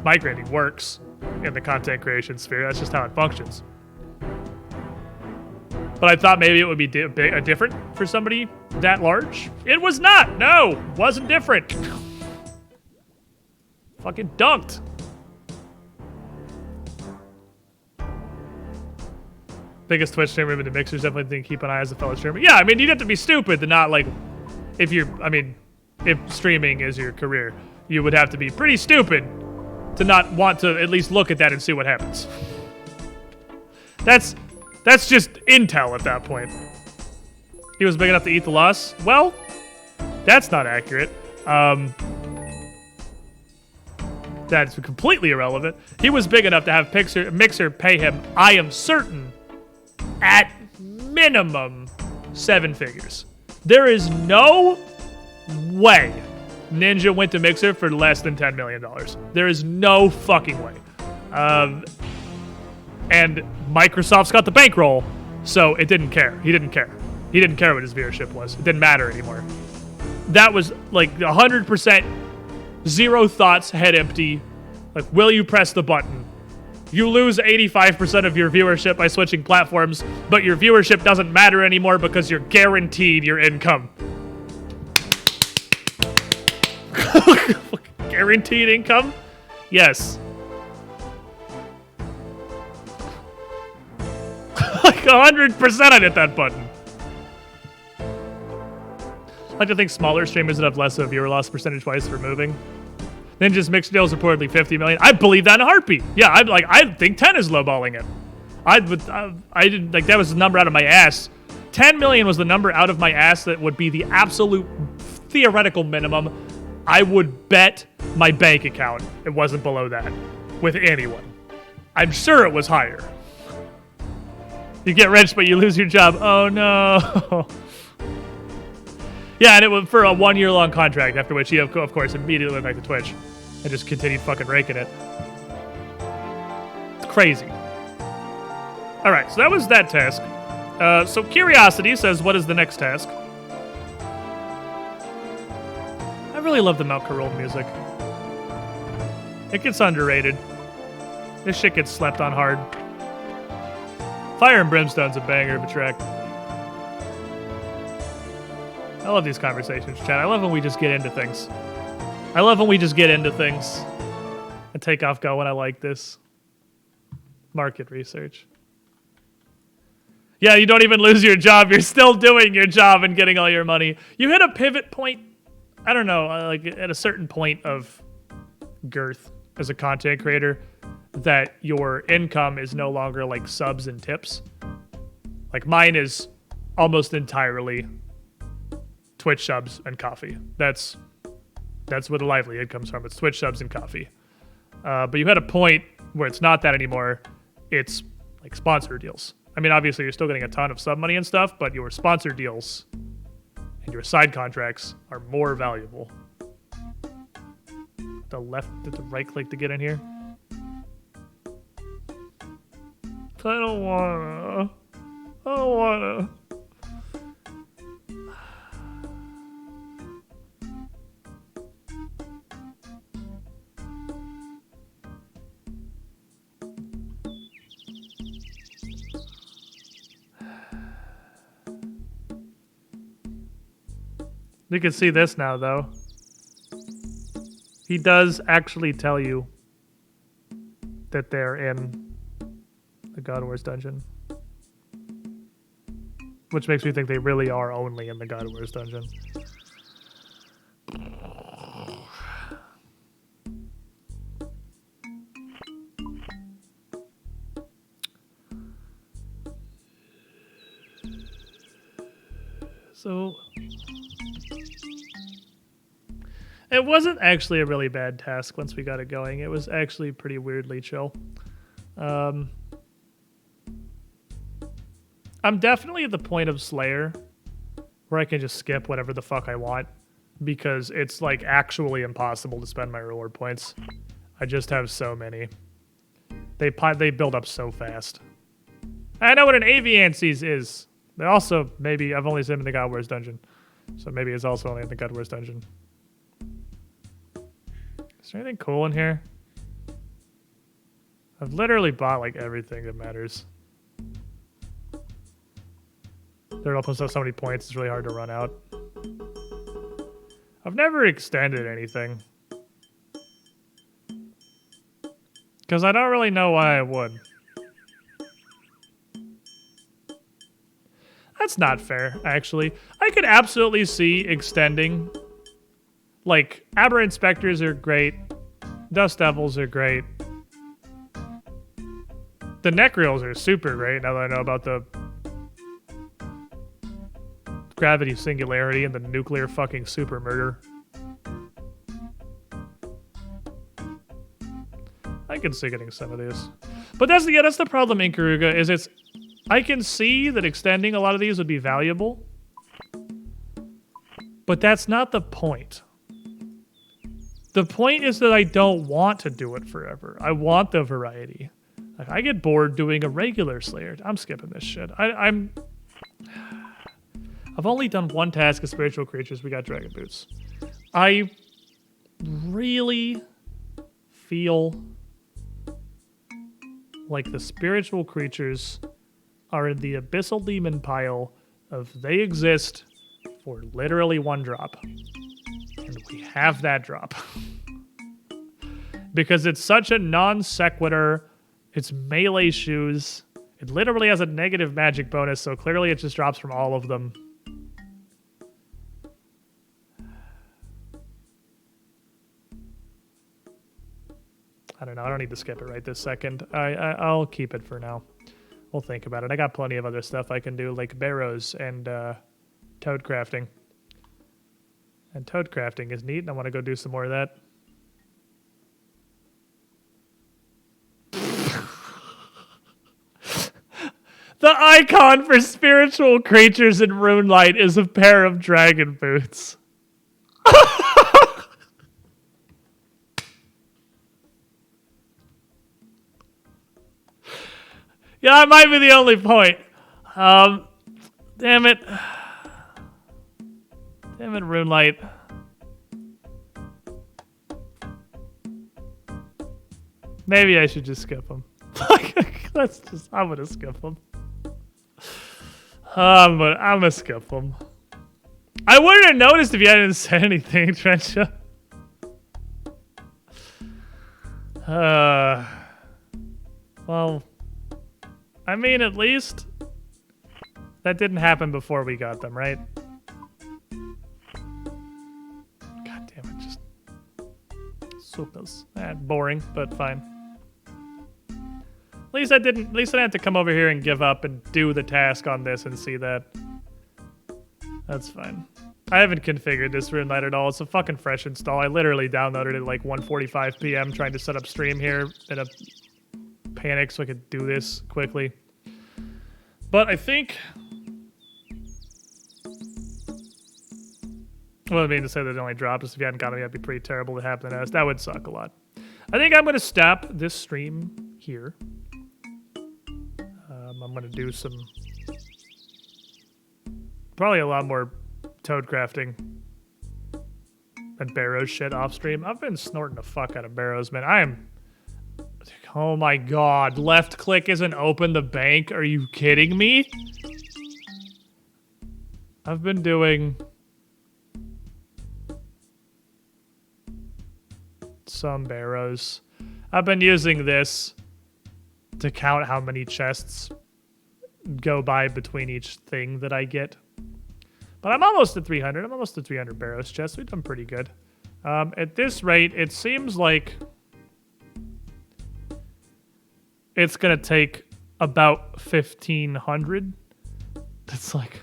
migrating works in the content creation sphere. That's just how it functions. But I thought maybe it would be different for somebody that large. It was not. No, wasn't different. Fucking dunked. Biggest Twitch streamer in the Mixers, definitely think keep an eye as a fellow streamer. Yeah, I mean, you'd have to be stupid to not, like, if streaming is your career, you would have to be pretty stupid to not want to at least look at that and see what happens. That's just intel at that point. He was big enough to eat the loss? Well, that's not accurate. That's completely irrelevant. He was big enough to have Mixer pay him, I am certain, at minimum 7 figures. There is no way Ninja went to Mixer for less than $10 million. There is no fucking way. And Microsoft's got the bankroll, so it didn't care. He didn't care. He didn't care what his viewership was. It didn't matter anymore. That was like 100% zero thoughts, head empty. Like, will you press the button? You lose 85% of your viewership by switching platforms, but your viewership doesn't matter anymore because you're guaranteed your income. Guaranteed income? Yes. Like 100% I'd hit that button. I like to think smaller streamers would have less of a viewer loss percentage-wise for moving. Ninja's mixed deals reportedly 50 million. I believe that in a heartbeat. Yeah, I think 10 is lowballing it. I didn't, like, that was the number out of my ass. 10 million was the number out of my ass that would be the absolute theoretical minimum. I would bet my bank account it wasn't below that with anyone. I'm sure it was higher. You get rich, but you lose your job. Oh, no. Yeah, and it was for a 1-year-long contract, after which he, of course, immediately went back to Twitch and just continued fucking raking it. It's crazy. All right, so that was that task. So Curiosity says, what is the next task? I really love the Mount Carroll music. It gets underrated. This shit gets slept on hard. Fire and Brimstone's a banger of a track. I love these conversations, chat. I love when we just get into things. And take off going, I like this. Market research. Yeah, you don't even lose your job. You're still doing your job and getting all your money. You hit a pivot point, I don't know, like at a certain point of girth as a content creator, that your income is no longer like subs and tips. Like mine is almost entirely Twitch subs and coffee. That's where the livelihood comes from. It's Twitch subs and coffee. But you had a point where it's not that anymore. It's like sponsor deals. I mean, obviously you're still getting a ton of sub money and stuff, but your sponsor deals and your side contracts are more valuable. The right click to get in here. I don't wanna. You can see this now, though. He does actually tell you that they're in the God Wars dungeon. Which makes me think they really are only in the God Wars dungeon. So it wasn't actually a really bad task once we got it going. It was actually pretty weirdly chill. I'm definitely at the point of Slayer where I can just skip whatever the fuck I want because it's like actually impossible to spend my reward points. I just have so many. They build up so fast. I know what an Aviances is. They also, maybe, I've only seen them in the God Wars dungeon. So maybe it's also only in the God Wars dungeon. Is there anything cool in here? I've literally bought like everything that matters. They're opens up so many points, it's really hard to run out. I've never extended anything. Because I don't really know why I would. That's not fair, actually. I could absolutely see extending. Like, Aberrant Spectres are great. Dust Devils are great. The Necreals are super great now that I know about the Gravity Singularity and the nuclear fucking super murder. I can see getting some of these. But that's the problem in Karuga, is I can see that extending a lot of these would be valuable. But that's not the point. The point is that I don't want to do it forever. I want the variety. Like, I get bored doing a regular Slayer. I'm skipping this shit. I've only done one task of spiritual creatures. We got Dragon Boots. I really feel like the spiritual creatures are in the abyssal demon pile of they exist for literally one drop. And we have that drop. Because it's such a non sequitur. It's melee shoes. It literally has a negative magic bonus, so clearly it just drops from all of them. I don't know. I don't need to skip it right this second. I'll keep it for now. We'll think about it. I got plenty of other stuff I can do, like barrows and toad crafting. And toad crafting is neat, and I want to go do some more of that. The icon for spiritual creatures in Runelight is a pair of dragon boots. Yeah, that might be the only point. Damn it. Damn it, Runelight. Maybe I should just skip them. I'm gonna skip them. I'm gonna skip them. I wouldn't have noticed if you hadn't said anything, Trencha. Well, I mean, at least that didn't happen before we got them, right? God damn it, just soupers. Boring, but fine. At least I didn't have to come over here and give up and do the task on this and see that. That's fine. I haven't configured this Runelight at all. It's a fucking fresh install. I literally downloaded it at like 1:45 p.m. trying to set up stream here in a panic so I could do this quickly. But I think... Well, I mean to say that it only dropped us if you hadn't got it, that'd be pretty terrible to happen to us. That would suck a lot. I think I'm going to stop this stream here. I'm going to do some... Probably a lot more toad crafting and barrows shit off stream. I've been snorting the fuck out of barrows, man. Oh my god. Left click isn't open the bank. Are you kidding me? I've been doing... some barrows. I've been using this to count how many chests go by between each thing that I get. But I'm almost at 300. I'm almost at 300 barrows chests. We've done pretty good. At this rate, it seems like it's going to take about 1,500. That's like...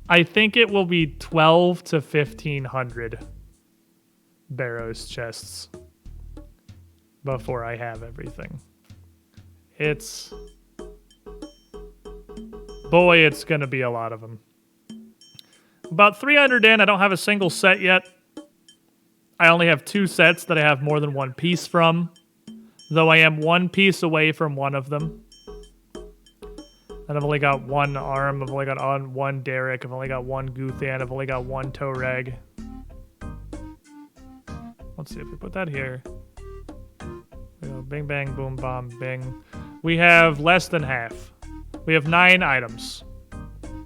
I think it will be 12 to 1,500 barrows chests before I have everything. It's boy, it's going to be a lot of them. About 300 in, I don't have a single set yet. I only have 2 sets that I have more than 1 piece from, though I am 1 piece away from one of them. And I've only got 1 arm, I've only got 1 Derek, I've only got 1 Guthan, I've only got 1 Toreg. Let's see if we put that here. We go bing, bang, boom, bomb, bing. We have less than half. We have 9 items.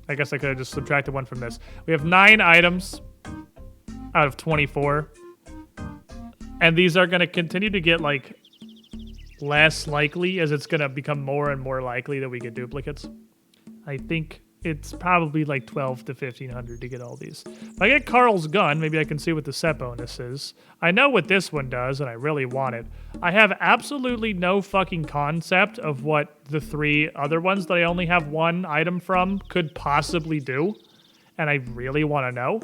I guess I could have just subtracted 1 from this. We have 9 items out of 24. And these are going to continue to get, like, less likely as it's going to become more and more likely that we get duplicates. I think it's probably like 12 to 1500 to get all these. If I get Carl's gun, maybe I can see what the set bonus is. I know what this one does, and I really want it. I have absolutely no fucking concept of what the 3 other ones that I only have 1 item from could possibly do, and I really want to know.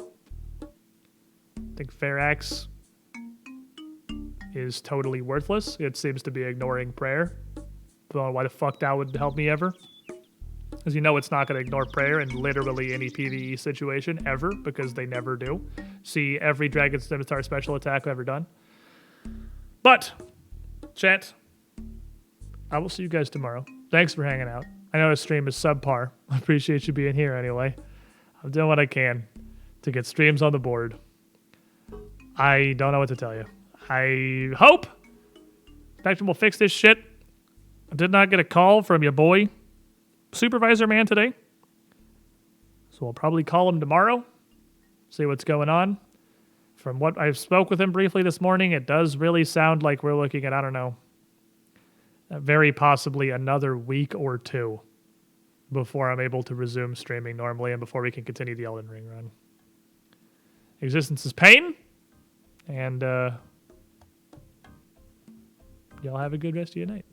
I think Farax is totally worthless. It seems to be ignoring prayer. Don't know why the fuck that would help me ever. As you know, it's not going to ignore prayer in literally any PvE situation ever, because they never do. See every Dragon Scimitar special attack I've ever done. But, chat, I will see you guys tomorrow. Thanks for hanging out. I know the stream is subpar. I appreciate you being here anyway. I'm doing what I can to get streams on the board. I don't know what to tell you. I hope Spectrum will fix this shit. I did not get a call from your boy, Supervisor Man, today. So we'll probably call him tomorrow, see what's going on. From what I've spoke with him briefly this morning, it does really sound like we're looking at, I don't know, very possibly another week or 2 before I'm able to resume streaming normally and before we can continue the Elden Ring run. Existence is pain, and y'all have a good rest of your night.